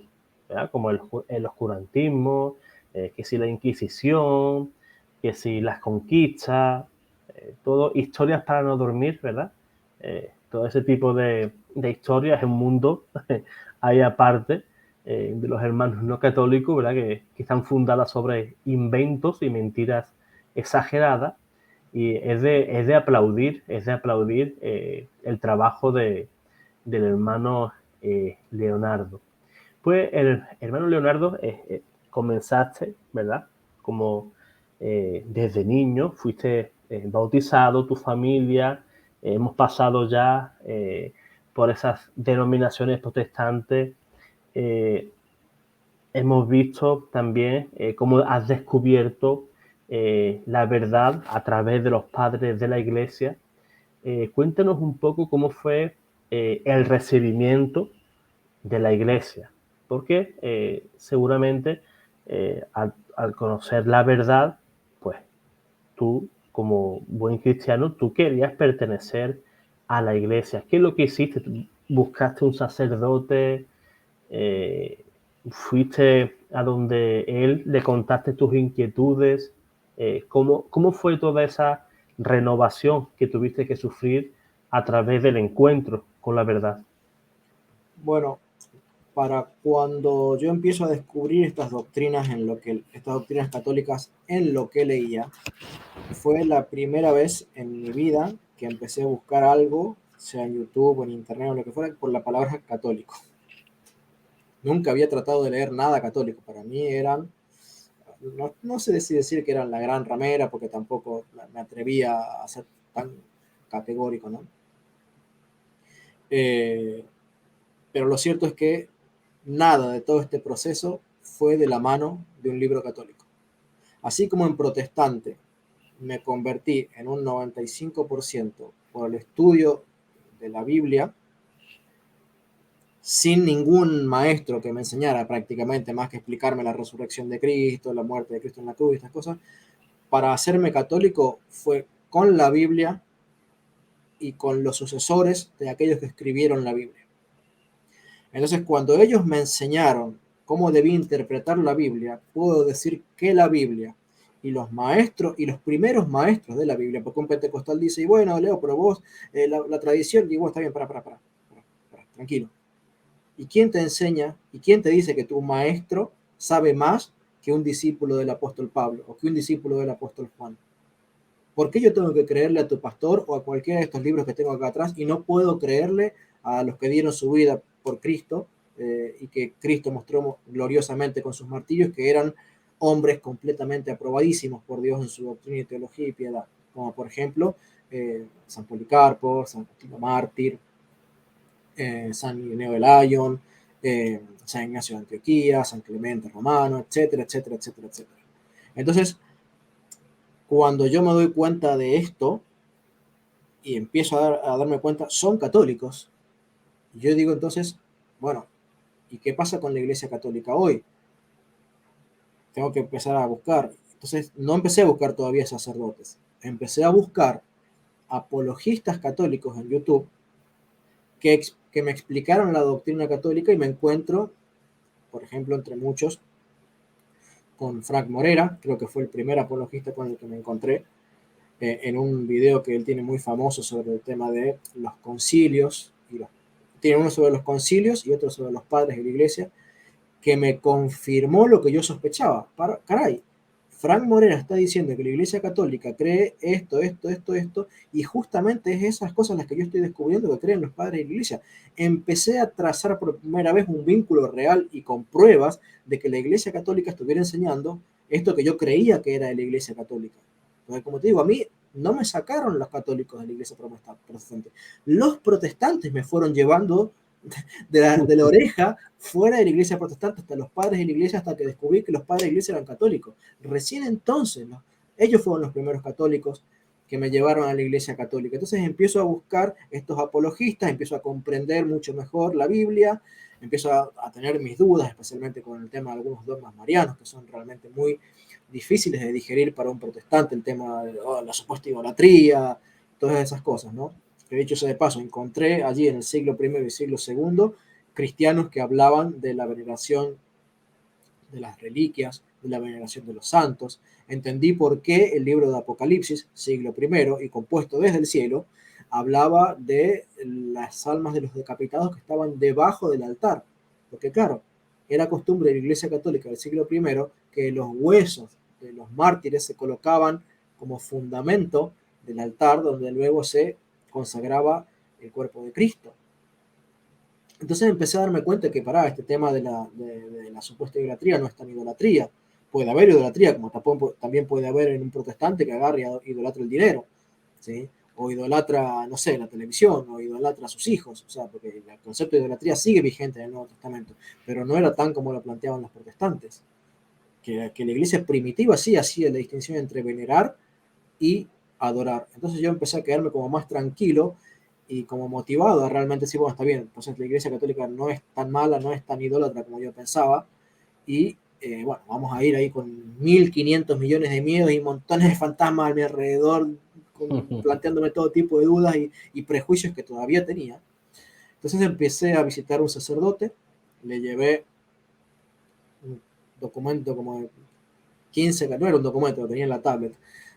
¿verdad? Como el oscurantismo, que si la Inquisición, que si las conquistas, todo historias para no dormir, ¿verdad? Todo ese tipo de historias en un mundo ahí aparte de los hermanos no católicos, ¿verdad? Que están fundadas sobre inventos y mentiras exageradas. Y es de aplaudir el trabajo del hermano Leonardo. Pues el hermano Leonardo comenzaste, ¿verdad? Como desde niño fuiste bautizado, tu familia, hemos pasado ya por esas denominaciones protestantes, eh, hemos visto también cómo has descubierto la verdad a través de los padres de la iglesia. Cuéntanos un poco cómo fue el recibimiento de la iglesia, porque seguramente al conocer la verdad, pues tú como buen cristiano, tú querías pertenecer a la iglesia. ¿Qué es lo que hiciste? ¿Buscaste un sacerdote? Eh, ¿Fuiste a donde él le contaste tus inquietudes? ¿Cómo fue toda esa renovación que tuviste que sufrir a través del encuentro con la verdad? Bueno, para cuando yo empiezo a descubrir estas doctrinas católicas en lo que leía, fue la primera vez en mi vida que empecé a buscar algo, sea en YouTube o en internet o lo que fuera, por la palabra católico. Nunca había tratado de leer nada católico. Para mí eran, no sé si decir que eran la gran ramera, porque tampoco me atrevía a ser tan categórico, ¿no? Pero lo cierto es que nada de todo este proceso fue de la mano de un libro católico. Así como en protestante me convertí en un 95% por el estudio de la Biblia, sin ningún maestro que me enseñara prácticamente más que explicarme la resurrección de Cristo, la muerte de Cristo en la cruz y estas cosas. Para hacerme católico fue con la Biblia y con los sucesores de aquellos que escribieron la Biblia. Entonces, cuando ellos me enseñaron cómo debía interpretar la Biblia, puedo decir que la Biblia y los maestros y los primeros maestros de la Biblia, porque un pentecostal dice, y bueno, Leo, pero vos, la tradición, y vos, está bien, para, tranquilo. ¿Y quién te enseña y quién te dice que tu maestro sabe más que un discípulo del apóstol Pablo o que un discípulo del apóstol Juan? ¿Por qué yo tengo que creerle a tu pastor o a cualquiera de estos libros que tengo acá atrás y no puedo creerle a los que dieron su vida por Cristo y que Cristo mostró gloriosamente con sus martirios, que eran hombres completamente aprobadísimos por Dios en su doctrina y teología y piedad? Como por ejemplo San Policarpo, San Faustino Mártir, San Ireneo de Lyon, San Ignacio de Antioquía, San Clemente Romano, etcétera, etcétera, etcétera, etcétera. Entonces, cuando yo me doy cuenta de esto y empiezo a darme cuenta, son católicos. Y yo digo entonces, bueno, ¿y qué pasa con la Iglesia Católica hoy? Tengo que empezar a buscar. Entonces, no empecé a buscar todavía sacerdotes. Empecé a buscar apologistas católicos en YouTube que me explicaron la doctrina católica, y me encuentro, por ejemplo, entre muchos, con Frank Morera, creo que fue el primer apologista con el que me encontré, en un video que él tiene muy famoso sobre el tema de los concilios, tiene uno sobre los concilios y otro sobre los padres de la iglesia, que me confirmó lo que yo sospechaba. Caray, Frank Morera está diciendo que la Iglesia Católica cree esto, y justamente es esas cosas las que yo estoy descubriendo que creen los padres de la Iglesia. Empecé a trazar por primera vez un vínculo real y con pruebas de que la Iglesia Católica estuviera enseñando esto que yo creía que era de la Iglesia Católica. Porque, como te digo, a mí no me sacaron los católicos de la Iglesia protestante. Los protestantes me fueron llevando de la oreja fuera de la iglesia protestante hasta los padres de la iglesia, hasta que descubrí que los padres de la iglesia eran católicos. Recién entonces, ¿no? Ellos fueron los primeros católicos que me llevaron a la iglesia católica. Entonces empiezo a buscar estos apologistas, empiezo a comprender mucho mejor la Biblia, empiezo a tener mis dudas, especialmente con el tema de algunos dogmas marianos, que son realmente muy difíciles de digerir para un protestante, el tema de la supuesta idolatría, todas esas cosas, ¿no? Que dicho sea de paso, encontré allí en el siglo I y siglo II cristianos que hablaban de la veneración de las reliquias, de la veneración de los santos. Entendí por qué el libro de Apocalipsis, siglo I y compuesto desde el cielo, hablaba de las almas de los decapitados que estaban debajo del altar. Porque claro, era costumbre de la Iglesia Católica del siglo I que los huesos de los mártires se colocaban como fundamento del altar donde luego se consagraba el cuerpo de Cristo. Entonces empecé a darme cuenta que para este tema de la supuesta idolatría no es tan idolatría. Puede haber idolatría, como también puede haber en un protestante que agarre y idolatra el dinero, ¿sí? O idolatra, no sé, la televisión, o idolatra a sus hijos, o sea, porque el concepto de idolatría sigue vigente en el Nuevo Testamento, pero no era tan como lo planteaban los protestantes. Que la iglesia primitiva sí hacía la distinción entre venerar y adorar. Entonces yo empecé a quedarme como más tranquilo y como motivado a realmente decir, bueno, está bien, entonces la Iglesia Católica no es tan mala, no es tan idólatra como yo pensaba, y bueno, vamos a ir ahí con 1.500 millones de miedos y montones de fantasmas a mi alrededor, planteándome todo tipo de dudas y prejuicios que todavía tenía. Entonces empecé a visitar un sacerdote, le llevé un documento como de 15, no era un documento, lo tenía en la tablet,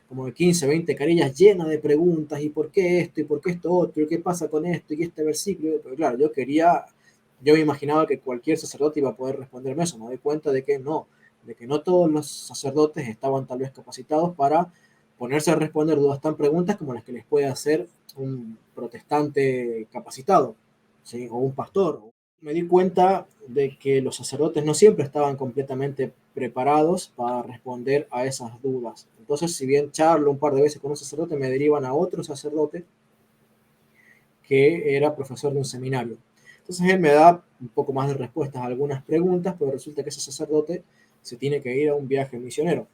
como de 15, 20 carillas llenas de preguntas, y por qué esto, y por qué esto otro, y qué pasa con esto, y este versículo. Pero claro, yo me imaginaba que cualquier sacerdote iba a poder responderme eso. Me doy cuenta de que no todos los sacerdotes estaban tal vez capacitados para ponerse a responder dudas tan preguntas como las que les puede hacer un protestante capacitado, ¿sí? O un pastor. Me di cuenta de que los sacerdotes no siempre estaban completamente preparados para responder a esas dudas. Entonces, si bien charlo un par de veces con un sacerdote, me derivan a otro sacerdote que era profesor de un seminario. Entonces, él me da un poco más de respuestas a algunas preguntas, pero resulta que ese sacerdote se tiene que ir a un viaje misionero.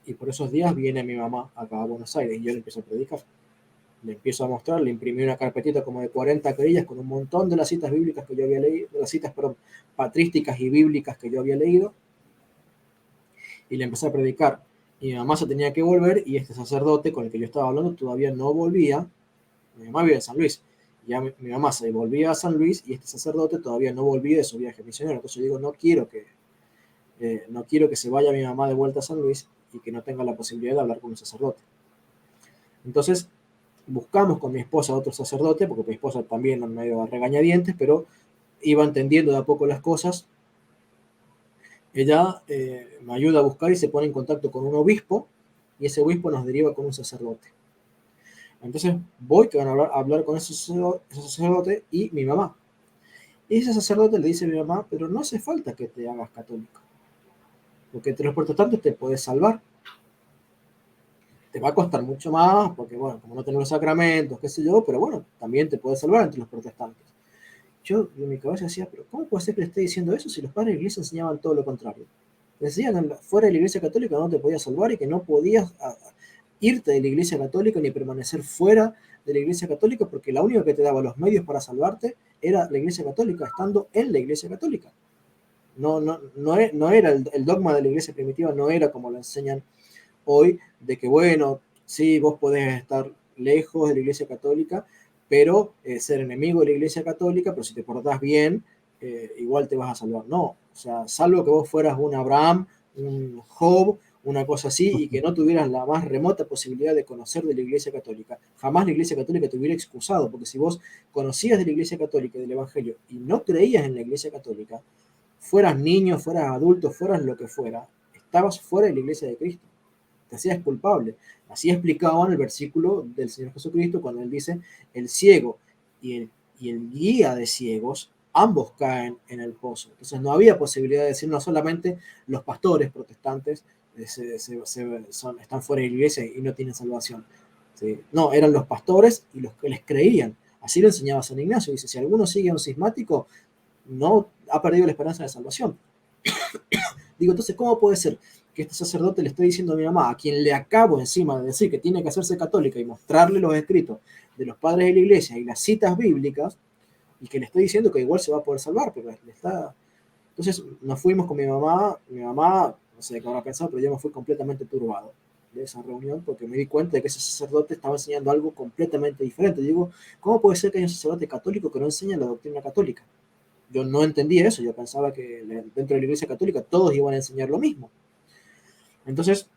Y por esos días viene mi mamá acá a Buenos Aires y yo le empiezo a predicar. Le empiezo a mostrar, le imprimí una carpetita como de 40 carillas con un montón de las citas bíblicas que yo había leído, de las citas, perdón, patrísticas y bíblicas que yo había leído, y le empecé a predicar. Y mi mamá se tenía que volver, y este sacerdote con el que yo estaba hablando todavía no volvía. Mi mamá vive en San Luis. Ya mi mamá se volvía a San Luis y este sacerdote todavía no volvía de su viaje misionero. Entonces yo digo, no quiero que se vaya mi mamá de vuelta a San Luis y que no tenga la posibilidad de hablar con un sacerdote. Entonces buscamos con mi esposa otro sacerdote, porque mi esposa también medio a regañadientes, pero iba entendiendo de a poco las cosas. Ella me ayuda a buscar y se pone en contacto con un obispo, y ese obispo nos deriva con un sacerdote. Entonces voy que van a hablar con ese sacerdote y mi mamá. Y ese sacerdote le dice a mi mamá, pero no hace falta que te hagas católico, porque entre los protestantes te puedes salvar. Te va a costar mucho más, porque bueno, como no tenemos los sacramentos, qué sé yo, pero bueno, también te puedes salvar entre los protestantes. Yo en mi cabeza decía, pero ¿cómo puede ser que le esté diciendo eso si los padres de la iglesia enseñaban todo lo contrario? Decían, fuera de la iglesia católica no te podías salvar y que no podías irte de la iglesia católica ni permanecer fuera de la iglesia católica, porque la única que te daba los medios para salvarte era la iglesia católica, estando en la iglesia católica. No era el dogma de la iglesia primitiva, no era como lo enseñan hoy, de que bueno, sí, vos podés estar lejos de la iglesia católica, pero ser enemigo de la Iglesia Católica, pero si te portás bien, igual te vas a salvar. No, o sea, salvo que vos fueras un Abraham, un Job, una cosa así, y que no tuvieras la más remota posibilidad de conocer de la Iglesia Católica. Jamás la Iglesia Católica te hubiera excusado, porque si vos conocías de la Iglesia Católica y del Evangelio y no creías en la Iglesia Católica, fueras niño, fueras adulto, fueras lo que fuera, estabas fuera de la Iglesia de Cristo. Te hacías culpable. Así explicaba en el versículo del Señor Jesucristo cuando él dice, el ciego y el guía de ciegos, ambos caen en el pozo. Entonces no había posibilidad de decir, no solamente los pastores protestantes están fuera de la iglesia y no tienen salvación. ¿Sí? No, eran los pastores y los que les creían. Así lo enseñaba San Ignacio. Dice, si alguno sigue a un cismático, no ha perdido la esperanza de salvación. Digo, entonces, ¿cómo puede ser que este sacerdote le esté diciendo a mi mamá, a quien le acabo encima de decir que tiene que hacerse católica y mostrarle los escritos de los padres de la iglesia y las citas bíblicas, y que le esté diciendo que igual se va a poder salvar, pero le está... Entonces nos fuimos con mi mamá, no sé qué habrá pensado, pero yo me fui completamente turbado de esa reunión porque me di cuenta de que ese sacerdote estaba enseñando algo completamente diferente. Digo, ¿cómo puede ser que haya un sacerdote católico que no enseña la doctrina católica? Yo no entendía eso, yo pensaba que dentro de la iglesia católica todos iban a enseñar lo mismo. Entonces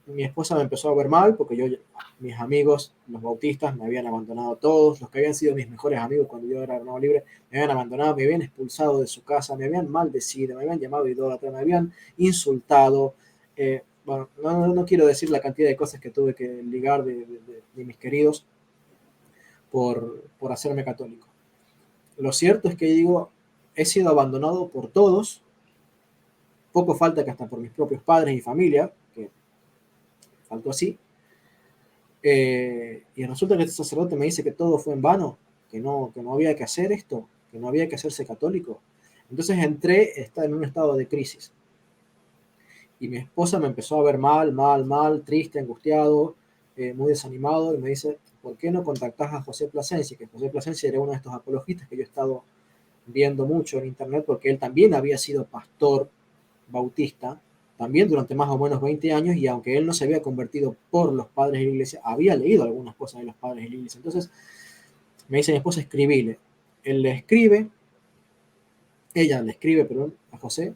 mi esposa me empezó a ver mal porque mis amigos, los bautistas, me habían abandonado todos, los que habían sido mis mejores amigos cuando yo era hermano libre, me habían abandonado, me habían expulsado de su casa, me habían maldecido, me habían llamado idólatra, me habían insultado. Bueno, no quiero decir la cantidad de cosas que tuve que ligar de mis queridos por hacerme católico. Lo cierto es que digo, he sido abandonado por todos, poco falta que hasta por mis propios padres y familia, que faltó así. Y resulta que este sacerdote me dice que todo fue en vano, que no había que hacer esto, que no había que hacerse católico. Entonces entré en un estado de crisis. Y mi esposa me empezó a ver mal, triste, angustiado, muy desanimado, y me dice, ¿por qué no contactás a José Plasencia? Que José Plasencia era uno de estos apologistas que yo he estado viendo mucho en internet, porque él también había sido pastor bautista, también durante más o menos 20 años, y aunque él no se había convertido por los padres de la iglesia, había leído algunas cosas de los padres de la iglesia. Entonces me dice mi esposa, escribile. Él le escribe, ella le escribe, perdón, a José,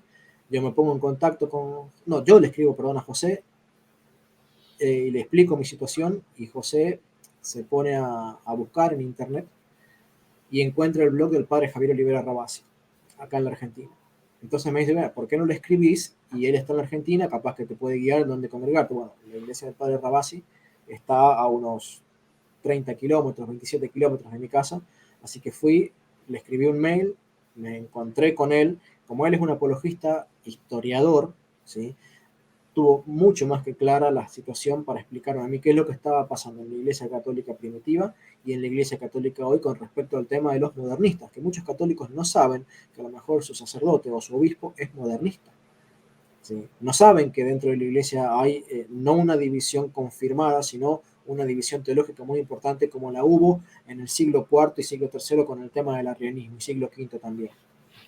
yo me pongo en contacto yo le escribo, perdón, a José, y le explico mi situación, y José se pone a buscar en internet y encuentra el blog del padre Javier Olivera Rabasi, acá en la Argentina. Entonces me dice, mira, ¿por qué no le escribís? Y él está en la Argentina, capaz que te puede guiar dónde congregarte. Bueno, la iglesia del padre Rabasi está a unos 30 kilómetros, 27 kilómetros de mi casa, así que fui, le escribí un mail, me encontré con él, como él es un apologista historiador, ¿sí? Tuvo mucho más que clara la situación para explicarme a mí qué es lo que estaba pasando en la Iglesia Católica primitiva y en la Iglesia Católica hoy con respecto al tema de los modernistas, que muchos católicos no saben que a lo mejor su sacerdote o su obispo es modernista. ¿Sí? No saben que dentro de la Iglesia hay no una división confirmada, sino una división teológica muy importante como la hubo en el siglo IV y siglo III con el tema del arrianismo y siglo V también.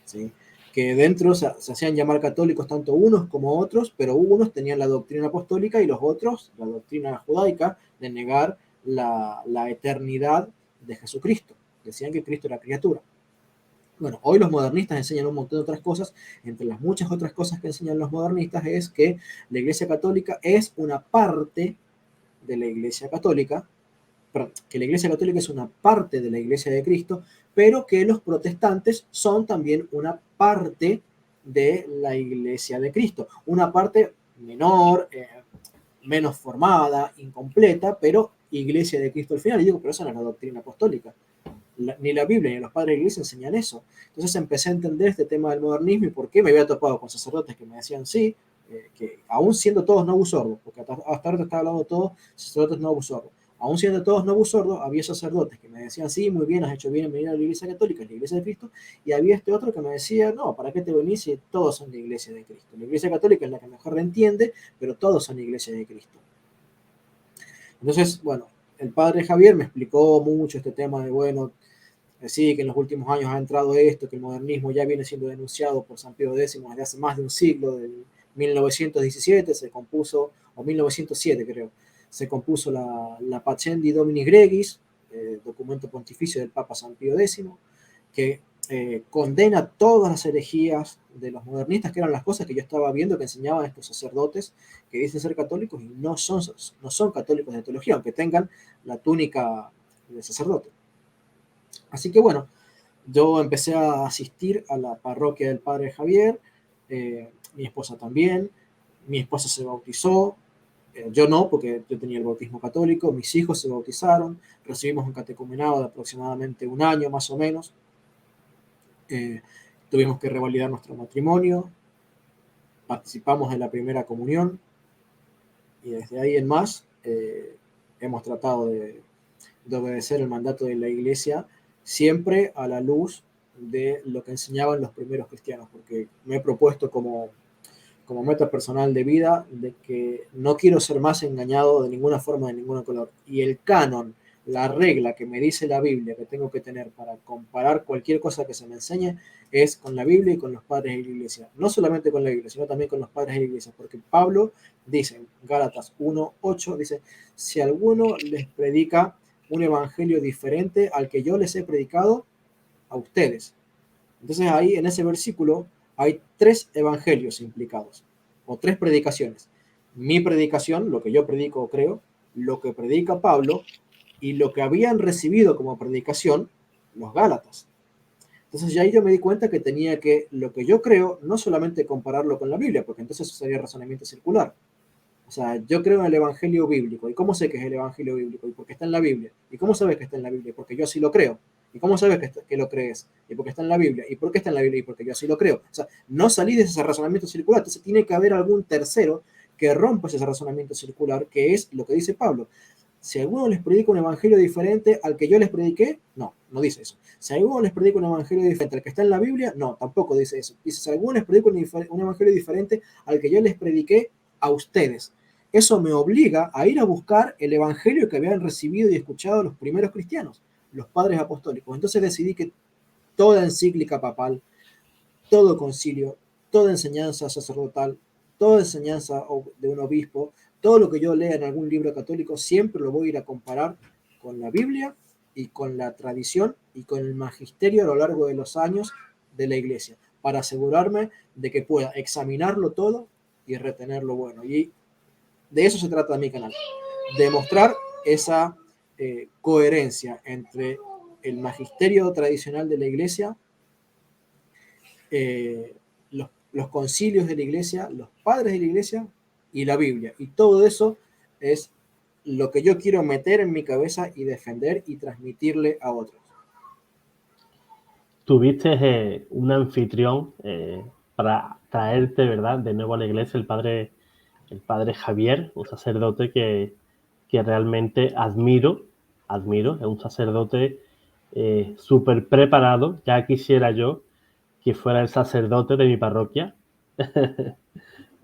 ¿Sí? Que dentro se hacían llamar católicos tanto unos como otros, pero unos tenían la doctrina apostólica y los otros la doctrina judaica de negar la eternidad de Jesucristo. Decían que Cristo era criatura. Bueno, hoy los modernistas enseñan un montón de otras cosas. Entre las muchas otras cosas que enseñan los modernistas es que la Iglesia Católica es una parte de la Iglesia Católica, perdón, que la Iglesia Católica es una parte de la Iglesia de Cristo, pero que los protestantes son también una parte de la Iglesia de Cristo, una parte menor, menos formada, incompleta, pero Iglesia de Cristo al final. Y digo, pero esa no es la doctrina apostólica. Ni la Biblia ni los padres de la iglesia enseñan eso. Entonces empecé a entender este tema del modernismo y por qué me había topado con sacerdotes que me decían sí, que aún siendo todos no sordos, porque hasta ahora te estaba hablando de todos sacerdotes no sordos, aún siendo todos no sordos, había sacerdotes que me decían sí, muy bien, has hecho bien en venir a la iglesia católica, la iglesia de Cristo, y había este otro que me decía, no, ¿para qué te venís si todos son de la iglesia de Cristo? La iglesia católica es la que mejor le entiende, pero todos son de la iglesia de Cristo. Entonces, bueno, el padre Javier me explicó mucho este tema de, bueno, sí, que en los últimos años ha entrado esto, que el modernismo ya viene siendo denunciado por San Pío X desde hace más de un siglo, del 1917 se compuso, o 1907 creo, se compuso la Pacendi Dominis Gregis, documento pontificio del Papa San Pío X, que condena todas las herejías de los modernistas, que eran las cosas que yo estaba viendo que enseñaban estos sacerdotes que dicen ser católicos y no son católicos de teología, aunque tengan la túnica de sacerdote. Así que bueno, yo empecé a asistir a la parroquia del Padre Javier, mi esposa también, mi esposa se bautizó, yo no, porque yo tenía el bautismo católico, mis hijos se bautizaron, recibimos un catecumenado de aproximadamente un año más o menos, tuvimos que revalidar nuestro matrimonio, participamos en la primera comunión y desde ahí en más hemos tratado de obedecer el mandato de la Iglesia siempre a la luz de lo que enseñaban los primeros cristianos, porque me he propuesto como meta personal de vida de que no quiero ser más engañado de ninguna forma, de ningún color. Y el canon, la regla que me dice la Biblia que tengo que tener para comparar cualquier cosa que se me enseñe es con la Biblia y con los padres de la Iglesia. No solamente con la Biblia, sino también con los padres de la Iglesia, porque Pablo dice en Gálatas 1:8, dice, si alguno les predica un evangelio diferente al que yo les he predicado a ustedes. Entonces ahí en ese versículo hay 3 evangelios implicados, o 3 predicaciones. Mi predicación, lo que yo predico o creo, lo que predica Pablo, y lo que habían recibido como predicación los Gálatas. Entonces ya ahí yo me di cuenta que tenía que, lo que yo creo, no solamente compararlo con la Biblia, porque entonces eso sería razonamiento circular. O sea, yo creo en el evangelio bíblico. ¿Y cómo sé que es el evangelio bíblico? Y porque está en la Biblia. ¿Y cómo sabes que está en la Biblia? Porque yo así lo creo. ¿Y cómo sabes que lo crees? Y porque está en la Biblia. ¿Y por qué está en la Biblia? Y porque yo así lo creo. O sea, no salí de ese razonamiento circular. Entonces tiene que haber algún tercero que rompa ese razonamiento circular, que es lo que dice Pablo. Si alguno les predica un evangelio diferente al que yo les prediqué, no dice eso. Si alguno les predica un evangelio diferente al que está en la Biblia, no, tampoco dice eso. Dice, si alguno les predica un evangelio diferente al que yo les prediqué a ustedes. Eso me obliga a ir a buscar el evangelio que habían recibido y escuchado los primeros cristianos, los padres apostólicos. Entonces decidí que toda encíclica papal, todo concilio, toda enseñanza sacerdotal, toda enseñanza de un obispo, todo lo que yo lea en algún libro católico, siempre lo voy a ir a comparar con la Biblia y con la tradición y con el magisterio a lo largo de los años de la Iglesia, para asegurarme de que pueda examinarlo todo y retener lo bueno. Y de eso se trata mi canal, de mostrar esa coherencia entre el magisterio tradicional de la Iglesia, los concilios de la Iglesia, los padres de la Iglesia y la Biblia. Y todo eso es lo que yo quiero meter en mi cabeza y defender y transmitirle a otros. Tuviste un anfitrión para traerte, ¿verdad?, de nuevo a la iglesia, el padre Javier, un sacerdote que realmente admiro, es un sacerdote súper preparado. Ya quisiera yo que fuera el sacerdote de mi parroquia,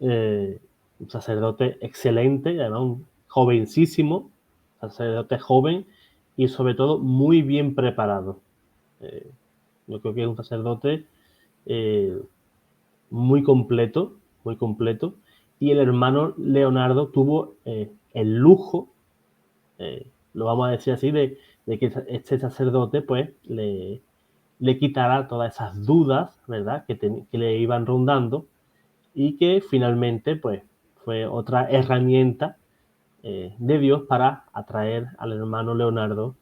un sacerdote excelente, además un jovencísimo, sacerdote joven y sobre todo muy bien preparado. Yo creo que es un sacerdote muy completo, y el hermano Leonardo tuvo el lujo, lo vamos a decir así, de que este sacerdote pues le quitara todas esas dudas, ¿verdad?, que le iban rondando, y que finalmente pues fue otra herramienta de Dios para atraer al hermano Leonardo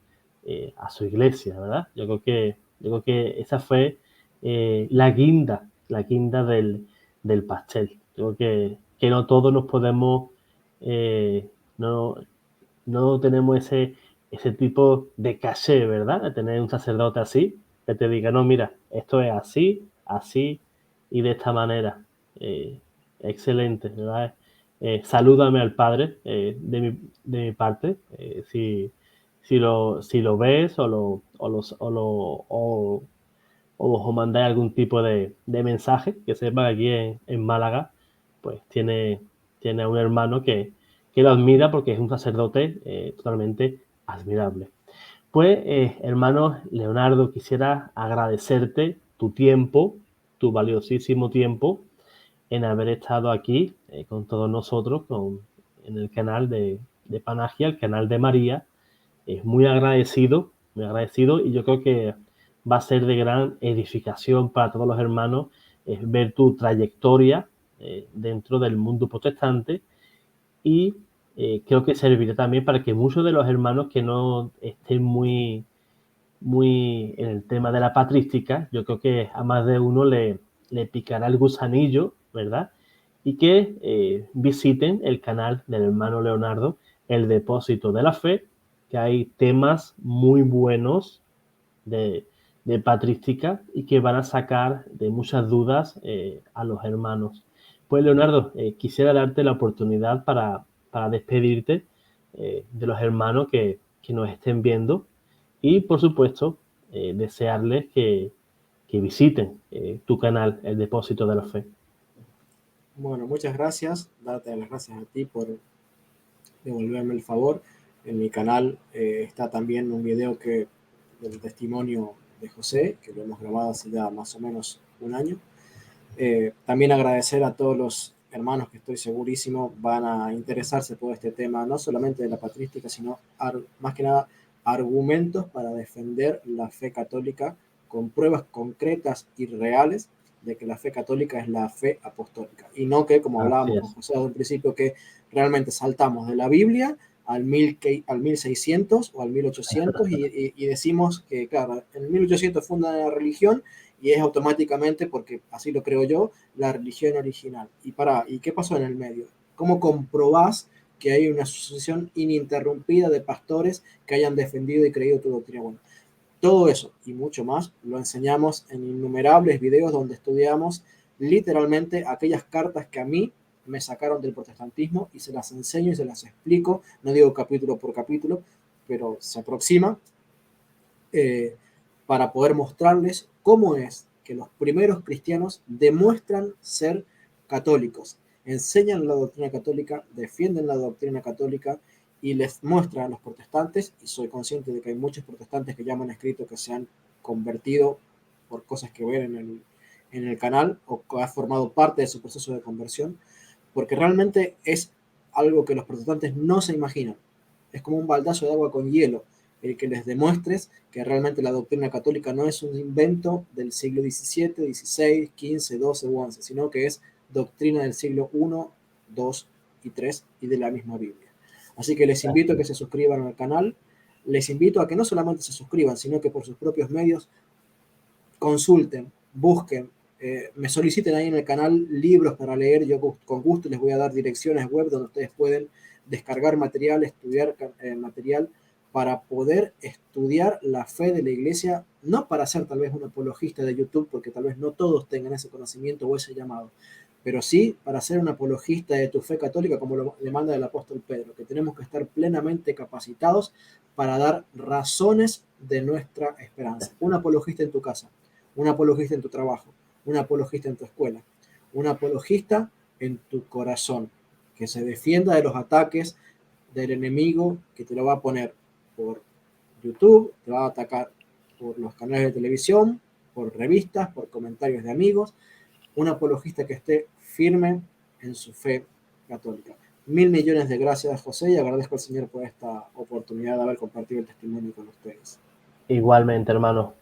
a su iglesia, ¿verdad? Yo creo que esa fue la guinda del pastel. Creo que no todos nos podemos, no, no tenemos ese tipo de caché, ¿verdad? De tener un sacerdote así, que te diga, no, mira, esto es así, así y de esta manera. Excelente, ¿verdad? Salúdame al padre de mi parte, si lo ves o os mandáis algún tipo de mensaje, que sepa que aquí en Málaga pues tiene a un hermano que lo admira porque es un sacerdote totalmente admirable. Pues, hermano Leonardo, quisiera agradecerte tu tiempo, tu valiosísimo tiempo, en haber estado aquí con todos nosotros en el canal de Panagia, el canal de María, muy agradecido, y yo creo que va a ser de gran edificación para todos los hermanos ver tu trayectoria dentro del mundo protestante, y creo que servirá también para que muchos de los hermanos que no estén muy en el tema de la patrística, yo creo que a más de uno le picará el gusanillo, ¿verdad? Y que visiten el canal del hermano Leonardo, El Depósito de la Fe, que hay temas muy buenos de patrística y que van a sacar de muchas dudas a los hermanos. Pues Leonardo, quisiera darte la oportunidad para despedirte de los hermanos que nos estén viendo, y por supuesto desearles que visiten tu canal, El Depósito de la Fe. Bueno, muchas gracias. Darte las gracias a ti por devolverme el favor. En mi canal está también un video del testimonio de José, que lo hemos grabado hace ya más o menos un año. También agradecer a todos los hermanos que estoy segurísimo van a interesarse por este tema, no solamente de la patrística, sino más que nada argumentos para defender la fe católica con pruebas concretas y reales de que la fe católica es la fe apostólica, y no que, como Así hablábamos con es. José al principio, que realmente saltamos de la Biblia al 1600 o al 1800 y decimos que, claro, en el 1800 funda la religión y es automáticamente, porque así lo creo yo, la religión original. ¿Y qué pasó en el medio? ¿Cómo comprobás que hay una sucesión ininterrumpida de pastores que hayan defendido y creído tu doctrina? Bueno, todo eso y mucho más lo enseñamos en innumerables videos donde estudiamos literalmente aquellas cartas que a mí me sacaron del protestantismo, y se las enseño y se las explico, no digo capítulo por capítulo, pero se aproxima, eh, para poder mostrarles cómo es que los primeros cristianos demuestran ser católicos, enseñan la doctrina católica, defienden la doctrina católica y les muestran a los protestantes, y soy consciente de que hay muchos protestantes que ya me han escrito que se han convertido por cosas que ven en el canal o que ha formado parte de su proceso de conversión, porque realmente es algo que los protestantes no se imaginan. Es como un baldazo de agua con hielo el que les demuestres que realmente la doctrina católica no es un invento del siglo XVII, XVI, XV, XII o XI, sino que es doctrina del siglo I, II y III y de la misma Biblia. Así que les invito a que se suscriban al canal, les invito a que no solamente se suscriban, sino que por sus propios medios consulten, busquen, me soliciten ahí en el canal libros para leer. Yo con gusto les voy a dar direcciones web donde ustedes pueden descargar material, estudiar material para poder estudiar la fe de la iglesia, no para ser tal vez un apologista de YouTube, porque tal vez no todos tengan ese conocimiento o ese llamado, pero sí para ser un apologista de tu fe católica, como lo demanda el apóstol Pedro, que tenemos que estar plenamente capacitados para dar razones de nuestra esperanza. Un apologista en tu casa, un apologista en tu trabajo, un apologista en tu escuela, un apologista en tu corazón, que se defienda de los ataques del enemigo que te lo va a poner por YouTube, te va a atacar por los canales de televisión, por revistas, por comentarios de amigos. Un apologista que esté firme en su fe católica. 1.000 millones de gracias, José, y agradezco al Señor por esta oportunidad de haber compartido el testimonio con ustedes. Igualmente, hermano.